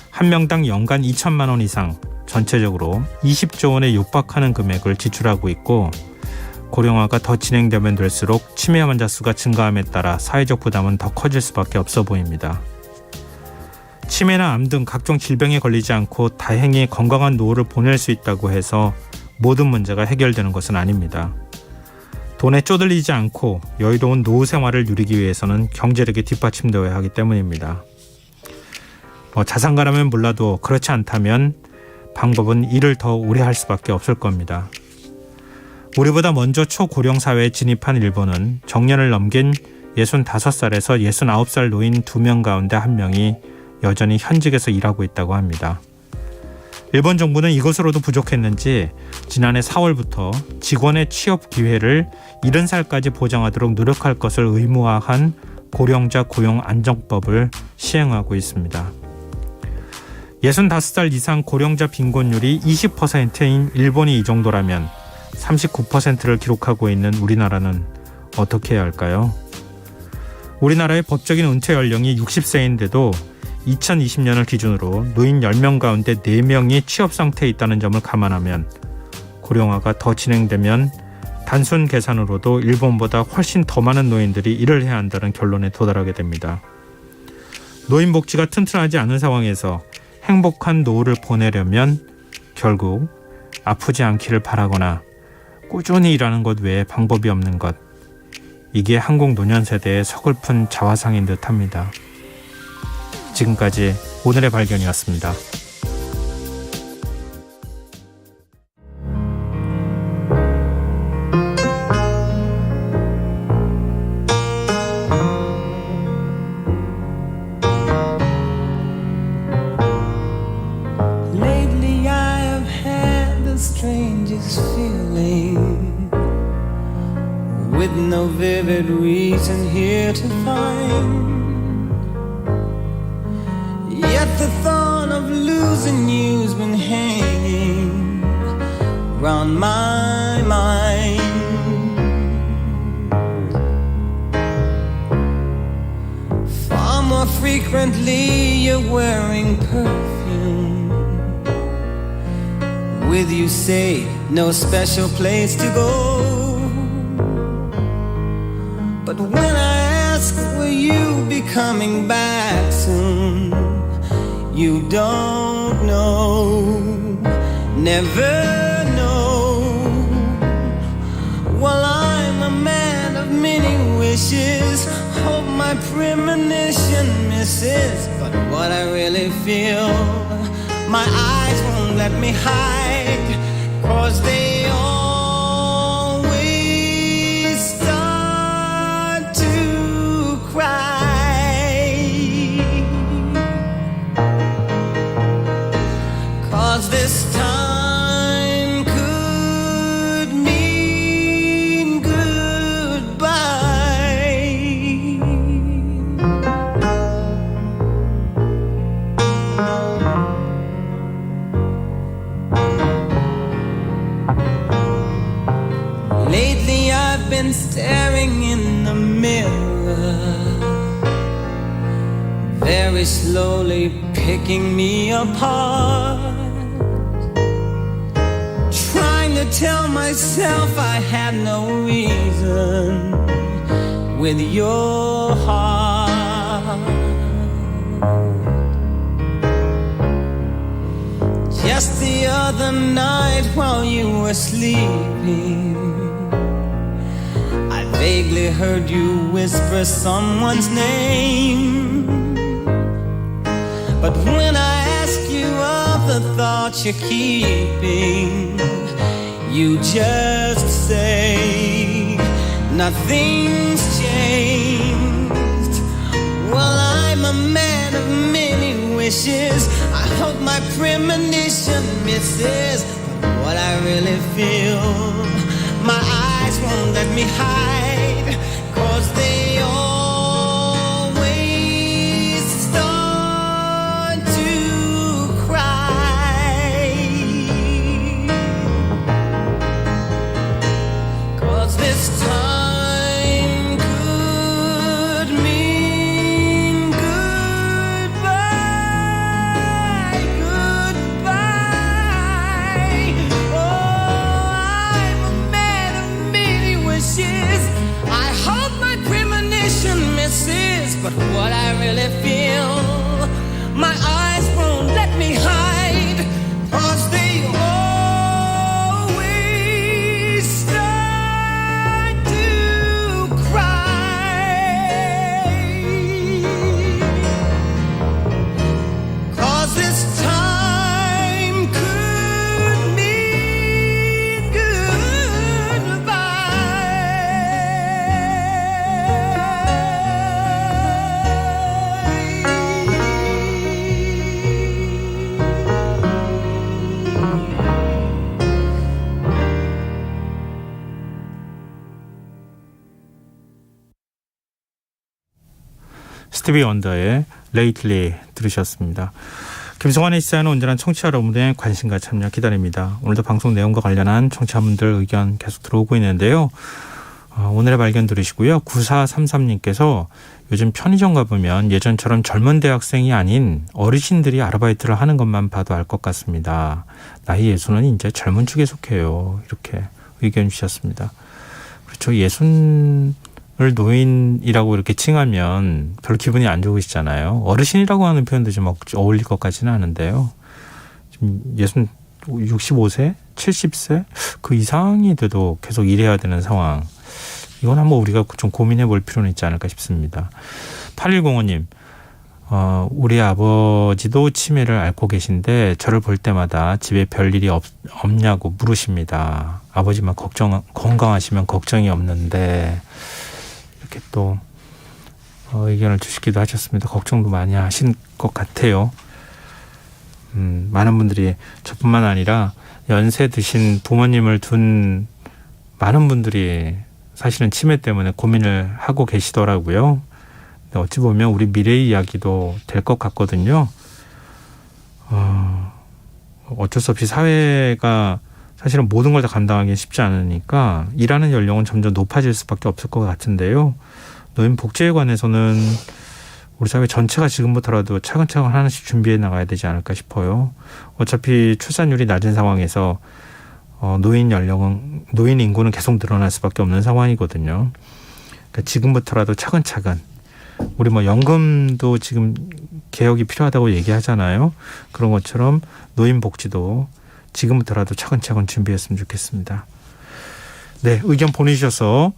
한 명당 연간 2천만 원 이상, 전체적으로 20조 원에 육박하는 금액을 지출하고 있고 고령화가 더 진행되면 될수록 치매 환자 수가 증가함에 따라 사회적 부담은 더 커질 수밖에 없어 보입니다. 치매나 암 등 각종 질병에 걸리지 않고 다행히 건강한 노후를 보낼 수 있다고 해서 모든 문제가 해결되는 것은 아닙니다. 돈에 쪼들리지 않고 여유로운 노후 생활을 누리기 위해서는 경제력이 뒷받침되어야 하기 때문입니다. 자산가라면 몰라도 그렇지 않다면 방법은 일을 더 오래 할 수밖에 없을 겁니다. 우리보다 먼저 초고령 사회에 진입한 일본은 정년을 넘긴 65살에서 69살 노인 2명 가운데 1명이 여전히 현직에서 일하고 있다고 합니다. 일본 정부는 이것으로도 부족했는지 지난해 4월부터 직원의 취업 기회를 70살까지 보장하도록 노력할 것을 의무화한 고령자 고용 안정법을 시행하고 있습니다. 65살 이상 고령자 빈곤율이 20%인 일본이 이 정도라면 39%를 기록하고 있는 우리나라는 어떻게 해야 할까요? 우리나라의 법적인 은퇴 연령이 60세인데도 2020년을 기준으로 노인 10명 가운데 4명이 취업 상태에 있다는 점을 감안하면 고령화가 더 진행되면 단순 계산으로도 일본보다 훨씬 더 많은 노인들이 일을 해야 한다는 결론에 도달하게 됩니다. 노인 복지가 튼튼하지 않은 상황에서 행복한 노후를 보내려면 결국 아프지 않기를 바라거나 꾸준히 일하는 것 외에 방법이 없는 것, 이게 한국 노년 세대의 서글픈 자화상인 듯합니다. 지금까지 오늘의 발견이었습니다. here to find. Yet the thought of losing you's been hanging round my mind. Far more frequently you're wearing perfume. With you say no special place to go. But when I ask will you be coming back soon, you don't know, never know. Well, I'm a man of many wishes, hope my premonition misses. But what I really feel, my eyes won't let me hide, 'cause they always start to cry. This time could mean goodbye. Lately I've been staring in the mirror, very slowly picking me apart. Tell myself I had no reason with your heart. Just the other night while you were sleeping, I vaguely heard you whisper someone's name. But when I ask you of the thoughts you're keeping, you just say nothing's changed. Well, I'm a man of many wishes, I hope my premonition misses. But what I really feel, my eyes won't let me hide, 'cause they always start to cry. This time could mean goodbye, goodbye. Oh, I'm a man of many wishes, I hope my premonition misses. But what I really feel, my eyes won't let me hide, 'cause they always start to cry. 'Cause this time could mean 스티비 원더의 Lately 들으셨습니다. 김성환의 시사는 온전한 청취자 여러분의 관심과 참여 기다립니다. 오늘도 방송 내용과 관련한 청취자분들 의견 계속 들어오고 있는데요. 오늘의 발견 들으시고요. 9433님께서 요즘 편의점 가보면 예전처럼 젊은 대학생이 아닌 어르신들이 아르바이트를 하는 것만 봐도 알 것 같습니다. 나이 예순은 이제 젊은 축에 속해요. 이렇게 의견 주셨습니다. 그렇죠. 예순을 노인이라고 이렇게 칭하면 별로 기분이 안 좋으시잖아요. 어르신이라고 하는 표현도 좀 어울릴 것 같지는 않은데요. 지금 65세, 70세 그 이상이 돼도 계속 일해야 되는 상황. 이건 한번 우리가 좀 고민해 볼 필요는 있지 않을까 싶습니다. 8105님, 우리 아버지도 치매를 앓고 계신데 저를 볼 때마다 집에 별일이 없냐고 물으십니다. 아버지만 건강하시면 걱정이 없는데 이렇게 또 의견을 주시기도 하셨습니다. 걱정도 많이 하신 것 같아요. 많은 분들이 저뿐만 아니라 연세 드신 부모님을 둔 많은 분들이 사실은 치매 때문에 고민을 하고 계시더라고요. 근데 어찌 보면 우리 미래의 이야기도 될 것 같거든요. 어쩔 수 없이 사회가 사실은 모든 걸 다 감당하기 쉽지 않으니까 일하는 연령은 점점 높아질 수밖에 없을 것 같은데요. 노인 복지에 관해서는 우리 사회 전체가 지금부터라도 차근차근 하나씩 준비해 나가야 되지 않을까 싶어요. 어차피 출산율이 낮은 상황에서 노인 인구는 계속 늘어날 수밖에 없는 상황이거든요. 그러니까 지금부터라도 차근차근 우리 연금도 지금 개혁이 필요하다고 얘기하잖아요. 그런 것처럼 노인 복지도 지금부터라도 차근차근 준비했으면 좋겠습니다. 네, 의견 보내주셔서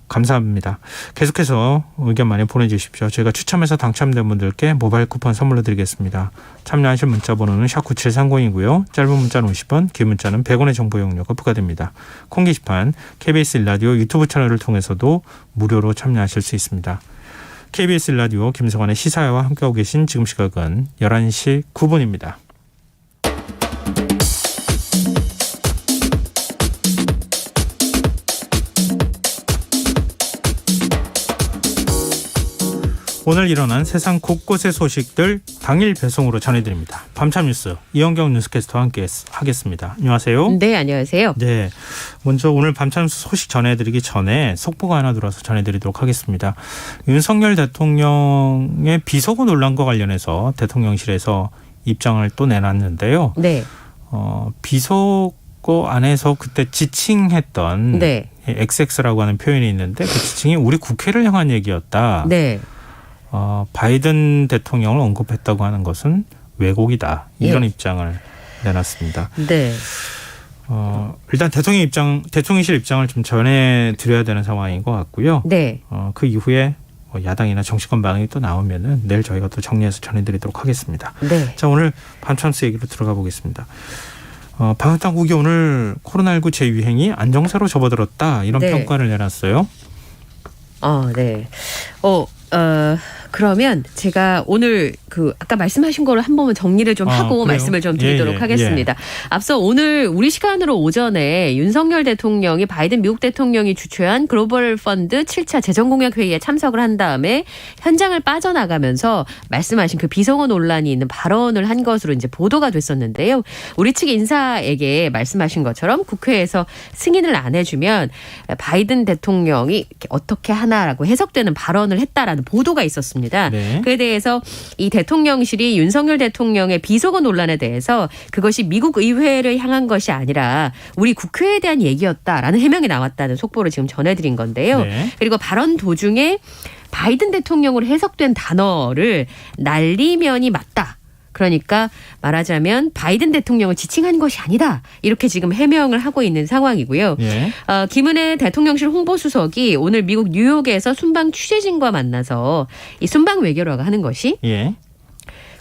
감사합니다. 계속해서 의견 많이 보내주십시오. 저희가 추첨해서 당첨된 분들께 모바일 쿠폰 선물로 드리겠습니다. 참여하실 문자 번호는 샵9730이고요. 짧은 문자는 50원, 긴 문자는 100원의 정보 이용료가 부과됩니다. 콩 게시판 KBS 1라디오 유튜브 채널을 통해서도 무료로 참여하실 수 있습니다. KBS 1라디오 김성환의 시사회와 함께하고 계신 지금 시각은 11시 9분입니다. 오늘 일어난 세상 곳곳의 소식들 당일 배송으로 전해드립니다. 밤참 뉴스 이현경 뉴스캐스터와 함께 하겠습니다. 안녕하세요. 네, 안녕하세요. 네, 먼저 오늘 밤참 뉴스 소식 전해드리기 전에 속보가 하나 들어와서 전해드리도록 하겠습니다. 윤석열 대통령의 비속어 논란과 관련해서 대통령실에서 입장을 또 내놨는데요. 네. 비속어 안에서 그때 지칭했던 네. XX라고 하는 표현이 있는데 그 지칭이 우리 국회를 향한 얘기였다. 네. 바이든 대통령을 언급했다고 하는 것은 왜곡이다. 이런 입장을 내놨습니다. 네. 일단 대통령실 입장을 좀 전해드려야 되는 상황인 것 같고요. 네. 그 이후에 야당이나 정치권 반응이 또 나오면은 내일 저희가 또 정리해서 전해드리도록 하겠습니다. 네. 자, 오늘 밤참스 얘기로 들어가 보겠습니다. 방역 당국이 오늘 코로나19 재유행이 안정세로 접어들었다. 이런 네. 평가를 내놨어요. 네. 그러면 제가 오늘 아까 말씀하신 거를 한 번만 정리를 좀 하고 그래요? 말씀을 좀 드리도록 하겠습니다. 앞서 오늘 우리 시간으로 오전에 윤석열 대통령이 바이든 미국 대통령이 주최한 글로벌 펀드 7차 재정공약 회의에 참석을 한 다음에 현장을 빠져나가면서 말씀하신 그 비속어 논란이 있는 발언을 한 것으로 이제 보도가 됐었는데요. 우리 측 인사에게 말씀하신 것처럼 국회에서 승인을 안 해주면 바이든 대통령이 어떻게 하나라고 해석되는 발언을 했다라는 보도가 있었습니다. 네. 그에 대해서 이 대통령실이 윤석열 대통령의 비속어 논란에 대해서 그것이 미국 의회를 향한 것이 아니라 우리 국회에 대한 얘기였다라는 해명이 나왔다는 속보를 지금 전해드린 건데요. 네. 그리고 발언 도중에 바이든 대통령으로 해석된 단어를 날리면이 맞다. 그러니까 말하자면 바이든 대통령을 지칭한 것이 아니다. 이렇게 지금 해명을 하고 있는 상황이고요. 예. 김은혜 대통령실 홍보수석이 오늘 미국 뉴욕에서 순방 취재진과 만나서 이 순방 외교라고 하는 것이 예.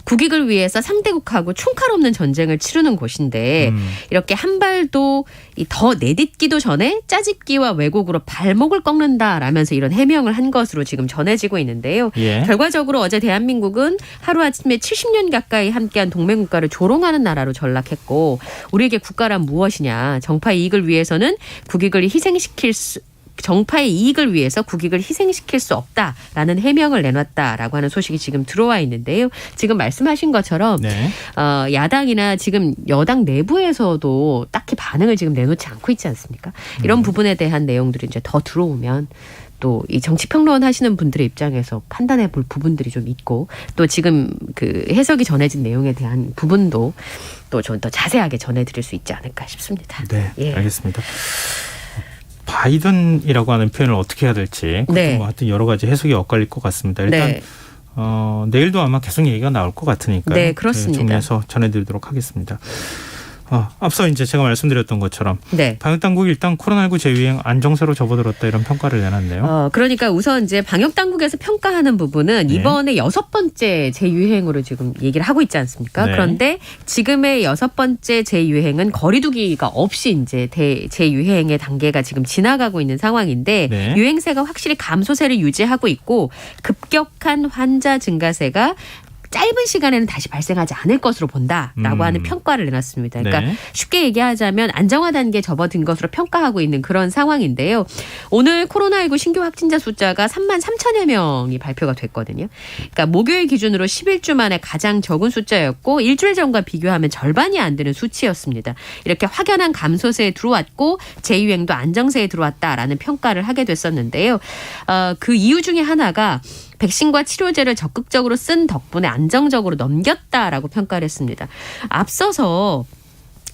국익을 위해서 상대국하고 총칼 없는 전쟁을 치르는 곳인데 이렇게 한 발도 더 내딛기도 전에 짜집기와 왜곡으로 발목을 꺾는다라면서 이런 해명을 한 것으로 지금 전해지고 있는데요. 예. 결과적으로 어제 대한민국은 하루아침에 70년 가까이 함께한 동맹국가를 조롱하는 나라로 전락했고 우리에게 국가란 무엇이냐. 정파의 이익을 위해서는 정파의 이익을 위해서 국익을 희생시킬 수 없다라는 해명을 내놨다라고 하는 소식이 지금 들어와 있는데요. 지금 말씀하신 것처럼 네. 야당이나 지금 여당 내부에서도 딱히 반응을 지금 내놓지 않고 있지 않습니까? 이런 부분에 대한 내용들이 이제 더 들어오면 또 이 정치평론 하시는 분들의 입장에서 판단해 볼 부분들이 좀 있고 또 지금 그 해석이 전해진 내용에 대한 부분도 또 좀 더 자세하게 전해드릴 수 있지 않을까 싶습니다. 네, 예. 알겠습니다. 바이든이라고 하는 표현을 어떻게 해야 될지 네. 하여튼 여러 가지 해석이 엇갈릴 것 같습니다. 일단 네. 내일도 아마 계속 얘기가 나올 것 같으니까요. 네, 그렇습니다. 정리해서 전해드리도록 하겠습니다. 앞서 이제 제가 말씀드렸던 것처럼 네. 방역 당국이 일단 코로나19 재유행 안정세로 접어들었다 이런 평가를 내놨네요. 그러니까 우선 이제 방역 당국에서 평가하는 부분은 네. 이번에 6번째 재유행으로 지금 얘기를 하고 있지 않습니까? 네. 그런데 지금의 6번째 재유행은 거리두기가 없이 이제 재유행의 단계가 지금 지나가고 있는 상황인데 네. 유행세가 확실히 감소세를 유지하고 있고 급격한 환자 증가세가 짧은 시간에는 다시 발생하지 않을 것으로 본다라고 하는 평가를 내놨습니다. 그러니까 네. 쉽게 얘기하자면 안정화 단계에 접어든 것으로 평가하고 있는 그런 상황인데요. 오늘 코로나19 신규 확진자 숫자가 3만 3천여 명이 발표가 됐거든요. 그러니까 목요일 기준으로 11주 만에 가장 적은 숫자였고 일주일 전과 비교하면 절반이 안 되는 수치였습니다. 이렇게 확연한 감소세에 들어왔고 재유행도 안정세에 들어왔다라는 평가를 하게 됐었는데요. 그 이유 중에 하나가 백신과 치료제를 적극적으로 쓴 덕분에 안정적으로 넘겼다라고 평가를 했습니다. 앞서서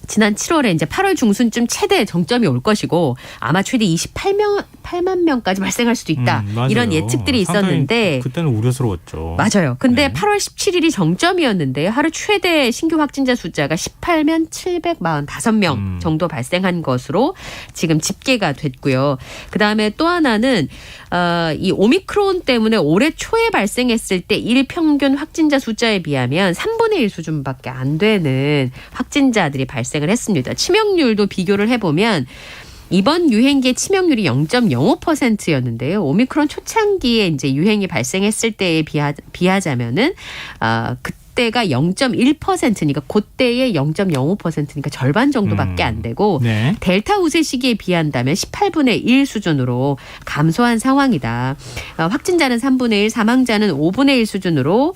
지난 7월에 이제 8월 중순쯤 최대 정점이 올 것이고 아마 최대 28만 명까지 발생할 수도 있다. 이런 예측들이 있었는데 그때는 우려스러웠죠. 맞아요. 근데 네. 8월 17일이 정점이었는데 하루 최대 신규 확진자 숫자가 18만 745명 정도 발생한 것으로 지금 집계가 됐고요. 그다음에 또 하나는 이 오미크론 때문에 올해 초에 발생했을 때 일평균 확진자 숫자에 비하면 3분의 1 수준밖에 안 되는 확진자들이 발생을 했습니다. 치명률도 비교를 해보면 이번 유행기의 치명률이 0.05%였는데요. 오미크론 초창기에 이제 유행이 발생했을 때에 비하자면은 그때가 0.1%니까 그때의 0.05%니까 절반 정도밖에 안 되고 네. 델타 우세 시기에 비한다면 18분의 1 수준으로 감소한 상황이다. 확진자는 3분의 1, 사망자는 5분의 1 수준으로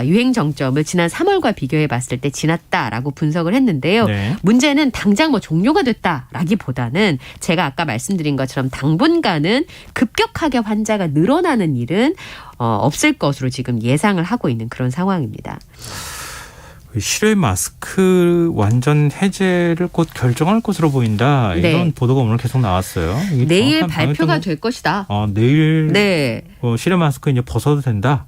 유행 정점을 지난 3월과 비교해 봤을 때 지났다라고 분석을 했는데요. 네. 문제는 당장 뭐 종료가 됐다라기보다는 제가 아까 말씀드린 것처럼 당분간은 급격하게 환자가 늘어나는 일은 없을 것으로 지금 예상을 하고 있는 그런 상황입니다. 실외 마스크 완전 해제를 곧 결정할 것으로 보인다. 이런 네. 보도가 오늘 계속 나왔어요. 이게 내일 정확한 발표가 방역정보- 될 것이다. 내일 네. 실외 마스크 이제 벗어도 된다.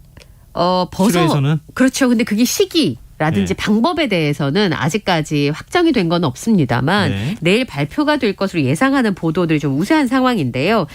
벗어. 실외에서는 그렇죠. 근데 그게 시기라든지 네. 방법에 대해서는 아직까지 확정이 된 건 없습니다만 네. 내일 발표가 될 것으로 예상하는 보도들이 좀 우세한 상황인데요.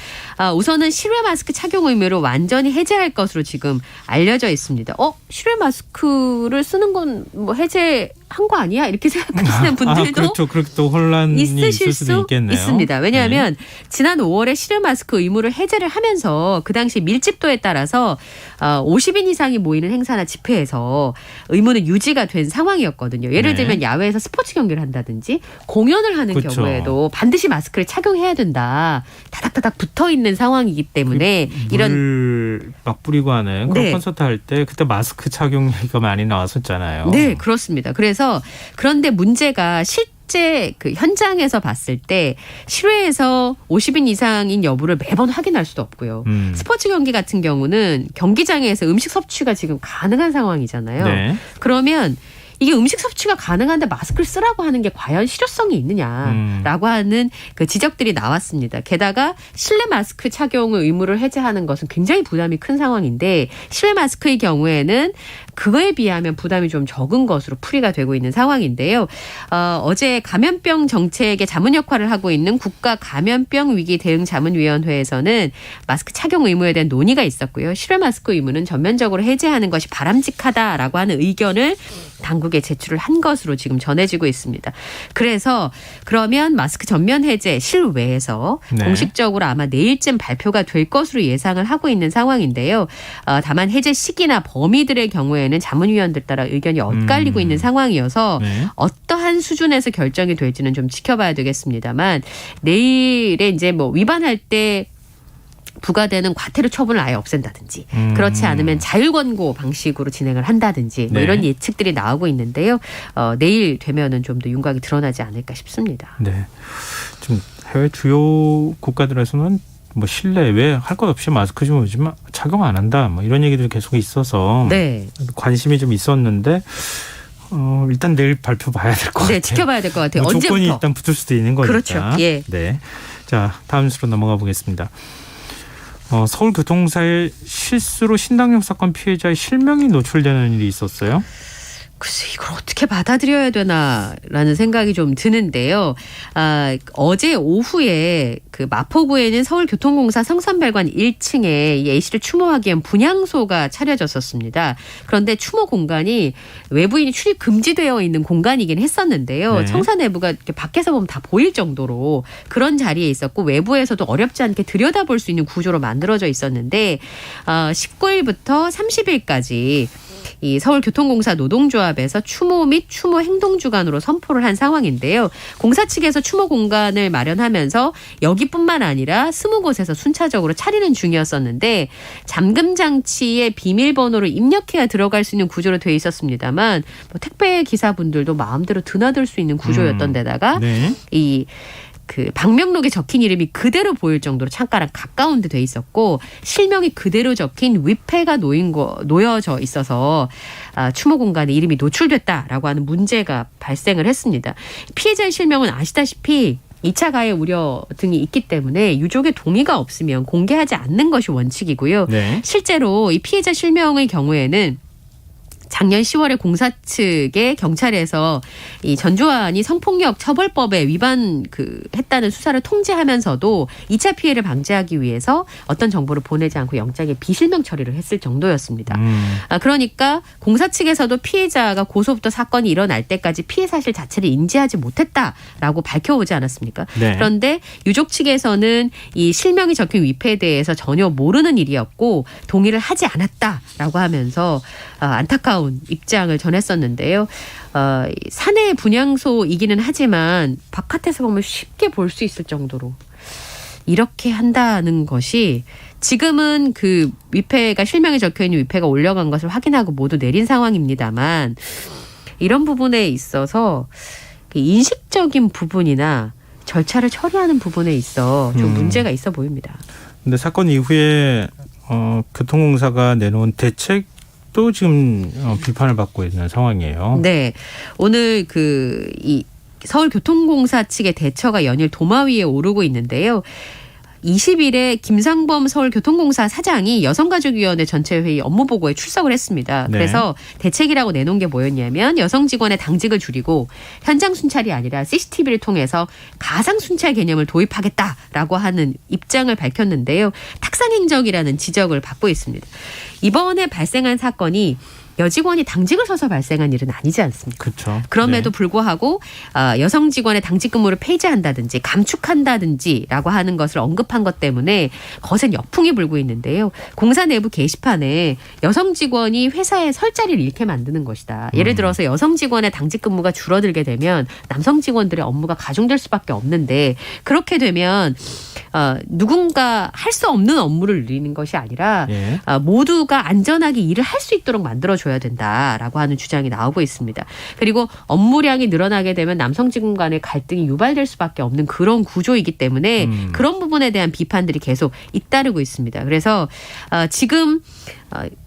우선은 실외 마스크 착용 의무를 완전히 해제할 것으로 지금 알려져 있습니다. 실외 마스크를 쓰는 건 뭐 해제한 거 아니야? 이렇게 생각하시는 분들도 그렇죠. 그렇게 또 혼란이 있으실 있을 수도 있겠네요. 있습니다. 왜냐하면 지난 5월에 실외 마스크 의무를 해제를 하면서 그 당시 밀집도에 따라서 50인 이상이 모이는 행사나 집회에서 의무는 유지가 된 상황이었거든요. 예를 네. 들면 야외에서 스포츠 경기를 한다든지 공연을 하는 그렇죠. 경우에도 반드시 마스크를 착용해야 된다. 다닥다닥 붙어 있는 상황이기 때문에 이런 물 막 뿌리고 하는 그런 네. 콘서트 할 때 그때 마스크 착용 얘기가 많이 나왔었잖아요. 네, 그렇습니다. 그래서 그런데 문제가 실제 그 현장에서 봤을 때 실외에서 50인 이상인 여부를 매번 확인할 수도 없고요. 스포츠 경기 같은 경우는 경기장에서 음식 섭취가 지금 가능한 상황이잖아요. 네. 그러면 이게 음식 섭취가 가능한데 마스크를 쓰라고 하는 게 과연 실효성이 있느냐라고 하는 그 지적들이 나왔습니다. 게다가 실내 마스크 착용을 의무를 해제하는 것은 굉장히 부담이 큰 상황인데 실내 마스크의 경우에는 그거에 비하면 부담이 좀 적은 것으로 풀이가 되고 있는 상황인데요. 어제 감염병 정책의 자문 역할을 하고 있는 국가 감염병 위기 대응 자문위원회에서는 마스크 착용 의무에 대한 논의가 있었고요. 실외 마스크 의무는 전면적으로 해제하는 것이 바람직하다라고 하는 의견을 당국에 제출을 한 것으로 지금 전해지고 있습니다. 그래서 그러면 마스크 전면 해제 실외에서 네. 공식적으로 아마 내일쯤 발표가 될 것으로 예상을 하고 있는 상황인데요. 다만 해제 시기나 범위들의 경우에는 자문위원들 따라 의견이 엇갈리고 있는 상황이어서 네. 어떠한 수준에서 결정이 될지는 좀 지켜봐야 되겠습니다만 내일에 이제 뭐 위반할 때 부과되는 과태료 처분을 아예 없앤다든지 그렇지 않으면 자율권고 방식으로 진행을 한다든지 뭐 네. 이런 예측들이 나오고 있는데요. 내일 되면은 좀 더 윤곽이 드러나지 않을까 싶습니다. 네. 좀 해외 주요 국가들에서는 뭐 실내외 할 것 없이 마스크 좀 요즘 착용 안 한다. 뭐 이런 얘기들이 계속 있어서 네. 관심이 좀 있었는데 일단 내일 발표 봐야 될 것 같아요. 네, 지켜봐야 될 것 같아요. 뭐 언제부터? 조건이 일단 붙을 수도 있는 거니까. 그렇죠. 예. 네. 자, 다음 수로 넘어가 보겠습니다. 서울교통사에 실수로 신당역 사건 피해자의 실명이 노출되는 일이 있었어요. 글쎄 이걸 어떻게 받아들여야 되나라는 생각이 좀 드는데요. 어제 오후에 그 마포구에는 서울교통공사 성산별관 1층에 이 A씨를 추모하기 위한 분향소가 차려졌었습니다. 그런데 추모 공간이 외부인이 출입 금지되어 있는 공간이긴 했었는데요. 네. 청사 내부가 이렇게 밖에서 보면 다 보일 정도로 그런 자리에 있었고 외부에서도 어렵지 않게 들여다볼 수 있는 구조로 만들어져 있었는데 19일부터 30일까지 이 서울교통공사 노동조합에서 추모 및 추모 행동주간으로 선포를 한 상황인데요. 공사 측에서 추모 공간을 마련하면서 여기뿐만 아니라 20곳에서 순차적으로 차리는 중이었었는데 잠금 장치에 비밀번호를 입력해야 들어갈 수 있는 구조로 되어 있었습니다만 뭐 택배 기사분들도 마음대로 드나들 수 있는 구조였던 데다가 네. 그 방명록에 적힌 이름이 그대로 보일 정도로 창가랑 가까운 데 돼 있었고 실명이 그대로 적힌 위패가 놓여져 있어서 추모 공간에 이름이 노출됐다라고 하는 문제가 발생을 했습니다. 피해자의 실명은 아시다시피 2차 가해 우려 등이 있기 때문에 유족의 동의가 없으면 공개하지 않는 것이 원칙이고요. 네. 실제로 이 피해자 실명의 경우에는 작년 10월에 공사 측에 경찰에서 이 전주환이 성폭력 처벌법에 했다는 수사를 통지하면서도 2차 피해를 방지하기 위해서 어떤 정보를 보내지 않고 영장에 비실명 처리를 했을 정도였습니다. 그러니까 공사 측에서도 피해자가 고소부터 사건이 일어날 때까지 피해 사실 자체를 인지하지 못했다라고 밝혀오지 않았습니까? 네. 그런데 유족 측에서는 이 실명이 적힌 위패에 대해서 전혀 모르는 일이었고 동의를 하지 않았다라고 하면서 안타까운 입장을 전했었는데요. 사내 분향소이기는 하지만 바깥에서 보면 쉽게 볼 수 있을 정도로 이렇게 한다는 것이 지금은 그 위패가 실명이 적혀있는 위패가 올려간 것을 확인하고 모두 내린 상황입니다만 이런 부분에 있어서 인식적인 부분이나 절차를 처리하는 부분에 있어 좀 문제가 있어 보입니다. 근데 사건 이후에 교통공사가 내놓은 대책도 지금 비판을 받고 있는 상황이에요. 네, 오늘 이 서울교통공사 측의 대처가 연일 도마 위에 오르고 있는데요. 20일에 김상범 서울교통공사 사장이 여성가족위원회 전체회의 업무보고에 출석을 했습니다. 네. 그래서 대책이라고 내놓은 게 뭐였냐면 여성 직원의 당직을 줄이고 현장 순찰이 아니라 CCTV를 통해서 가상 순찰 개념을 도입하겠다라고 하는 입장을 밝혔는데요. 탁상행정이라는 지적을 받고 있습니다. 이번에 발생한 사건이 여직원이 당직을 서서 발생한 일은 아니지 않습니까? 그렇죠. 그럼에도 불구하고 여성 직원의 당직 근무를 폐지한다든지 감축한다든지라고 하는 것을 언급한 것 때문에 거센 역풍이 불고 있는데요. 공사 내부 게시판에 여성 직원이 회사에 설 자리를 잃게 만드는 것이다. 예를 들어서 여성 직원의 당직 근무가 줄어들게 되면 남성 직원들의 업무가 가중될 수밖에 없는데 그렇게 되면 누군가 할 수 없는 업무를 누리는 것이 아니라 예. 모두가 안전하게 일을 할 수 있도록 만들어줘야 된다라고 하는 주장이 나오고 있습니다. 그리고 업무량이 늘어나게 되면 남성 직원 간의 갈등이 유발될 수밖에 없는 그런 구조이기 때문에 그런 부분에 대한 비판들이 계속 잇따르고 있습니다. 그래서 지금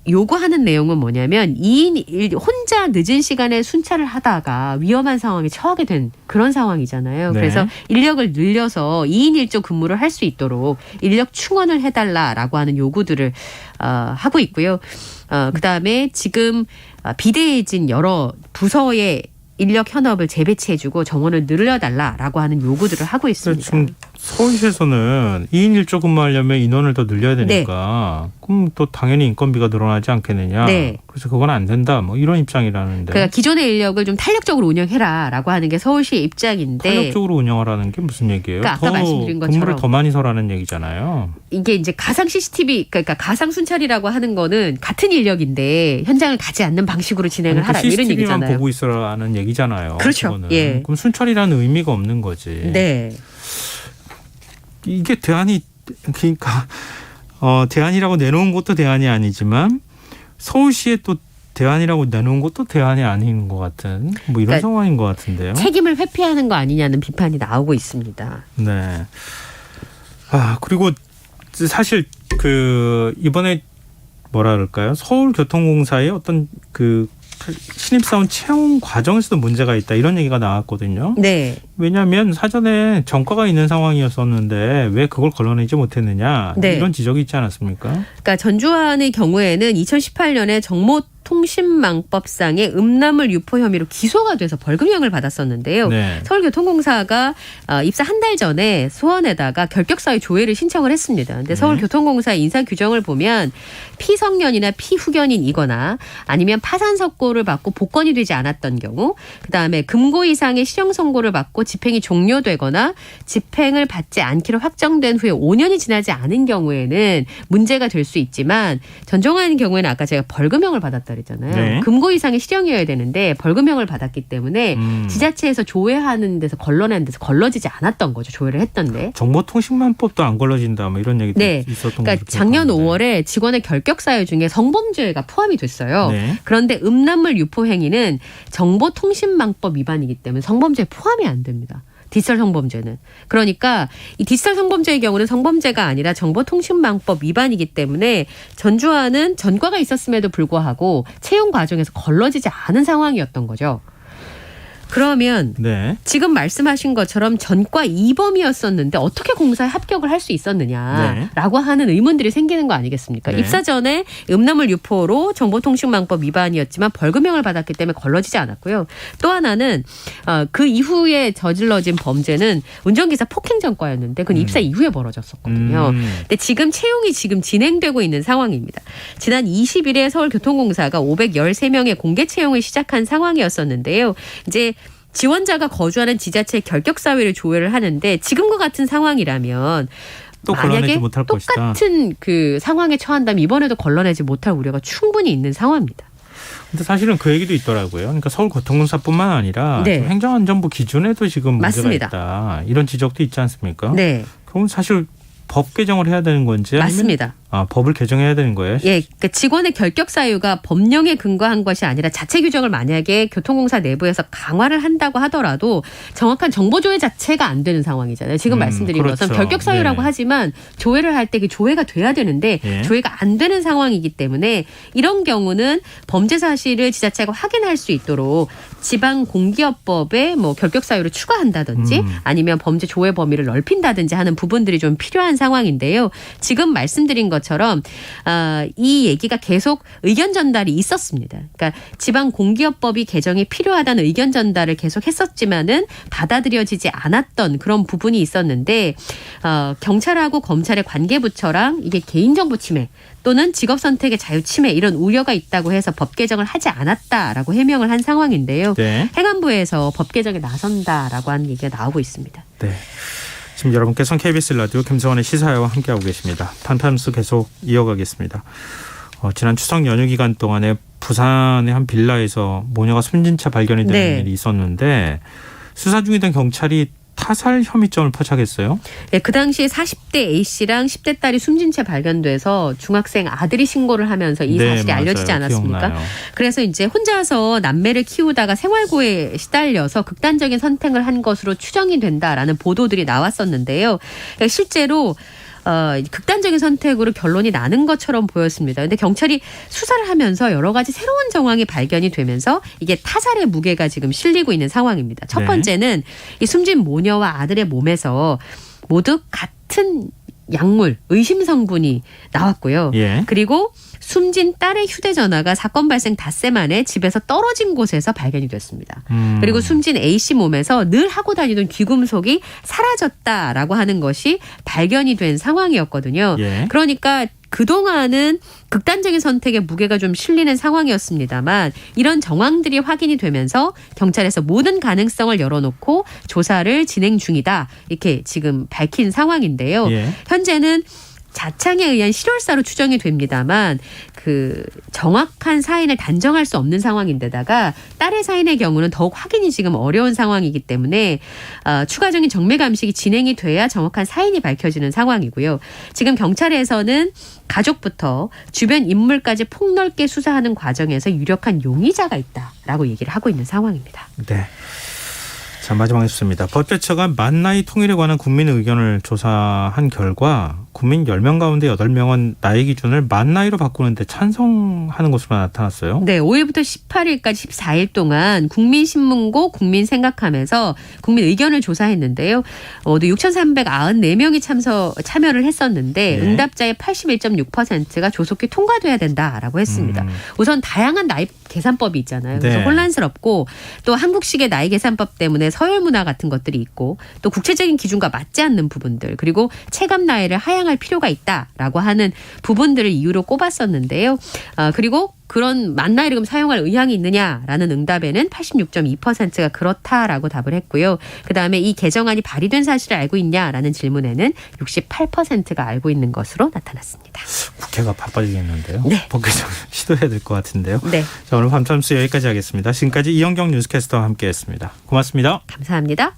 요구하는 내용은 뭐냐면 2인 1 혼자 늦은 시간에 순찰을 하다가 위험한 상황에 처하게 된 그런 상황이잖아요. 네. 그래서 인력을 늘려서 2인 1조 근무를 할 수 있도록 인력 충원을 해달라라고 하는 요구들을 하고 있고요. 그다음에 지금 비대해진 여러 부서의 인력 현업을 재배치해주고 정원을 늘려달라라고 하는 요구들을 하고 있습니다. 지금 서울시에서는 2인 1조 근무하려면 인원을 더 늘려야 되니까 그럼 또 당연히 인건비가 늘어나지 않겠느냐. 네. 그래서 그건 안 된다. 뭐 이런 입장이라는데. 그러니까 기존의 인력을 좀 탄력적으로 운영해라라고 하는 게 서울시의 입장인데. 탄력적으로 운영하라는 게 무슨 얘기예요? 그러니까 아까 말씀드린 것처럼 근무를 더 많이 서라는 얘기잖아요. 이게 이제 가상 CCTV 그러니까 가상 순찰이라고 하는 거는 같은 인력인데 현장을 가지 않는 방식으로 진행을 하라 이런 CCTV만 얘기잖아요. 보고 있으라는 얘기잖아요. 그렇죠. 그거는. 예. 그럼 순찰이라는 의미가 없는 거지. 네. 이게 대안이 그러니까 대안이라고 내놓은 것도 대안이 아니지만 서울시에 또 대안이라고 내놓은 것도 대안이 아닌 것 같은 뭐 이런 그러니까 상황인 것 같은데요. 책임을 회피하는 거 아니냐는 비판이 나오고 있습니다. 네. 그리고 사실 이번에 뭐라 그럴까요? 서울교통공사의 어떤 신입사원 채용 과정에서도 문제가 있다 이런 얘기가 나왔거든요. 네. 왜냐하면 사전에 전과가 있는 상황이었었는데 왜 그걸 걸러내지 못했느냐 네. 이런 지적이 있지 않았습니까? 그러니까 전주환의 경우에는 2018년에 정보통신망법상의 음란물 유포 혐의로 기소가 돼서 벌금형을 받았었는데요. 네. 서울교통공사가 입사 한 달 전에 소원에다가 결격사유 조회를 신청을 했습니다. 근데 서울교통공사 인사 규정을 보면 피성년이나 피후견인이거나 아니면 파산 선고를 받고 복권이 되지 않았던 경우, 그다음에 금고 이상의 실형 선고를 받고 집행이 종료되거나 집행을 받지 않기로 확정된 후에 5년이 지나지 않은 경우에는 문제가 될 수 있지만 전종환 경우에는 아까 제가 벌금형을 받았다 말이잖아요. 네. 금고 이상의 실형이어야 되는데 벌금형을 받았기 때문에 지자체에서 조회하는 데서 걸러내는 데서 걸러지지 않았던 거죠. 조회를 했던데. 정보통신망법도 안 걸러진다 뭐 이런 얘기도 네. 있었던 그러니까 거죠. 작년 5월에 직원의 결격 사유 중에 성범죄가 포함이 됐어요. 네. 그런데 음란물 유포 행위는 정보통신망법 위반이기 때문에 성범죄에 포함이 안 됩니다. 디지털 성범죄는. 그러니까 이 디지털 성범죄의 경우는 성범죄가 아니라 정보통신망법 위반이기 때문에 전주환은 전과가 있었음에도 불구하고 채용 과정에서 걸러지지 않은 상황이었던 거죠. 그러면 네. 지금 말씀하신 것처럼 전과 2범이었었는데 어떻게 공사에 합격을 할 수 있었느냐라고 하는 의문들이 생기는 거 아니겠습니까? 네. 입사 전에 음란물 유포로 정보통신망법 위반이었지만 벌금형을 받았기 때문에 걸러지지 않았고요. 또 하나는 그 이후에 저질러진 범죄는 운전기사 폭행 전과였는데 그건 입사 이후에 벌어졌었거든요. 근데 지금 채용이 지금 진행되고 있는 상황입니다. 지난 20일에 서울교통공사가 513명의 공개 채용을 시작한 상황이었었는데요. 이제 지원자가 거주하는 지자체 결격 사유를 조회를 하는데 지금과 같은 상황이라면 또 걸러내지 못할 것이다. 똑같은 그 상황에 처한다면 이번에도 걸러내지 못할 우려가 충분히 있는 상황입니다. 근데 사실은 그 얘기도 있더라고요. 그러니까 서울교통공사뿐만 아니라 네. 좀 행정안전부 기준에도 지금 문제가 맞습니다. 있다. 이런 지적도 있지 않습니까? 네. 그럼 사실 법 개정을 해야 되는 건지 아니면 맞습니다. 법을 개정해야 되는 거예요? 예, 그러니까 직원의 결격 사유가 법령에 근거한 것이 아니라 자체 규정을 만약에 교통공사 내부에서 강화를 한다고 하더라도 정확한 정보 조회 자체가 안 되는 상황이잖아요. 지금 말씀드린 그렇죠. 것은 결격 사유라고 네. 하지만 조회를 할 때 그 조회가 돼야 되는데 예. 조회가 안 되는 상황이기 때문에 이런 경우는 범죄 사실을 지자체가 확인할 수 있도록 지방공기업법에 뭐 결격 사유를 추가한다든지 아니면 범죄 조회 범위를 넓힌다든지 하는 부분들이 좀 필요한 상황인데요. 지금 말씀드린 것처럼 이 얘기가 계속 의견 전달이 있었습니다. 그러니까 지방공기업법이 개정이 필요하다는 의견 전달을 계속 했었지만은 받아들여지지 않았던 그런 부분이 있었는데 경찰하고 검찰의 관계부처랑 이게 개인정보 침해 또는 직업선택의 자유 침해 이런 우려가 있다고 해서 법 개정을 하지 않았다라고 해명을 한 상황인데요. 네. 행안부에서 법 개정에 나선다라고 하는 얘기가 나오고 있습니다. 네. 지금 여러분께서는 KBS 라디오 김성환의 시사회와 함께하고 계십니다. 판판수 계속 이어가겠습니다. 지난 추석 연휴 기간 동안에 부산의 한 빌라에서 모녀가 숨진 채 발견이 되는 네. 일이 있었는데 수사 중이던 경찰이 타살 혐의점을 포착했어요. 네, 그 당시에 40대 A씨랑 10대 딸이 숨진 채 발견돼서 중학생 아들이 신고를 하면서 이 네, 사실이 맞아요. 알려지지 않았습니까? 기억나요. 그래서 이제 혼자서 남매를 키우다가 생활고에 시달려서 극단적인 선택을 한 것으로 추정이 된다라는 보도들이 나왔었는데요. 그러니까 실제로 극단적인 선택으로 결론이 나는 것처럼 보였습니다. 그런데 경찰이 수사를 하면서 여러 가지 새로운 정황이 발견이 되면서 이게 타살의 무게가 지금 실리고 있는 상황입니다. 첫 네. 번째는 이 숨진 모녀와 아들의 몸에서 모두 같은 약물, 의심 성분이 나왔고요. 예. 그리고 숨진 딸의 휴대전화가 사건 발생 닷새 만에 집에서 떨어진 곳에서 발견이 됐습니다. 그리고 숨진 A씨 몸에서 늘 하고 다니던 귀금속이 사라졌다라고 하는 것이 발견이 된 상황이었거든요. 예. 그러니까 그동안은 극단적인 선택에 무게가 좀 실리는 상황이었습니다만 이런 정황들이 확인이 되면서 경찰에서 모든 가능성을 열어놓고 조사를 진행 중이다. 이렇게 지금 밝힌 상황인데요. 예. 현재는 자창에 의한 실월사로 추정이 됩니다만 그 정확한 사인을 단정할 수 없는 상황인데다가 딸의 사인의 경우는 더욱 확인이 지금 어려운 상황이기 때문에 추가적인 정밀 감식이 진행이 돼야 정확한 사인이 밝혀지는 상황이고요. 지금 경찰에서는 가족부터 주변 인물까지 폭넓게 수사하는 과정에서 유력한 용의자가 있다라고 얘기를 하고 있는 상황입니다. 네. 자, 마지막 뉴스입니다. 법제처가 만 나이 통일에 관한 국민 의견을 조사한 결과 국민 10명 가운데 8명은 나이 기준을 만 나이로 바꾸는데 찬성하는 것으로 나타났어요. 네, 5일부터 18일까지 14일 동안 국민신문고 국민 생각하면서 국민 의견을 조사했는데요. 모두 6,394명이 참여를 했었는데 네. 응답자의 81.6%가 조속히 통과돼야 된다라고 했습니다. 우선 다양한 나이 계산법이 있잖아요. 그래서 네. 혼란스럽고 또 한국식의 나이 계산법 때문에 서열 문화 같은 것들이 있고 또 국제적인 기준과 맞지 않는 부분들 그리고 체감 나이를 하향할 상향할 필요가 있다라고 하는 부분들을 이유로 꼽았었는데요. 그리고 그런 만나이르금 사용할 의향이 있느냐라는 응답에는 86.2%가 그렇다라고 답을 했고요. 그다음에 이 개정안이 발의된 사실을 알고 있냐라는 질문에는 68%가 알고 있는 것으로 나타났습니다. 국회가 바빠지겠는데요. 네. 본격적으로 시도해야 될 것 같은데요. 네. 자, 오늘 밤참수 여기까지 하겠습니다. 지금까지 이현경 뉴스캐스터와 함께했습니다. 고맙습니다. 감사합니다.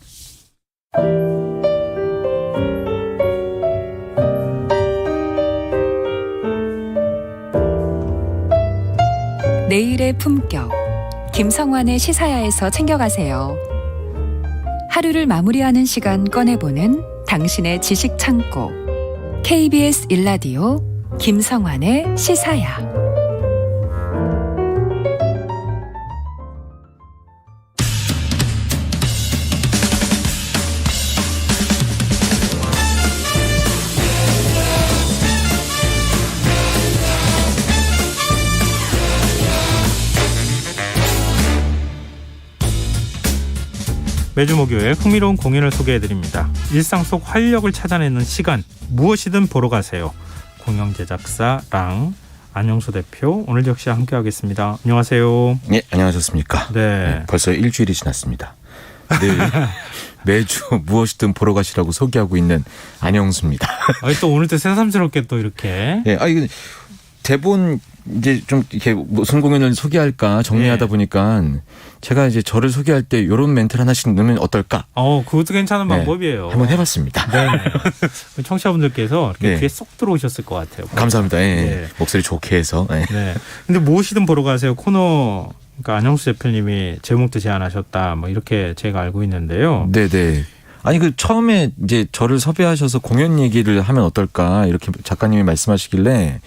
내일의 품격. 김성환의 시사야에서 챙겨가세요. 하루를 마무리하는 시간 꺼내보는 당신의 지식 창고. KBS 1라디오 김성환의 시사야. 매주 목요일 흥미로운 공연을 소개해드립니다. 일상 속 활력을 찾아내는 시간, 무엇이든 보러 가세요. 공연 제작사 랑 안영수 대표 오늘 역시 함께하겠습니다. 안녕하세요. 네, 안녕하셨습니까? 네. 벌써 일주일이 지났습니다. 네, 매주 무엇이든 보러 가시라고 소개하고 있는 안영수입니다. 또 오늘도 새삼스럽게 또 이렇게. 네, 이거 대본 이제 좀 이렇게 무슨 공연을 소개할까 정리하다 보니까 제가 이제 저를 소개할 때 이런 멘트를 하나씩 넣으면 어떨까? 그것도 괜찮은 방법이에요. 한번 해봤습니다. 네. 청취자분들께서 이렇게 네. 귀에 쏙 들어오셨을 것 같아요. 감사합니다. 예. 네. 목소리 좋게 해서. 예. 네. 근데 무엇이든 보러 가세요 코너. 그러니까 안영수 대표님이 제목도 제안하셨다. 뭐 이렇게 제가 알고 있는데요. 네네. 아니 처음에 이제 저를 섭외하셔서 공연 얘기를 하면 어떨까 이렇게 작가님이 말씀하시길래.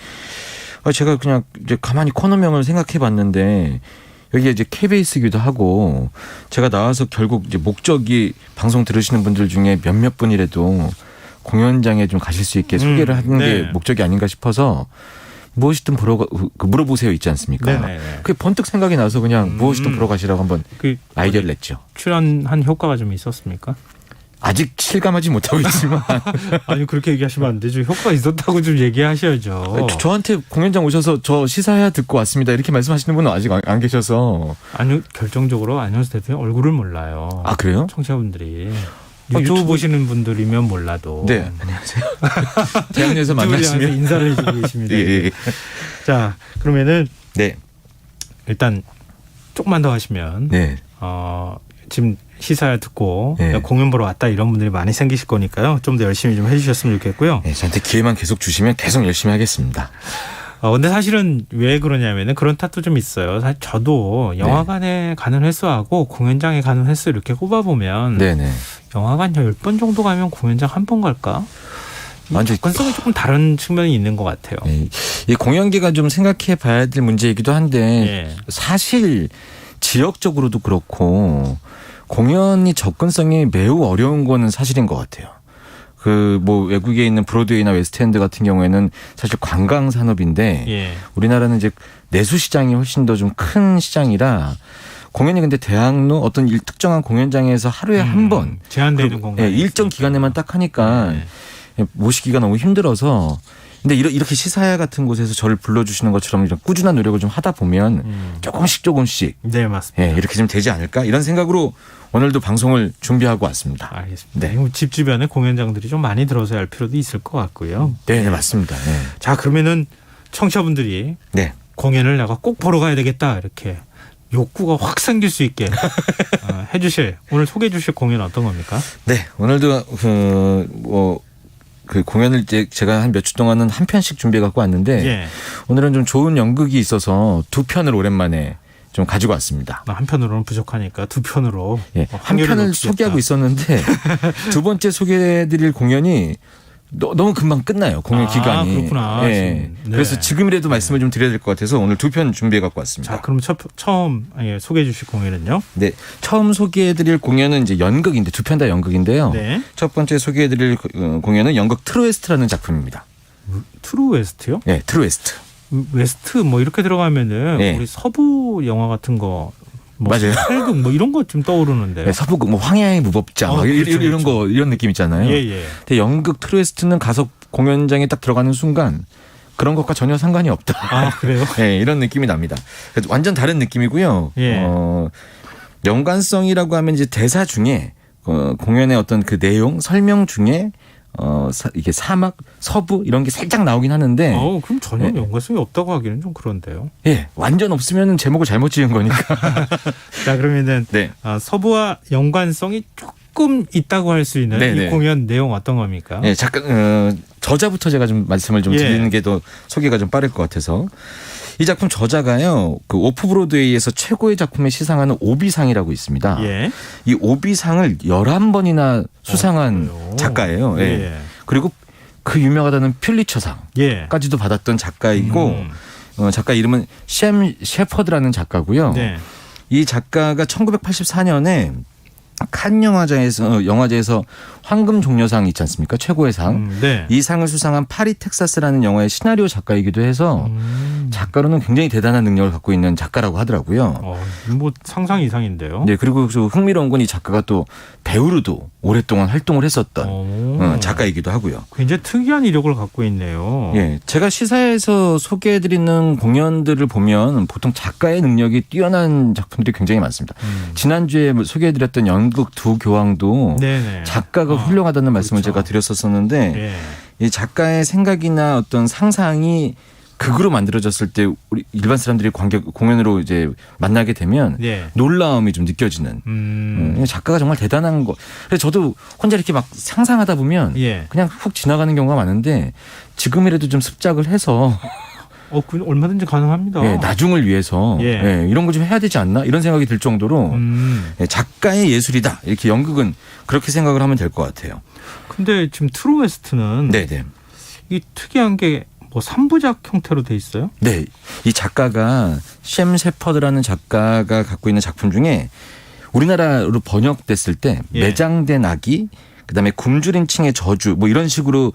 제가 그냥 이제 가만히 코너명을 생각해 봤는데 여기에 이제 KBS이기도 하고 제가 나와서 결국 이제 목적이 방송 들으시는 분들 중에 몇몇 분이라도 공연장에 좀 가실 수 있게 소개를 하는 게 목적이 아닌가 싶어서 무엇이든 보러 물어보세요 있지 않습니까? 네네. 그게 번뜩 생각이 나서 그냥 무엇이든 보러 가시라고 한번 아이디어를 냈죠. 출연한 효과가 좀 있었습니까? 아직 실감하지 못하고 있지만 아니 그렇게 얘기하시면 안 되죠. 효과가 있었다고 좀 얘기하셔야죠. 저한테 공연장 오셔서 저 시사야 듣고 왔습니다 이렇게 말씀하시는 분은 아직 안 계셔서. 아니 결정적으로 안영수 대표님 얼굴을 몰라요. 아 그래요? 청취자분들이 유튜브 보시는 분들이면 몰라도. 네, 안녕하세요. 대학로에서 만나시면 인사를 해주고 계십니다. 예. 자 그러면은 네 일단 조금만 더 하시면 지금 시사를 듣고 공연 보러 왔다 이런 분들이 많이 생기실 거니까요. 좀 더 열심히 좀 해주셨으면 좋겠고요. 네, 저한테 기회만 계속 주시면 계속 열심히 하겠습니다. 근데 사실은 왜 그러냐면은 그런 탓도 좀 있어요. 사실 저도 영화관에 가는 횟수하고 공연장에 가는 횟수 이렇게 꼽아보면 영화관 10번 정도 가면 공연장 한 번 갈까? 완전 접근성이 조금 다른 측면이 있는 것 같아요. 네. 이 공연계가 좀 생각해 봐야 될 문제이기도 한데 사실 지역적으로도 그렇고 공연이 접근성이 매우 어려운 거는 사실인 것 같아요. 뭐 외국에 있는 브로드웨이나 웨스트엔드 같은 경우에는 사실 관광 산업인데 우리나라는 이제 내수 시장이 훨씬 더 좀 큰 시장이라 공연이 근데 대학로 어떤 특정한 공연장에서 하루에 한 번 제한되는 공간 일정 기간에만 딱 하니까 모시기가 너무 힘들어서. 근데 이렇게 시사야 같은 곳에서 저를 불러주시는 것처럼 이런 꾸준한 노력을 좀 하다 보면 조금씩 네 맞습니다. 이렇게 좀 되지 않을까 이런 생각으로 오늘도 방송을 준비하고 왔습니다. 알겠습니다. 네. 집 주변에 공연장들이 좀 많이 들어서야 할 필요도 있을 것 같고요. 네 맞습니다. 네. 자 그러면은 청취자분들이 공연을 내가 꼭 보러 가야 되겠다 이렇게 욕구가 확 생길 수 있게 해주실 오늘 소개해 주실 공연 어떤 겁니까? 네 오늘도 그 공연을 제가 한 몇 주 동안은 한 편씩 준비해 갖고 왔는데 오늘은 좀 좋은 연극이 있어서 두 편을 오랜만에 좀 가지고 왔습니다. 한 편으로는 부족하니까 두 편으로. 한 편을 놓치겠다. 소개하고 있었는데 두 번째 소개해드릴 공연이 너무 금방 끝나요. 공연 기간이. 그렇구나. 그래서 지금이라도 말씀을 좀 드려야 될 것 같아서 오늘 두 편 준비해 갖고 왔습니다. 자, 그럼 처음 소개해 주실 공연은요? 네, 처음 소개해드릴 공연은 이제 연극인데 두 편 다 연극인데요. 첫 번째 소개해드릴 공연은 연극 트루웨스트라는 작품입니다. 트루웨스트요? 네, 트루웨스트. 웨스트 뭐 이렇게 들어가면은 우리 서부 영화 같은 거. 맞아요. 팔극 뭐 이런 것 좀 떠오르는데. 서부극 뭐 황야의 무법자 그렇죠, 이런 거 이런 느낌 있잖아요. 근데 연극 트루웨스트는 가서 공연장에 딱 들어가는 순간 그런 것과 전혀 상관이 없다. 아, 그래요? 네, 이런 느낌이 납니다. 그래서 완전 다른 느낌이고요. 예. 연관성이라고 하면 이제 대사 중에 공연의 어떤 그 내용, 설명 중에 이게 사막, 서부 이런 게 살짝 나오긴 하는데. 그럼 전혀 예. 연관성이 없다고 하기는 좀 그런데요. 예, 완전 없으면 제목을 잘못 지은 거니까. 자, 그러면은 네. 서부와 연관성이 조금 있다고 할 수 있는 네네. 이 공연 내용 어떤 겁니까? 예, 잠깐 저자부터 제가 좀 말씀을 좀 예. 드리는 게 더 소개가 좀 빠를 것 같아서. 이 작품 저자가요, 그 오프 브로드웨이에서 최고의 작품에 시상하는 오비상이라고 있습니다. 예. 이 오비상을 11번이나 수상한 작가예요. 예. 예. 그리고 그 유명하다는 퓰리처상까지도 예. 받았던 작가이고, 작가 이름은 샘 셰퍼드라는 작가고요. 네. 이 작가가 1984년에 칸 영화제에서 황금 종려상 있지 않습니까? 최고의 상. 네. 이 상을 수상한 파리 텍사스라는 영화의 시나리오 작가이기도 해서 작가로는 굉장히 대단한 능력을 갖고 있는 작가라고 하더라고요. 뭐 상상 이상인데요. 네, 그리고 좀 흥미로운 건 이 작가가 또 배우로도 오랫동안 활동을 했었던 작가이기도 하고요. 굉장히 특이한 이력을 갖고 있네요. 예, 제가 시사에서 소개해드리는 공연들을 보면 보통 작가의 능력이 뛰어난 작품들이 굉장히 많습니다. 지난주에 소개해드렸던 연극 두 교황도 네네. 작가가 훌륭하다는 말씀을 그렇죠. 제가 드렸었는데 예. 이 작가의 생각이나 어떤 상상이 극으로 만들어졌을 때 우리 일반 사람들이 공연으로 이제 만나게 되면 예. 놀라움이 좀 느껴지는 작가가 정말 대단한 거. 그래서 저도 혼자 이렇게 막 상상하다 보면 예. 그냥 훅 지나가는 경우가 많은데 지금이라도 좀 습작을 해서 얼마든지 가능합니다. 예, 나중을 위해서 예. 이런 걸 좀 해야 되지 않나 이런 생각이 들 정도로 작가의 예술이다 이렇게 연극은 그렇게 생각을 하면 될 것 같아요. 근데 지금 트루웨스트는 네네. 이 특이한 게 뭐 3부작 형태로 돼 있어요? 네, 이 작가가 샘 셰퍼드라는 작가가 갖고 있는 작품 중에 우리나라로 번역됐을 때 예. 매장된 아기, 그다음에 굶주린 층의 저주 뭐 이런 식으로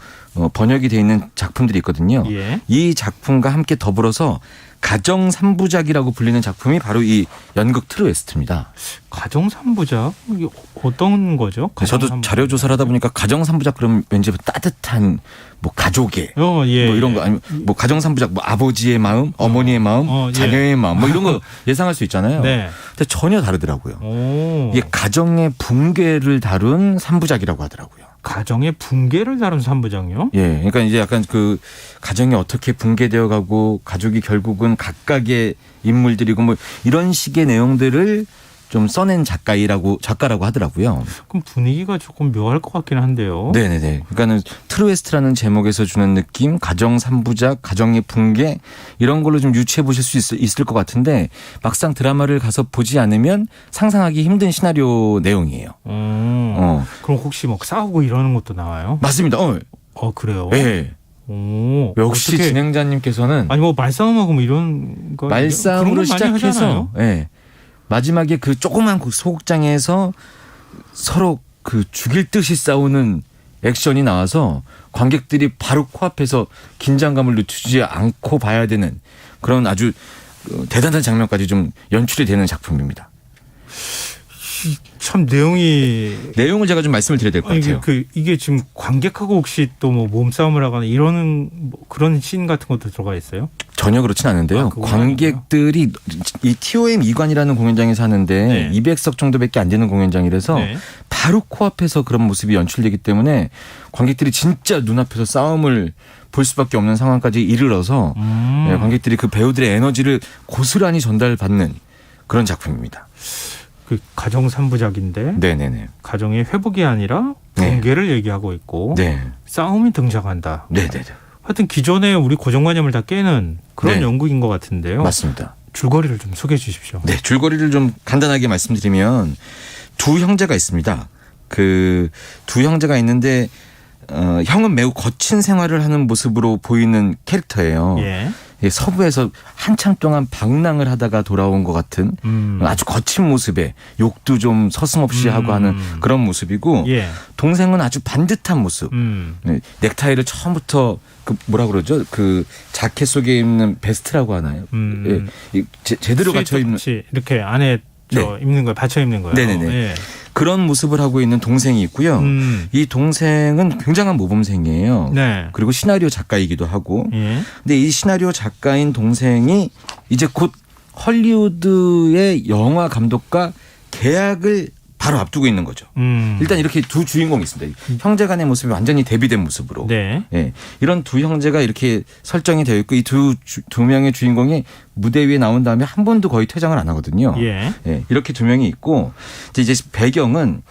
번역이 돼 있는 작품들이 있거든요. 예. 이 작품과 함께 더불어서 가정 3부작이라고 불리는 작품이 바로 이 연극 트루웨스트입니다. 가정 3부작? 이게 어떤 거죠? 저도 3부작? 자료 조사를 하다 보니까 가정 3부작 그러면 왠지 따뜻한 뭐 가족의 예. 뭐 이런 거 아니면 뭐 가정 3부작 뭐 아버지의 마음, 어머니의 마음, 예. 자녀의 마음 뭐 이런 거 예상할 수 있잖아요. 네. 근데 전혀 다르더라고요. 오. 이게 가정의 붕괴를 다룬 3부작이라고 하더라고요. 가정의 붕괴를 다룬 3부작요? 예. 그러니까 이제 약간 그 가정이 어떻게 붕괴되어 가고 가족이 결국은 각각의 인물들이고 뭐 이런 식의 내용들을 좀 써낸 작가라고 하더라고요. 그럼 분위기가 조금 묘할 것 같긴 한데요. 네네네. 그러니까는 트루웨스트라는 제목에서 주는 느낌, 가정 3부작, 가정의 붕괴 이런 걸로 좀 유추해 보실 수 있을 것 같은데 막상 드라마를 가서 보지 않으면 상상하기 힘든 시나리오 내용이에요. 그럼 혹시 막 싸우고 이러는 것도 나와요? 맞습니다. 그래요? 네. 오, 역시 어떻게, 진행자님께서는 아니 뭐 말싸움하고 뭐 이런 거 말싸움으로 시작해서 마지막에 그 조그만 소극장에서 서로 그 죽일 듯이 싸우는 액션이 나와서 관객들이 바로 코앞에서 긴장감을 늦추지 않고 봐야 되는 그런 아주 대단한 장면까지 좀 연출이 되는 작품입니다. 참 내용을 제가 좀 말씀을 드려야 될 것 같아요. 이게 지금 관객하고 혹시 또 뭐 몸싸움을 하거나 이러는 뭐 그런 씬 같은 것도 들어가 있어요? 전혀 그렇진 않은데요. 관객들이 이 TOM 2관이라는 공연장에서 하는데 200석 정도밖에 안 되는 공연장이라서 바로 코앞에서 그런 모습이 연출되기 때문에 관객들이 진짜 눈앞에서 싸움을 볼 수밖에 없는 상황까지 이르러서 관객들이 그 배우들의 에너지를 고스란히 전달받는 그런 작품입니다. 그 가정 3부작인데 네네네. 가정의 회복이 아니라 붕괴를 얘기하고 있고 싸움이 등장한다. 네네네. 하여튼 기존의 우리 고정관념을 다 깨는 그런 연극인 것 같은데요. 맞습니다. 줄거리를 좀 소개해 주십시오. 네, 줄거리를 좀 간단하게 말씀드리면 두 형제가 있습니다. 그 두 형제가 있는데 형은 매우 거친 생활을 하는 모습으로 보이는 캐릭터예요. 서부에서 한참 동안 방랑을 하다가 돌아온 것 같은 아주 거친 모습에 욕도 좀 서슴없이 하고 하는 그런 모습이고 동생은 아주 반듯한 모습. 넥타이를 처음부터 그 뭐라 그러죠? 그 자켓 속에 입는 베스트라고 하나요? 제대로 갖춰 입는 이렇게 안에 입는 거예요. 받쳐 입는 거예요. 네네네. 그런 모습을 하고 있는 동생이 있고요. 이 동생은 굉장한 모범생이에요. 네. 그리고 시나리오 작가이기도 하고. 예. 근데 이 시나리오 작가인 동생이 이제 곧 헐리우드의 영화 감독과 계약을 바로 앞두고 있는 거죠. 일단 이렇게 두 주인공이 있습니다. 형제 간의 모습이 완전히 대비된 모습으로. 네. 예, 이런 두 형제가 이렇게 설정이 되어 있고 이 두 명의 주인공이 무대 위에 나온 다음에 한 번도 거의 퇴장을 안 하거든요. 예. 예, 이렇게 두 명이 있고 이제 배경은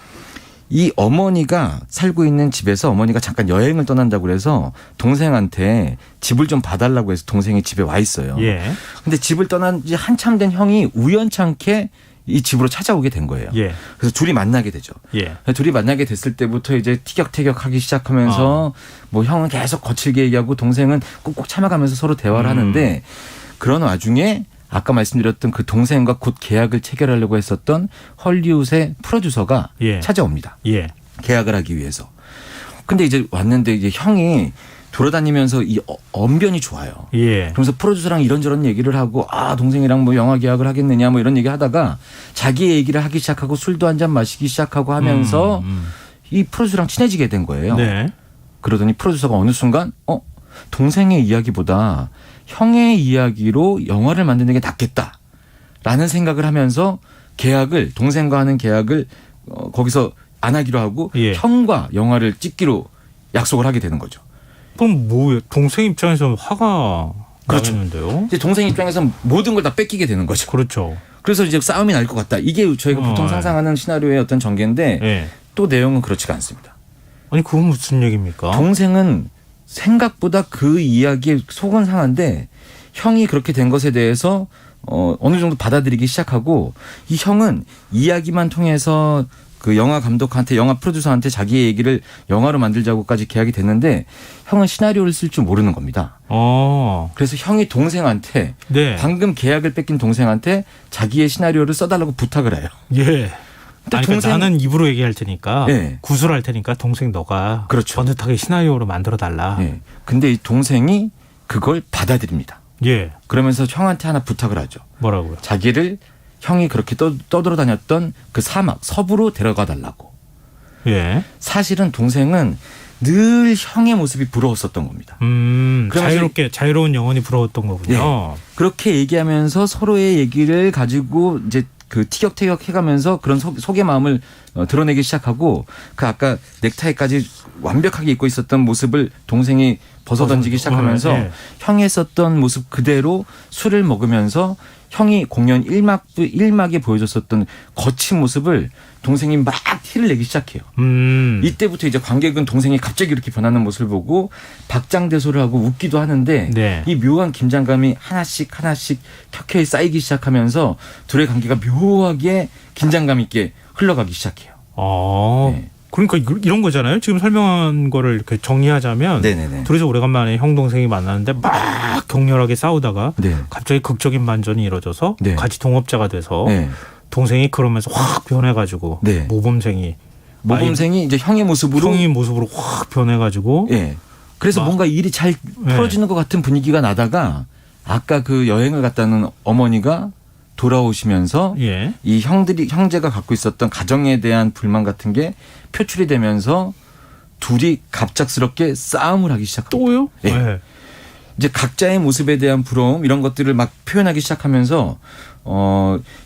이 어머니가 살고 있는 집에서 어머니가 잠깐 여행을 떠난다고 그래서 동생한테 집을 좀 봐달라고 해서 동생이 집에 와 있어요. 예. 근데 집을 떠난 지 한참 된 형이 우연찮게 이 집으로 찾아오게 된 거예요. 예. 그래서 둘이 만나게 되죠. 예. 둘이 만나게 됐을 때부터 이제 티격태격하기 시작하면서 뭐 형은 계속 거칠게 얘기하고 동생은 꾹꾹 참아가면서 서로 대화를 하는데 그런 와중에 아까 말씀드렸던 그 동생과 곧 계약을 체결하려고 했었던 헐리우드의 프로듀서가 예. 찾아옵니다. 예. 계약을 하기 위해서. 근데 이제 왔는데 이제 형이 돌아다니면서 이 언변이 좋아요. 예. 그러면서 프로듀서랑 이런저런 얘기를 하고 동생이랑 뭐 영화 계약을 하겠느냐 뭐 이런 얘기 하다가 자기 얘기를 하기 시작하고 술도 한 잔 마시기 시작하고 하면서 이 프로듀서랑 친해지게 된 거예요. 네. 그러더니 프로듀서가 어느 순간 동생의 이야기보다 형의 이야기로 영화를 만드는 게 낫겠다라는 생각을 하면서 계약을 동생과 하는 계약을 거기서 안 하기로 하고 예. 형과 영화를 찍기로 약속을 하게 되는 거죠. 그럼 뭐예요? 동생 입장에서 화가 그렇죠. 나겠는데요? 이제 동생 입장에서는 모든 걸 다 뺏기게 되는 거죠. 그렇죠. 그래서 이제 싸움이 날 것 같다. 이게 저희가 보통 상상하는 시나리오의 어떤 전개인데 예. 또 내용은 그렇지가 않습니다. 아니 그건 무슨 얘기입니까? 동생은 생각보다 그 이야기에 속은 상한데 형이 그렇게 된 것에 대해서 어느 정도 받아들이기 시작하고 이 형은 이야기만 통해서 그 영화 감독한테 영화 프로듀서한테 자기의 얘기를 영화로 만들자고까지 계약이 됐는데 형은 시나리오를 쓸 줄 모르는 겁니다. 그래서 형이 동생한테 네. 방금 계약을 뺏긴 동생한테 자기의 시나리오를 써달라고 부탁을 해요. 예. 그러니까 나는 입으로 얘기할 테니까 네. 구술할 테니까 동생 너가 그렇죠. 번듯하게 시나리오로 만들어 달라. 예. 근데 이 동생이 그걸 받아들입니다. 예. 그러면서 형한테 하나 부탁을 하죠. 뭐라고요? 자기를 형이 그렇게 떠돌아다녔던 그 사막 서부로 데려가 달라고. 예. 사실은 동생은 늘 형의 모습이 부러웠었던 겁니다. 자유로운 영혼이 부러웠던 거군요. 예. 그렇게 얘기하면서 서로의 얘기를 가지고 이제 그 티격태격 해가면서 그런 속의 마음을 드러내기 시작하고 그 아까 넥타이까지 완벽하게 입고 있었던 모습을 동생이 벗어던지기 시작하면서 예. 형이 했었던 모습 그대로 술을 먹으면서 형이 공연 1막에 보여줬었던 거친 모습을 동생이 막 티를 내기 시작해요. 이때부터 이제 관객은 동생이 갑자기 이렇게 변하는 모습을 보고 박장대소를 하고 웃기도 하는데 네. 이 묘한 긴장감이 하나씩 켜켜이 쌓이기 시작하면서 둘의 관계가 묘하게 긴장감 있게 흘러가기 시작해요. 네. 그러니까 이런 거잖아요. 지금 설명한 거를 이렇게 정리하자면 네네네. 둘이서 오래간만에 형 동생이 만났는데 막 격렬하게 싸우다가 네. 갑자기 극적인 반전이 이루어져서 네. 같이 동업자가 돼서 네. 동생이 그러면서 확 변해가지고 네. 모범생이 이제 형의 모습으로 확 변해가지고 예. 그래서 뭔가 일이 잘 풀어지는 것 같은 분위기가 나다가 아까 그 여행을 갔다는 어머니가 돌아오시면서 예. 이 형제가 갖고 있었던 가정에 대한 불만 같은 게 표출이 되면서 둘이 갑작스럽게 싸움을 하기 시작합니다. 또요? 예. 네. 이제 각자의 모습에 대한 부러움 이런 것들을 막 표현하기 시작하면서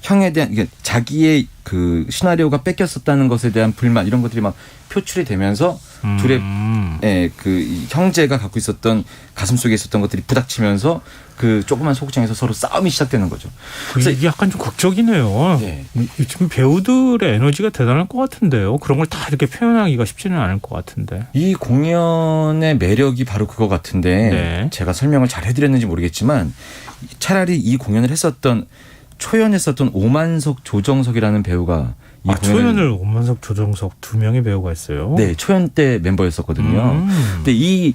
형에 대한 이게 자기의 그 시나리오가 뺏겼었다는 것에 대한 불만 이런 것들이 막 표출이 되면서 둘의 그 형제가 갖고 있었던 가슴 속에 있었던 것들이 부닥치면서 그 조그만 소극장에서 서로 싸움이 시작되는 거죠. 그래서 이게 약간 좀 극적이네요. 네. 지금 배우들의 에너지가 대단할 것 같은데요. 그런 걸 다 이렇게 표현하기가 쉽지는 않을 것 같은데. 이 공연의 매력이 바로 그거 같은데 네. 제가 설명을 잘 해드렸는지 모르겠지만 차라리 이 공연을 초연했었던 오만석, 조정석이라는 배우가 초연을 오만석, 조정석 두 명의 배우가 있어요. 네, 초연 때 멤버였었거든요. 근데 이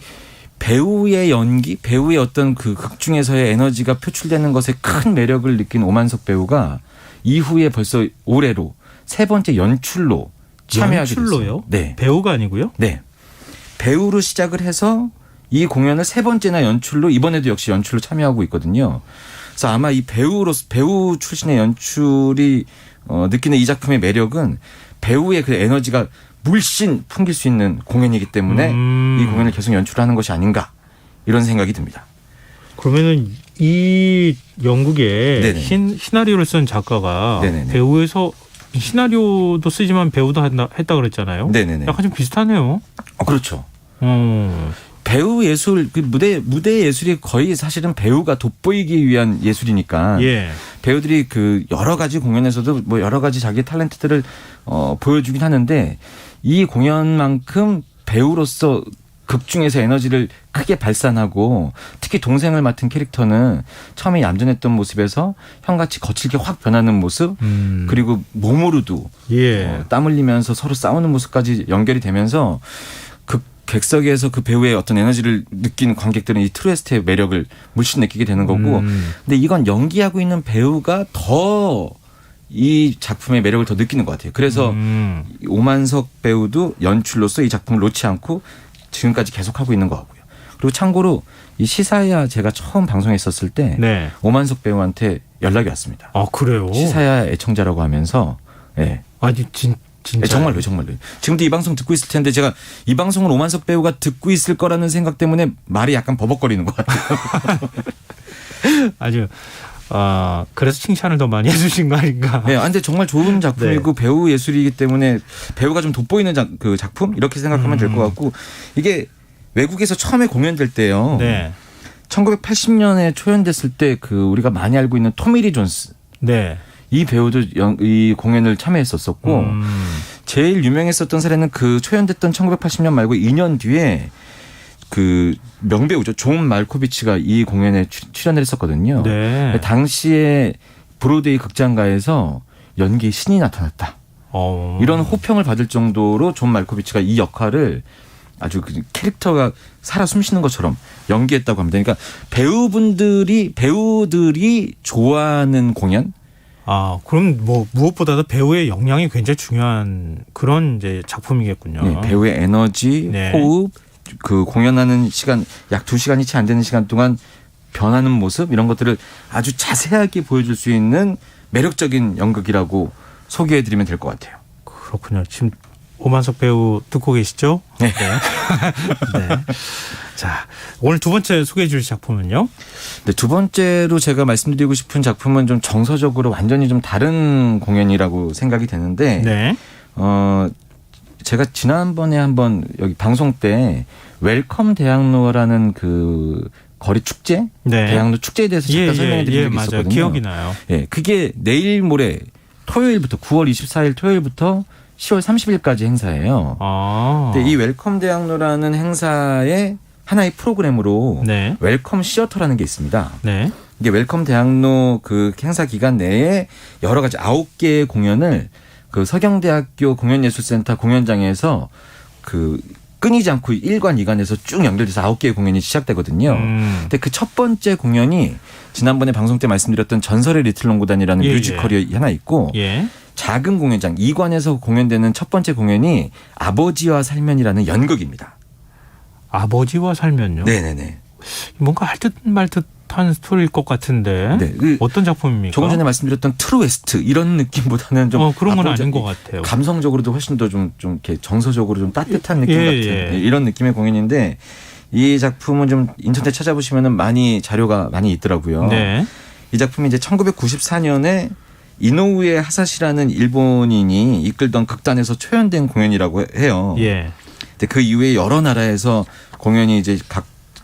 배우의 연기, 배우의 어떤 그 극 중에서의 에너지가 표출되는 것에 큰 매력을 느낀 오만석 배우가 이후에 벌써 올해로 세 번째 연출로 참여하게 됐어요. 연출로요? 네. 배우가 아니고요? 네. 배우로 시작을 해서 이 공연을 세 번째나 연출로 이번에도 역시 연출로 참여하고 있거든요. 그래서 아마 이 배우 출신의 연출이 느끼는 이 작품의 매력은 배우의 그 에너지가 물씬 풍길 수 있는 공연이기 때문에 이 공연을 계속 연출하는 것이 아닌가 이런 생각이 듭니다. 그러면은 이 연극에 네네. 시나리오를 쓴 작가가 네네네. 배우에서 시나리오도 쓰지만 배우도 했다 그랬잖아요. 네네네. 약간 좀 비슷하네요. 그렇죠. 배우 예술, 그 무대 예술이 거의 사실은 배우가 돋보이기 위한 예술이니까 예. 배우들이 그 여러 가지 공연에서도 뭐 여러 가지 자기 탤런트들을 보여주긴 하는데 이 공연만큼 배우로서 극 중에서 에너지를 크게 발산하고 특히 동생을 맡은 캐릭터는 처음에 얌전했던 모습에서 형같이 거칠게 확 변하는 모습 그리고 몸으로도 땀 흘리면서 서로 싸우는 모습까지 연결이 되면서 그 객석에서 그 배우의 어떤 에너지를 느낀 관객들은 이 트루에스트의 매력을 물씬 느끼게 되는 거고 근데 이건 연기하고 있는 배우가 더 이 작품의 매력을 더 느끼는 것 같아요. 그래서 오만석 배우도 연출로서 이 작품을 놓지 않고 지금까지 계속하고 있는 것 같고요. 그리고 참고로 이 시사야 제가 처음 방송했었을 때 오만석 배우한테 연락이 왔습니다. 아 그래요? 시사야 애청자라고 하면서 아니 진짜 정말로. 지금도 이 방송 듣고 있을 텐데 제가 이 방송을 오만석 배우가 듣고 있을 거라는 생각 때문에 말이 약간 버벅거리는 것 같아요. 아주 그래서 칭찬을 더 많이 해주신 거 아닌가? 네, 근데 정말 좋은 작품이고 배우 예술이기 때문에 배우가 좀 돋보이는 그 작품 이렇게 생각하면 될 것 같고 이게 외국에서 처음에 공연될 때요. 1980년에 초연됐을 때 그 우리가 많이 알고 있는 토미 리 존스. 이 배우도 이 공연을 참여했었고 제일 유명했었던 사례는 그 초연됐던 1980년 말고 2년 뒤에 그 명배우죠. 존 말코비치가 이 공연에 출연을 했었거든요. 당시에 브로드웨이 극장가에서 연기의 신이 나타났다. 이런 호평을 받을 정도로 존 말코비치가 이 역할을 아주 그 캐릭터가 살아 숨쉬는 것처럼 연기했다고 합니다. 그러니까 배우들이 좋아하는 공연. 그럼 뭐 무엇보다도 배우의 역량이 굉장히 중요한 그런 이제 작품이겠군요. 네, 배우의 에너지, 호흡, 그 공연하는 시간 약 2시간이 채 안 되는 시간 동안 변하는 모습 이런 것들을 아주 자세하게 보여줄 수 있는 매력적인 연극이라고 소개해드리면 될 것 같아요. 그렇군요. 지금 오만석 배우 듣고 계시죠? 네. 자, 오늘 두 번째 소개해 주실 작품은요? 네, 두 번째로 제가 말씀드리고 싶은 작품은 좀 정서적으로 완전히 좀 다른 공연이라고 생각이 되는데 제가 지난번에 한번 여기 방송 때 웰컴 대학로라는 그 거리 축제, 대학로 축제에 대해서 잠깐 설명해 드린 적이 있었거든요. 기억이 나요. 그게 내일 모레 토요일부터 9월 24일 토요일부터 10월 30일까지 행사예요. 근데 이 웰컴 대학로라는 행사의 하나의 프로그램으로 웰컴 시어터라는 게 있습니다. 이게 웰컴 대학로 그 행사 기간 내에 여러 가지 9개의 공연을 그 서경대학교 공연예술센터 공연장에서 그 끊이지 않고 1관, 2관에서 쭉 연결돼서 9개의 공연이 시작되거든요. 근데 그 첫 번째 공연이 지난번에 방송 때 말씀드렸던 전설의 리틀 롱고단이라는 뮤지컬이 하나 있고 작은 공연장 2관에서 공연되는 첫 번째 공연이 아버지와 살면이라는 연극입니다. 아버지와 살면요? 네네네. 뭔가 할 듯 말 듯한 스토리일 것 같은데 어떤 작품입니까? 조금 전에 말씀드렸던 트루웨스트 이런 느낌보다는 좀 그런 건 아닌 것 같아요. 감성적으로도 훨씬 더 좀 이렇게 정서적으로 좀 따뜻한 느낌 같은 이런 느낌의 공연인데 이 작품은 좀 인터넷 찾아보시면은 많이 자료가 많이 있더라고요. 이 작품이 이제 1994년에 이노우에 하사시라는 일본인이 이끌던 극단에서 초연된 공연이라고 해요. 근데 그 이후에 여러 나라에서 공연이 이제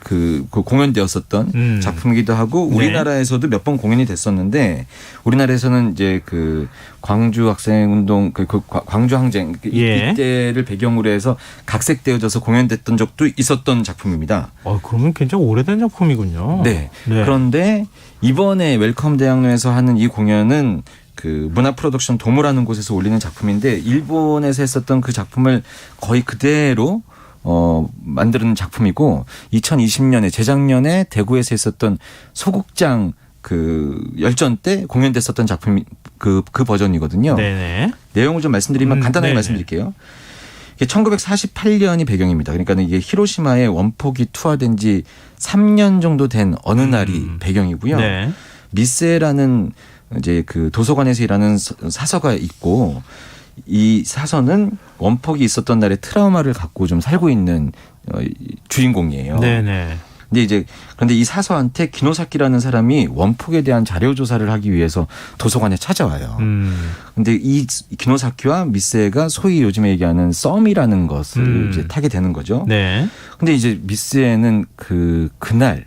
그 공연되었었던 작품이기도 하고 우리나라에서도 몇 번 공연이 됐었는데 우리나라에서는 이제 그 광주 학생운동 그 광주 항쟁 이때를 배경으로 해서 각색되어져서 공연됐던 적도 있었던 작품입니다. 그러면 굉장히 오래된 작품이군요. 그런데 이번에 웰컴 대학로에서 하는 이 공연은 그 문화 프로덕션 도모라는 곳에서 올리는 작품인데 일본에서 했었던 그 작품을 거의 그대로 만드는 작품이고 2020년에 재작년에 대구에서 했었던 소극장 그 열전 때 공연됐었던 작품이 그 버전이거든요. 내용을 좀 말씀드리면 간단하게 말씀드릴게요. 이게 1948년이 배경입니다. 그러니까 이게 히로시마에 원폭이 투하된 지 3년 정도 된 어느 날이 배경이고요. 미세라는 이제 그 도서관에서 일하는 사서가 있고 이 사선은 원폭이 있었던 날의 트라우마를 갖고 좀 살고 있는 주인공이에요. 네네. 그런데 이 사서한테 기노사키라는 사람이 원폭에 대한 자료 조사를 하기 위해서 도서관에 찾아와요. 근데 이 기노사키와 미스에가 소위 요즘에 얘기하는 썸이라는 것을 이제 타게 되는 거죠. 네. 근데 이제 미스에는 그날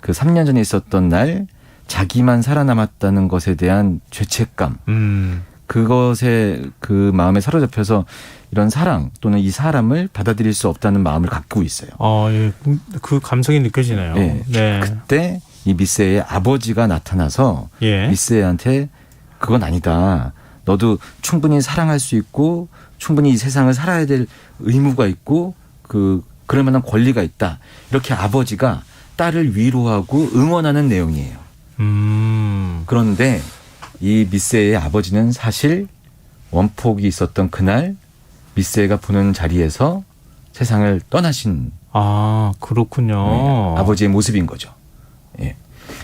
3년 전에 있었던 날 자기만 살아남았다는 것에 대한 죄책감, 그것에 그 마음에 사로잡혀서 이런 사랑 또는 이 사람을 받아들일 수 없다는 마음을 갖고 있어요. 예. 그 감성이 느껴지네요. 네. 네. 그때 이 미스에의 아버지가 나타나서 예. 미스에한테 그건 아니다. 너도 충분히 사랑할 수 있고 충분히 이 세상을 살아야 될 의무가 있고 그럴 만한 권리가 있다. 이렇게 아버지가 딸을 위로하고 응원하는 내용이에요. 그런데 이 미스에의 아버지는 사실 원폭이 있었던 그날 미스에가 보는 자리에서 세상을 떠나신 그렇군요. 아버지의 모습인 거죠. 예.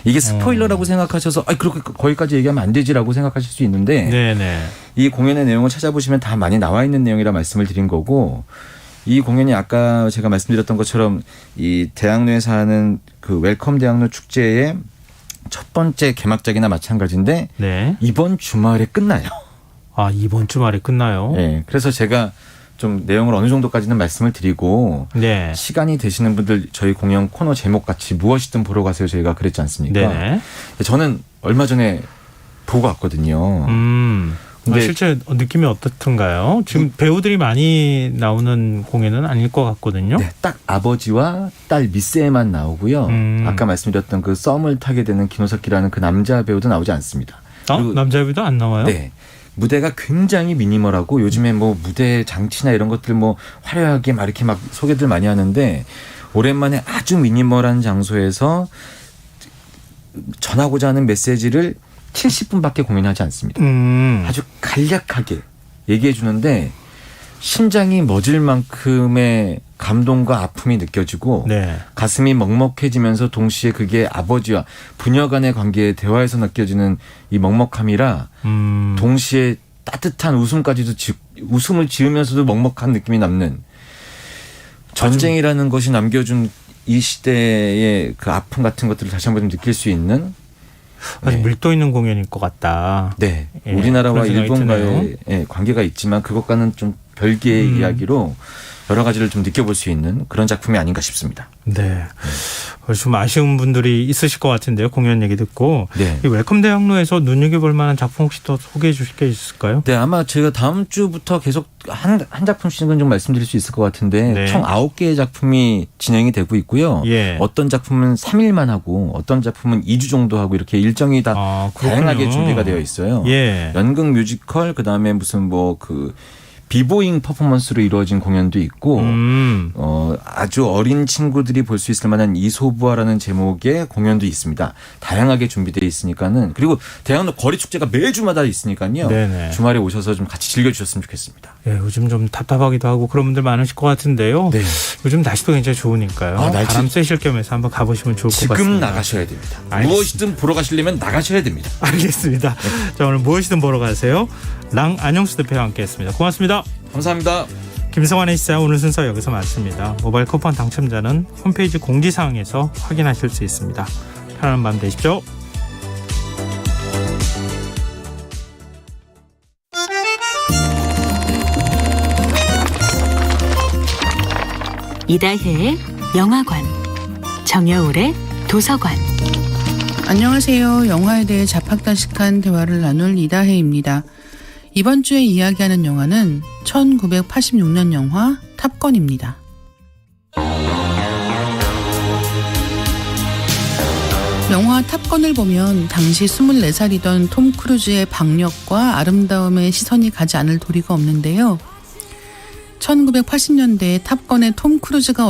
이게 스포일러라고 생각하셔서 그렇게 거기까지 얘기하면 안 되지라고 생각하실 수 있는데 네네. 이 공연의 내용을 찾아보시면 다 많이 나와 있는 내용이라 말씀을 드린 거고 이 공연이 아까 제가 말씀드렸던 것처럼 이 대학로에서 하는 그 웰컴 대학로 축제의 첫 번째 개막작이나 마찬가지인데 네. 이번 주말에 끝나요. 이번 주말에 끝나요? 네. 그래서 제가 좀 내용을 어느 정도까지는 말씀을 드리고 네. 시간이 되시는 분들 저희 공연 코너 제목 같이 무엇이든 보러 가세요. 저희가 그랬지 않습니까? 네네. 저는 얼마 전에 보고 왔거든요. 근데 실제 느낌이 어떻던가요? 지금 배우들이 많이 나오는 공연은 아닐 것 같거든요. 네, 딱 아버지와 딸 미스에만 나오고요. 아까 말씀드렸던 그 썸을 타게 되는 기노사키라는 그 남자 배우도 나오지 않습니다. 남자 배우도 안 나와요? 네. 무대가 굉장히 미니멀하고 요즘에 뭐 무대 장치나 이런 것들 뭐 화려하게 막 이렇게 막 소개들 많이 하는데 오랜만에 아주 미니멀한 장소에서 전하고자 하는 메시지를 70분밖에 공연하지 않습니다. 아주 간략하게 얘기해 주는데 심장이 멎을 만큼의 감동과 아픔이 느껴지고 네. 가슴이 먹먹해지면서 동시에 그게 아버지와 부녀 간의 관계의 대화에서 느껴지는 이 먹먹함이라 동시에 따뜻한 웃음을 지으면서도 먹먹한 느낌이 남는 전쟁이라는 것이 남겨준 이 시대의 그 아픔 같은 것들을 다시 한번 좀 느낄 수 있는 아주 밀도 있는 공연일 것 같다. 네. 예, 우리나라와 그런 생각이 일본과의 관계가 있지만 그것과는 좀 별개의 이야기로 여러 가지를 좀 느껴볼 수 있는 그런 작품이 아닌가 싶습니다. 네. 좀 아쉬운 분들이 있으실 것 같은데요. 공연 얘기 듣고. 네. 이 웰컴 대학로에서 눈여겨볼 만한 작품 혹시 더 소개해 주실 게 있을까요? 네. 아마 제가 다음 주부터 계속 한 작품씩은 좀 말씀드릴 수 있을 것 같은데 네. 총 9개의 작품이 진행이 되고 있고요. 예. 어떤 작품은 3일만 하고 어떤 작품은 2주 정도 하고 이렇게 일정이 다 다양하게 준비가 되어 있어요. 예. 연극 뮤지컬 그다음에 무슨 비보잉 퍼포먼스로 이루어진 공연도 있고 아주 어린 친구들이 볼 수 있을 만한 이소부화라는 제목의 공연도 있습니다. 다양하게 준비되어 있으니까는 그리고 대학로 거리 축제가 매주마다 있으니까요. 네네. 주말에 오셔서 좀 같이 즐겨주셨으면 좋겠습니다. 예, 요즘 좀 답답하기도 하고 그런 분들 많으실 것 같은데요. 네. 요즘 날씨도 굉장히 좋으니까요. 바람 쐬실 겸해서 한번 가보시면 좋을 것 같습니다. 지금 나가셔야 됩니다. 무엇이든 보러 가시려면 나가셔야 됩니다. 알겠습니다. 자, 오늘 무엇이든 보러 가세요. 랑 안영수 대표와 함께했습니다. 고맙습니다. 감사합니다. 김성환의 시사 오늘 순서 여기서 마칩니다. 모바일 쿠폰 당첨자는 홈페이지 공지사항에서 확인하실 수 있습니다. 편안한 밤 되십시오. 이다혜의 영화관, 정여울의 도서관. 안녕하세요. 영화에 대해 자팍다식한 대화를 나눌 이다혜입니다. 이번 주에 이야기하는 영화는 1986년 영화 탑건입니다. 영화 탑건을 보면 당시 24살이던 톰 크루즈의 박력과 아름다움에 시선이 가지 않을 도리가 없는데요. 1980년대에 탑건의 톰 크루즈가